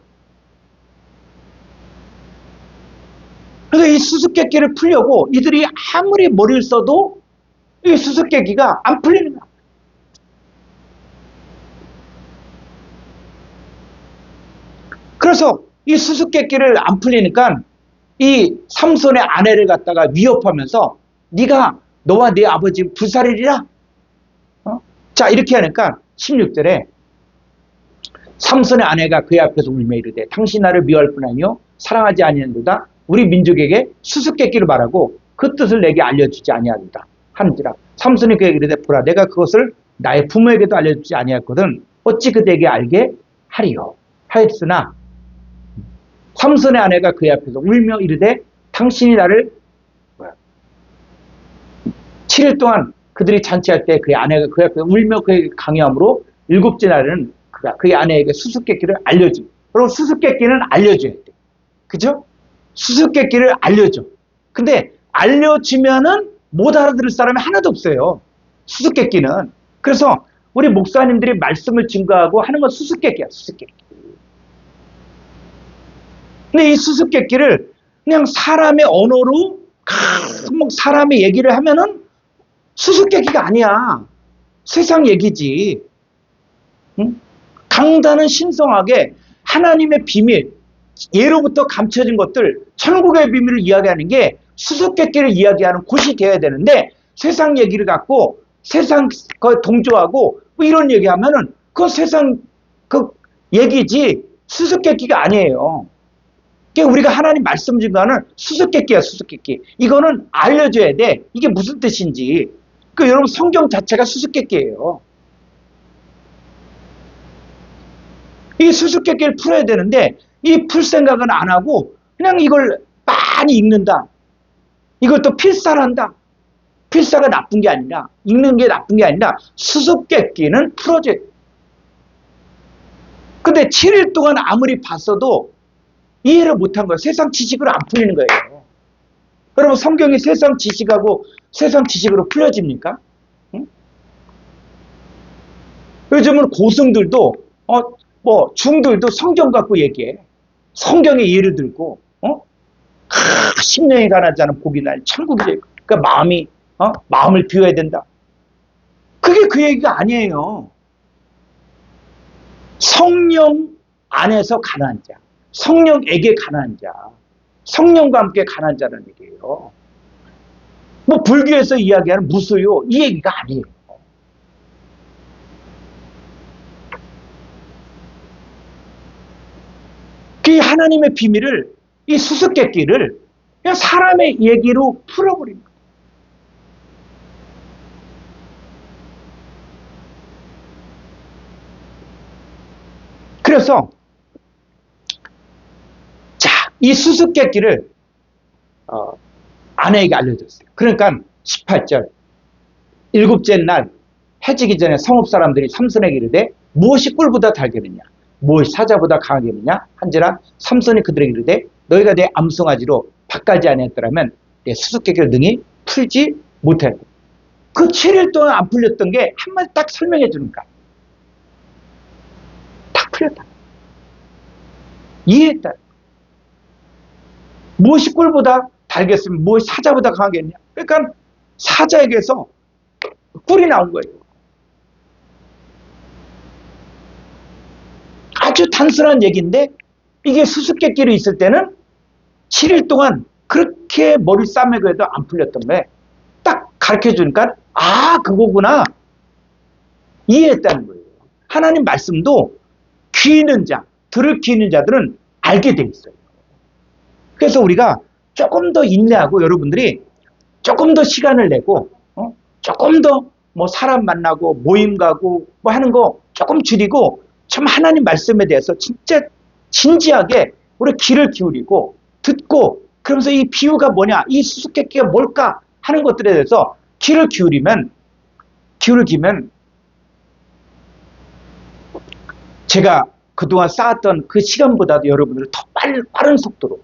그래서 이 수수께끼를 풀려고 이들이 아무리 머리를 써도 이 수수께끼가 안 풀리는 거야. 그래서 이 수수께끼를 안 풀리니까 이 삼손의 아내를 갖다가 위협하면서 네가 너와 네 아버지 불살이리라. 자, 이렇게 하니까 16절에 삼손의 아내가 그의 앞에서 울며 이르되 당신 나를 미워할 뿐 아니요 사랑하지 아니하는도다. 우리 민족에게 수수께끼를 말하고 그 뜻을 내게 알려주지 아니하리다 하는지라. 삼손이 그에게 이르되 보라 내가 그것을 나의 부모에게도 알려주지 아니하였거든 어찌 그대에게 알게 하리요 하였으나 삼손의 아내가 그의 앞에서 울며 이르되 당신이 나를 7일 동안 그들이 잔치할 때 그의 아내가 그의 앞에서 울며 그에게 강요함으로 일곱째 날에는 그가 그의 아내에게 수수께끼를 알려줘. 그럼 수수께끼는 알려줘야 돼. 그죠? 수수께끼를 알려줘. 근데 알려주면은 못 알아들을 사람이 하나도 없어요. 수수께끼는. 그래서 우리 목사님들이 말씀을 증거하고 하는 건 수수께끼야. 수수께끼. 근데 이 수수께끼를 그냥 사람의 언어로 사람의 얘기를 하면은 수수께끼가 아니야. 세상 얘기지. 응? 강단은 신성하게 하나님의 비밀, 예로부터 감춰진 것들, 천국의 비밀을 이야기하는 게 수수께끼를 이야기하는 곳이 되어야 되는데 세상 얘기를 갖고 세상 동조하고 뭐 이런 얘기하면은 그 세상 그 얘기지 수수께끼가 아니에요. 그러니까 우리가 하나님 말씀 증거하는 수수께끼야, 수수께끼. 이거는 알려줘야 돼. 이게 무슨 뜻인지. 그 여러분 성경 자체가 수수께끼예요. 이 수수께끼를 풀어야 되는데 이 풀 생각은 안 하고 그냥 이걸 많이 읽는다. 이걸 또 필사한다. 필사가 나쁜 게 아니라 읽는 게 나쁜 게 아니라 수수께끼는 풀어줘야 돼. 근데 7일 동안 아무리 봤어도 이해를 못한 거예요. 세상 지식으로 안 풀리는 거예요. 여러분 성경이 세상 지식하고 세상 지식으로 풀려집니까? 응? 요즘은 고승들도 중들도 성경 갖고 얘기해. 성경의 예를 들고 심령이 가난하지 않은 복이 나니 천국이 되고 그러니까 마음을 비워야 된다. 그게 그 얘기가 아니에요. 성령 안에서 가난한 자, 성령에게 가난한 자, 성령과 함께 가난한 자라는 얘기예요. 뭐 불교에서 이야기하는 무소유 이 얘기가 아니에요. 그 하나님의 비밀을 이 수수께끼를 그냥 사람의 얘기로 풀어버린 거예요. 그래서 이 수수께끼를 아내에게 알려줬어요. 그러니까 18절 일곱째 날 해지기 전에 성읍 사람들이 삼손에게 이르되 무엇이 꿀보다 달겠느냐 무엇이 사자보다 강하겠느냐? 한지라 삼손이 그들에게 이르되 너희가 내 암송아지로 바꾸지 아니했더라면 내 수수께끼를 능히 풀지 못했다. 그 7일 동안 안 풀렸던 게 한마디 딱 설명해 주는 거야. 딱 풀렸다. 이해했다. 무엇이 꿀보다 달겠으면 무엇이 사자보다 강하겠냐? 그러니까 사자에게서 꿀이 나온 거예요. 아주 단순한 얘기인데 이게 수수께끼로 있을 때는 7일 동안 그렇게 머리 싸매고 해도 안 풀렸던 거예요. 딱 가르쳐 주니까 아 그거구나 이해했다는 거예요. 하나님 말씀도 귀 있는 자, 들을 귀 있는 자들은 알게 돼 있어요. 그래서 우리가 조금 더 인내하고 여러분들이 조금 더 시간을 내고 조금 더 뭐 사람 만나고 모임 가고 뭐 하는 거 조금 줄이고 참 하나님 말씀에 대해서 진짜 진지하게 우리 귀를 기울이고 듣고 그러면서 이 비유가 뭐냐 이 수수께끼가 뭘까 하는 것들에 대해서 귀를 기울이면 제가 그동안 쌓았던 그 시간보다도 여러분들은 더 빠른 속도로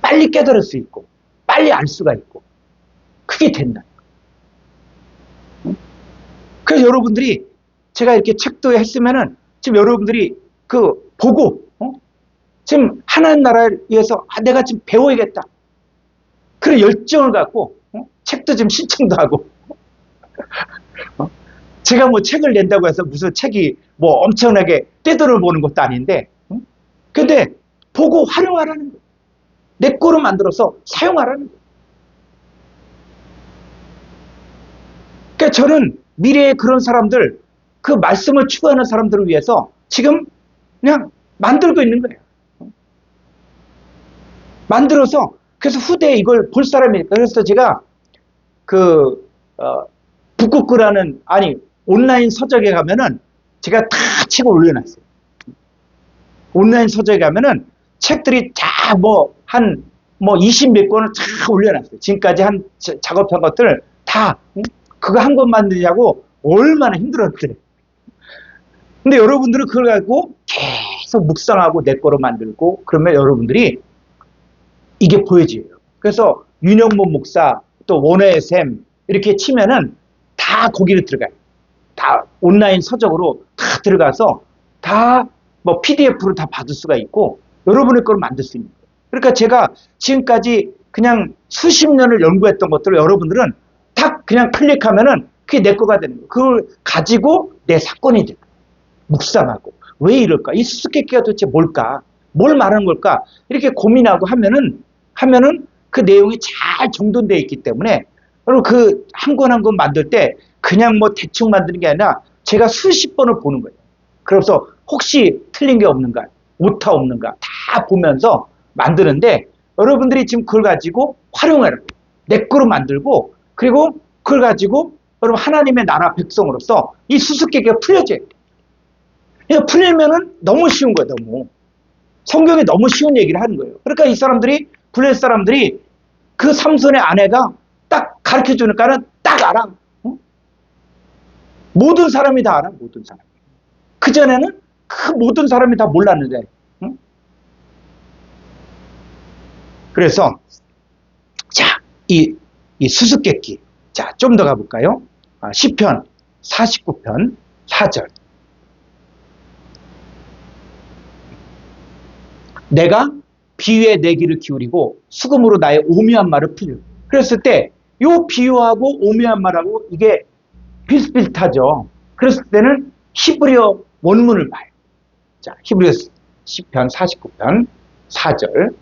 빨리 깨달을 수 있고 빨리 알 수가 있고 그게 된다. 그래서 여러분들이 제가 이렇게 책도 했으면은 지금 여러분들이 그 보고 지금 하나님 나라를 위해서 내가 지금 배워야겠다. 그런 열정을 갖고 책도 지금 신청도 하고 제가 뭐 책을 낸다고 해서 무슨 책이 뭐 엄청나게 떼돈을 보는 것도 아닌데 근데 보고 활용하라는 거예요. 내 거로 만들어서 사용하라는 거예요. 그러니까 저는 미래의 그런 사람들 그 말씀을 추구하는 사람들을 위해서 지금 그냥 만들고 있는 거예요. 만들어서 그래서 후대에 이걸 볼 사람이니까 그래서 제가 북극구라는 온라인 서적에 가면은 제가 다 책을 올려놨어요. 온라인 서적에 가면은 책들이 다 한 20몇 권을 다 올려놨어요. 지금까지 작업한 것들 다 그거 한 권 만들자고 얼마나 힘들었대. 근데 여러분들은 그걸 가지고 계속 묵상하고 내 거로 만들고 그러면 여러분들이 이게 보여져요. 그래서 윤영문 목사 또 원어의 샘 이렇게 치면은 다 거기로 들어가요. 다 온라인 서적으로 다 들어가서 다 PDF로 다 받을 수가 있고 여러분의 거로 만들 수 있는 거예요. 그러니까 제가 지금까지 그냥 수십 년을 연구했던 것들을 여러분들은 딱 그냥 클릭하면은 그게 내 거가 되는 거예요. 그걸 가지고 내 사건이 돼요. 묵상하고 왜 이럴까? 이 수수께끼가 도대체 뭘까? 뭘 말하는 걸까? 이렇게 고민하고 하면은 그 내용이 잘 정돈되어 있기 때문에 그리고 그 한 권 한 권 만들 때 그냥 대충 만드는 게 아니라 제가 수십 번을 보는 거예요. 그래서 혹시 틀린 게 없는가, 오타 없는가 다 보면서 만드는데 여러분들이 지금 그걸 가지고 활용해라. 내 거로 만들고 그리고 그걸 가지고 여러분 하나님의 나라 백성으로서 이 수수께끼가 풀려져요. 그러니까 풀리면은 너무 쉬운 거예요. 너무. 성경에 너무 쉬운 얘기를 하는 거예요. 그러니까 이 사람들이 블레셋 사람들이 그 삼손의 아내가 딱 가르쳐 주니까는 딱 알아. 모든 사람이 다 알아. 모든 사람. 그 전에는 그 모든 사람이 다 몰랐는데. 그래서 자, 이 수수께끼. 자, 좀 더 가볼까요? 시편 49편 4절. 내가 비유에 내 귀를 기울이고 수금으로 나의 오묘한 말을 풀려. 그랬을 때 이 비유하고 오묘한 말하고 이게 비슷비슷하죠. 그랬을 때는 히브리어 원문을 봐요. 자, 히브리어 시편 49편 4절.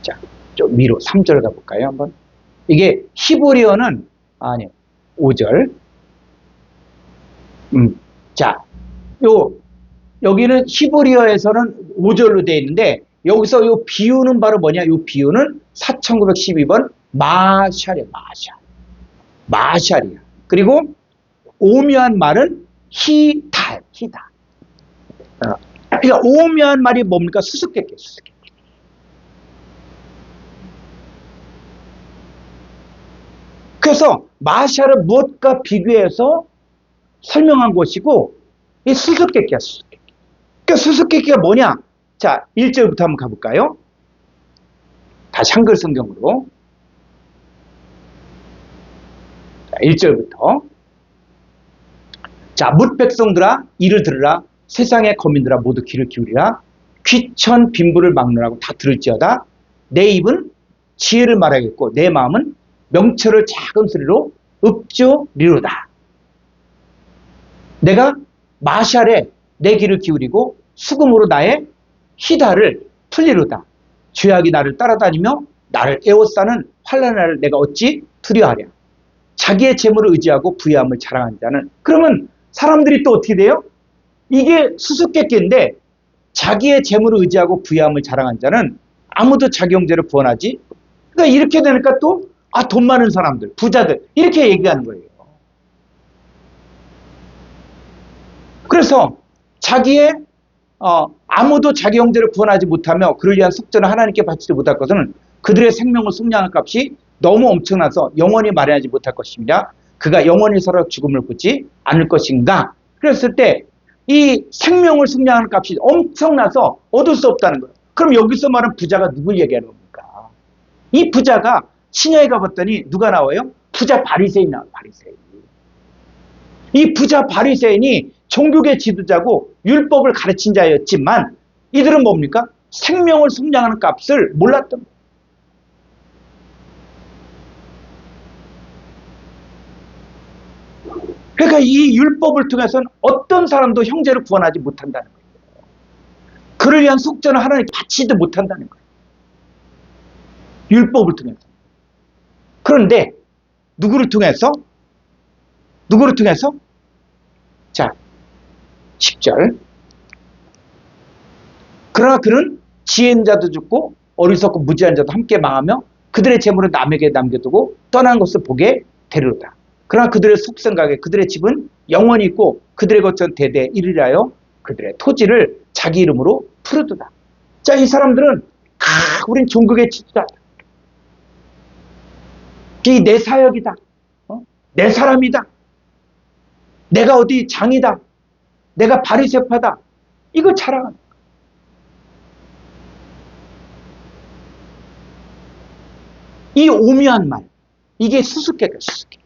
자, 좀 위로 3절 가볼까요? 한번. 이게 히브리어는 5절. 자, 여기는 히브리어에서는 5절로 되어 있는데 여기서 요 비유는 바로 뭐냐? 요 비유는 4912번 마샬이야. 마샬이야. 그리고 오묘한 말은 히다. 그러니까 오묘한 말이 뭡니까? 수수께끼. 그래서 마샬을 무엇과 비교해서 설명한 것이고, 이 수수께끼야, 수수께끼. 그러니까 수수께끼가 뭐냐? 자, 1절부터 한번 가볼까요? 다시 한글 성경으로. 자, 1절부터. 자, 뭇 백성들아, 이를 들으라. 세상의 거민들아, 모두 귀를 기울이라. 귀천 빈부를 막느라고 다 들을지어다. 내 입은 지혜를 말하겠고, 내 마음은 명철을 작은 소리로 읊조리로다. 내가 마샬에 내 귀를 기울이고 수금으로 나의 희다를 풀리로다. 죄악이 나를 따라다니며 나를 에워싸는 환난의 날을 내가 어찌 두려워하랴. 자기의 재물을 의지하고 부유함을 자랑한 자는, 그러면 사람들이 또 어떻게 돼요? 이게 수수께끼인데, 자기의 재물을 의지하고 부유함을 자랑한 자는 아무도 자기 형제를 구원하지. 그러니까 이렇게 되니까 또 돈 많은 사람들, 부자들 이렇게 얘기하는 거예요. 그래서 자기의 아무도 자기 형제를 구원하지 못하며 그를 위한 속전을 하나님께 바치지 못할 것은 그들의 생명을 속량할 값이 너무 엄청나서 영원히 마련하지 못할 것입니다. 그가 영원히 살아 죽음을 굳지 않을 것인가. 그랬을 때 이 생명을 속량하는 값이 엄청나서 얻을 수 없다는 거예요. 그럼 여기서 말하는 부자가 누굴 얘기하는 겁니까? 이 부자가 신약에 가봤더니 누가 나와요? 부자 바리새인 나와요. 바리새인. 이 부자 바리새인이 종교계 지도자고 율법을 가르친 자였지만 이들은 뭡니까? 생명을 속량하는 값을 몰랐던 거예요. 그러니까 이 율법을 통해서는 어떤 사람도 형제를 구원하지 못한다는 거예요. 그를 위한 속전을 하나님께 바치지도 못한다는 거예요. 율법을 통해서. 그런데 누구를 통해서? 누구를 통해서? 자, 10절. 그러나 그는 지혜인 자도 죽고 어리석고 무지한 자도 함께 망하며 그들의 재물을 남에게 남겨두고 떠난 것을 보게 되리로다. 그러나 그들의 속생각에 그들의 집은 영원히 있고 그들의 것은 대대에 이르리하여 그들의 토지를 자기 이름으로 풀어두다. 자, 이 사람들은 우린 종교계 지도자다. 이 내 사역이다. 내 사람이다. 내가 어디 장이다. 내가 바리새파다. 이거 자랑하는 거야. 이 오묘한 말, 이게 수수께끼야, 수수께끼.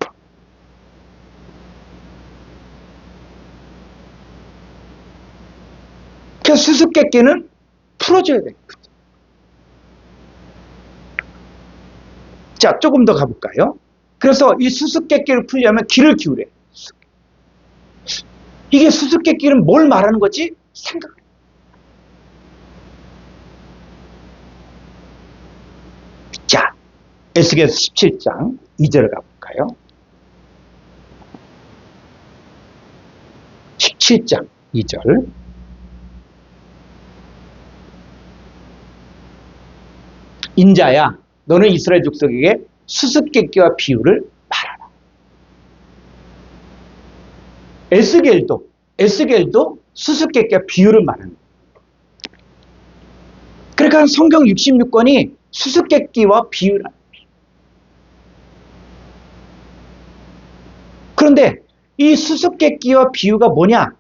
그 수수께끼는 풀어줘야 돼. 자, 조금 더 가볼까요? 그래서 이 수수께끼를 풀려면 귀를 기울여. 이게 수수께끼는 뭘 말하는 거지? 생각을. 자, 에스겔서 17장 2절을 가볼까요? 17장 2절. 인자야, 너는 이스라엘 족속에게 수수께끼와 비유를 말하라. 에스겔도 수수께끼와 비유를 말하는 거예요. 그러니까 성경 66권이 수수께끼와 비유라는 거예요. 그런데 이 수수께끼와 비유가 뭐냐?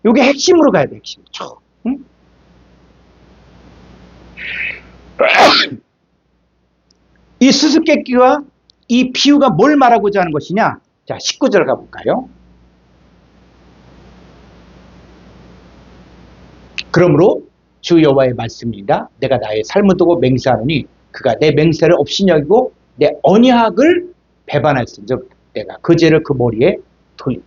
이게 핵심으로 가야 돼, 핵심. 응? 이 수수께끼와 이 비유가 뭘 말하고자 하는 것이냐? 자, 19절 가볼까요? 그러므로 주 여호와의 말씀이니라. 내가 나의 삶을 두고 맹세하노니 그가 내 맹세를 없이 여기고 내 언약을 배반하였은즉 내가 그 죄를 그 머리에 돌리라.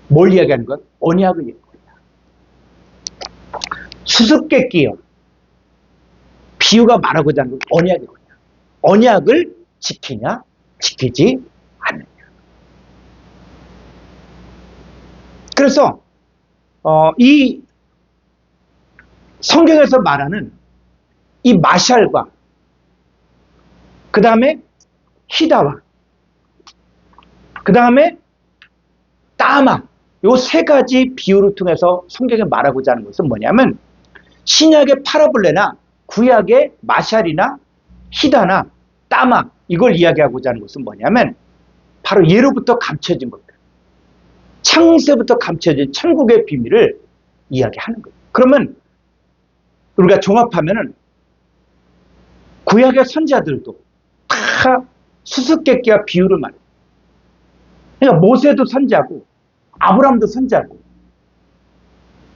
뭘 이야기하는 것? 언약을 얘기합니다. 수수께끼요. 비유가 말하고자 하는 건 언약이거든요. 언약을 지키냐, 지키지 않느냐. 그래서 이 성경에서 말하는 이 마샬과 그 다음에 히다와 그 다음에 따마, 요 세 가지 비유를 통해서 성경에 말하고자 하는 것은 뭐냐면 신약의 파라볼레나 구약의 마샬이나 히다나 따마 이걸 이야기하고자 하는 것은 뭐냐면 바로 예로부터 감춰진 것들, 창세부터 감춰진 천국의 비밀을 이야기하는 거예요. 그러면 우리가 종합하면은 구약의 선지자들도 다 수수께끼와 비유를 말해요. 그러니까 모세도 선지자고 아브라함도 선지자고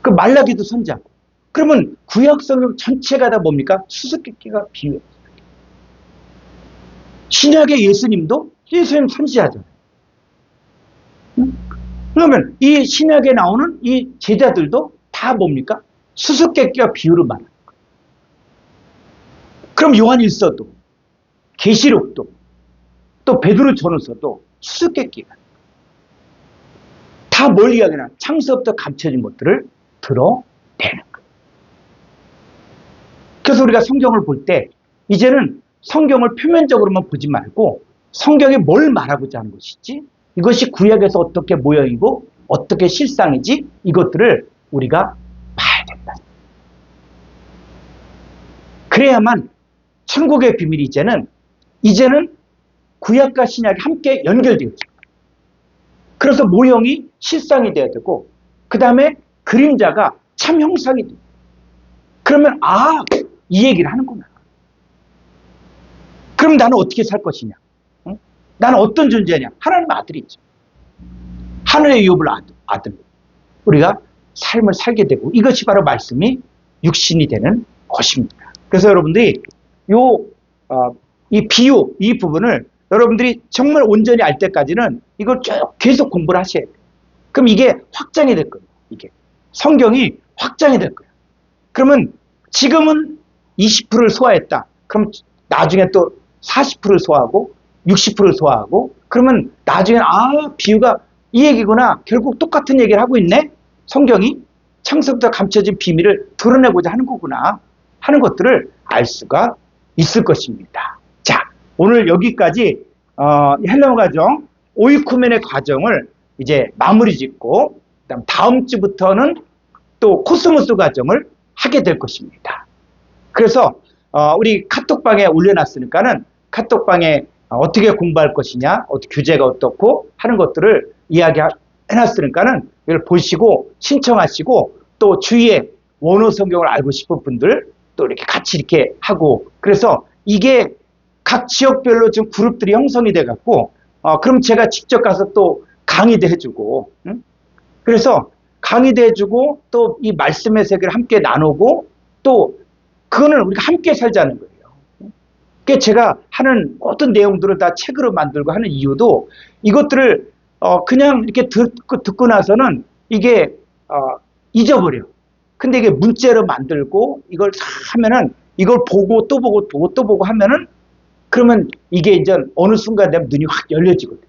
그 말라기도 선지자고. 그러면 구약 성경 전체가 다 뭡니까? 수수께끼가 비유예요. 신약의 예수님도 예수님 선지자잖아요. 그러면 이 신약에 나오는 이 제자들도 다 뭡니까? 수수께끼와 비유를 말하는 거예요. 그럼 요한일서도 계시록도 또 베드로전서도 수수께끼가 다 뭘 이야기하나? 창세부터 감춰진 것들을 드러내는 거예요. 그래서 우리가 성경을 볼 때 이제는 성경을 표면적으로만 보지 말고 성경이 뭘 말하고자 하는 것이지, 이것이 구약에서 어떻게 모형이고 어떻게 실상이지, 이것들을 우리가 봐야 된다. 그래야만 천국의 비밀이 이제는 구약과 신약이 함께 연결되어 있어요. 그래서 모형이 실상이 되어야 되고 그 다음에 그림자가 참 형상이 돼요. 그러면 이 얘기를 하는구나. 그럼 나는 어떻게 살 것이냐? 응? 나는 어떤 존재냐? 하나님의 아들이죠. 하늘의 유업을 아들. 우리가 삶을 살게 되고 이것이 바로 말씀이 육신이 되는 것입니다. 그래서 여러분들이 이 비유, 이 부분을 여러분들이 정말 온전히 알 때까지는 이걸 쭉 계속 공부를 하셔야 돼요. 그럼 이게 확장이 될 거예요. 이게 성경이 확장이 될 거예요. 그러면 지금은 20%를 소화했다. 그럼 나중에 또 40%를 소화하고 60%를 소화하고 그러면 나중에 비유가 이 얘기구나. 결국 똑같은 얘기를 하고 있네. 성경이 창세부터 감춰진 비밀을 드러내고자 하는 거구나 하는 것들을 알 수가 있을 것입니다. 자, 오늘 여기까지 헬라어 과정, 오이쿠멘의 과정을 이제 마무리 짓고 그다음 다음 주부터는 또 코스모스 과정을 하게 될 것입니다. 그래서 우리 카톡방에 올려놨으니까는 카톡방에 어떻게 공부할 것이냐, 교재가 어떻고 하는 것들을 이야기해놨으니까는 이걸 보시고 신청하시고 또 주위에 원어 성경을 알고 싶은 분들 또 이렇게 같이 이렇게 하고 그래서 이게 각 지역별로 지금 그룹들이 형성이 돼 갖고 그럼 제가 직접 가서 또 강의도 해주고 그래서 강의도 해주고 또 이 말씀의 세계를 함께 나누고 또 그거는 우리가 함께 살자는 거예요. 그러니까 제가 하는 어떤 내용들을 다 책으로 만들고 하는 이유도 이것들을 그냥 이렇게 듣고 나서는 이게 잊어버려. 근데 이게 문자로 만들고 이걸 하면은 이걸 보고 또 보고 또 보고 하면은 그러면 이게 이제 어느 순간 되면 눈이 확 열려지거든요.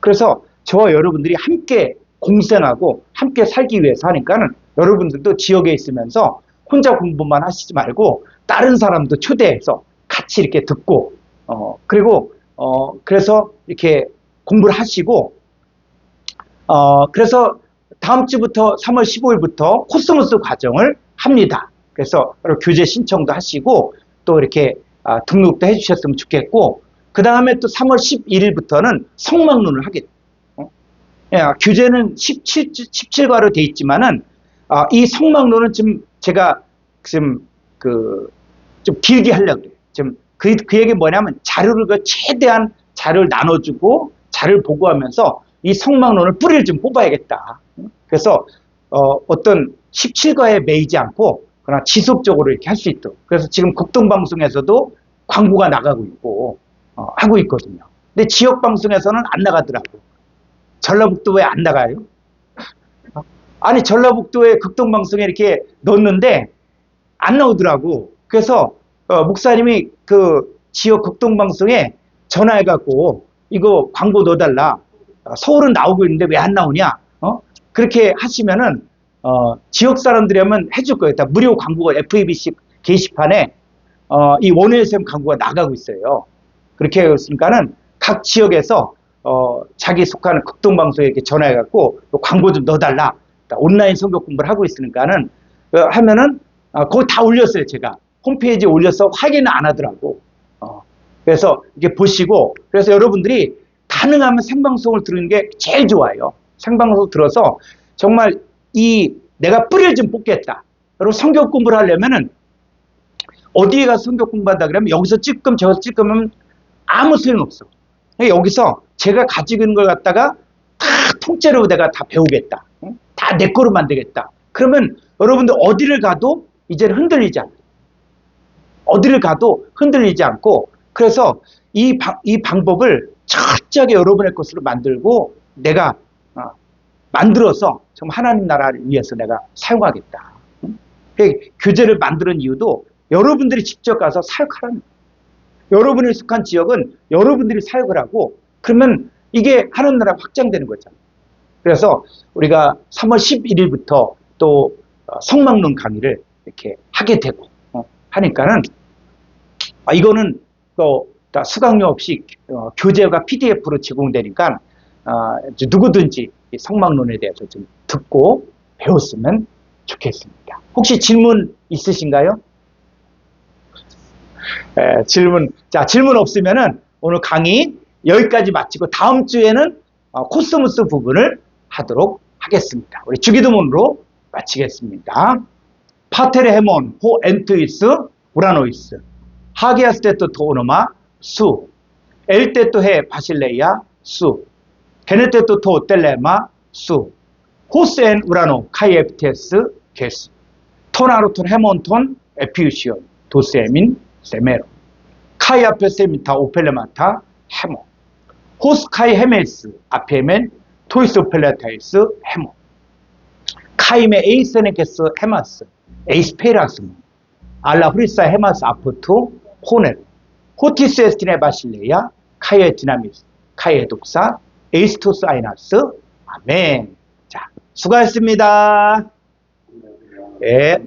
그래서 저와 여러분들이 함께 공생하고 함께 살기 위해서 하니까는 여러분들도 지역에 있으면서 혼자 공부만 하시지 말고 다른 사람도 초대해서 같이 이렇게 듣고 그리고 그래서 이렇게 공부를 하시고 그래서 다음 주부터 3월 15일부터 코스모스 과정을 합니다. 그래서 교재 신청도 하시고 또 이렇게 등록도 해주셨으면 좋겠고 그 다음에 또 3월 11일부터는 성막론을 하게 돼요. 교재는 17과로 되어 있지만은 이 성막론은 지금 제가 지금 좀 길게 하려고 그래요. 지금 그 얘기 뭐냐면 자료를 최대한 자료를 나눠주고 자료를 보고하면서 이 성막론을 뿌리를 좀 뽑아야겠다. 그래서 어떤 17과에 매이지 않고 그러나 지속적으로 이렇게 할 수 있도록. 그래서 지금 국동방송에서도 광고가 나가고 있고 하고 있거든요. 근데 지역 방송에서는 안 나가더라고. 전라북도 왜 안 나가요? 아니 전라북도에 극동방송에 이렇게 넣었는데 안 나오더라고. 그래서 목사님이 그 지역 극동방송에 전화해갖고 이거 광고 넣어달라. 서울은 나오고 있는데 왜 안 나오냐? 그렇게 하시면은 지역 사람들이라면 해줄 거예요. 다 무료 광고가 FABC 게시판에 이 원효SM 광고가 나가고 있어요. 그렇게 했으니까는 각 지역에서 자기 속하는 극동방송에 이렇게 전화해갖고 광고 좀 넣어달라. 온라인 성경 공부를 하고 있으니까는 하면은 거기 다 올렸어요. 제가 홈페이지에 올려서 확인을 안 하더라고. 그래서 이게 보시고, 그래서 여러분들이 가능하면 생방송을 들은 게 제일 좋아요. 생방송 들어서 정말 내가 뿌리를 좀 뽑겠다. 여러분 성경 공부를 하려면은 어디에 가서 성경 공부한다 그러면 여기서 찔끔 저기서 찔끔하면 아무 소용없어. 여기서 제가 가지고 있는 걸 갖다가 다 통째로 내가 다 배우겠다. 다 내 거로 만들겠다. 그러면 여러분들 어디를 가도 이제는 흔들리지 않아요. 어디를 가도 흔들리지 않고, 그래서 이 방법을 철저하게 여러분의 것으로 만들고 내가 만들어서 정말 하나님 나라를 위해서 내가 사용하겠다. 교재를 만드는 이유도 여러분들이 직접 가서 사역하라는 거예요. 여러분이 속한 지역은 여러분들이 사역을 하고, 그러면 이게 하나님 나라가 확장되는 거잖아요. 그래서 우리가 3월 11일부터 또 성막론 강의를 이렇게 하게 되고 하니까는 이거는 또 수강료 없이 교재가 PDF로 제공되니까 누구든지 성막론에 대해서 좀 듣고 배웠으면 좋겠습니다. 혹시 질문 있으신가요? 질문 없으면은 오늘 강의 여기까지 마치고 다음 주에는 코스모스 부분을 하도록 하겠습니다. 우리 주기도문으로 마치겠습니다. 파테르 헤몬 호 엔투이스 우라노이스 하기아스 테토 토오노마 수 엘테토 헤 바실레이아 수 게네테토 토 텔레마 수 호스엔 우라노 카이에프테스 게스 토나루톤 헤몬톤 에피우시온 도세민 세메로 카이아페 세미타 오펠레마타 헤모 호스카이 헤메스 아페멘 토이스 오펠레타이스 헤모 카이메 에이세네케스 헤마스 에이스페라스 알라 후리사 헤마스 아프투 호넬 호티스 에스티네 바실레야 카이에 디나미스 카이에 독사 에이스토스 아이나스 아멘. 자, 수고하셨습니다. 예.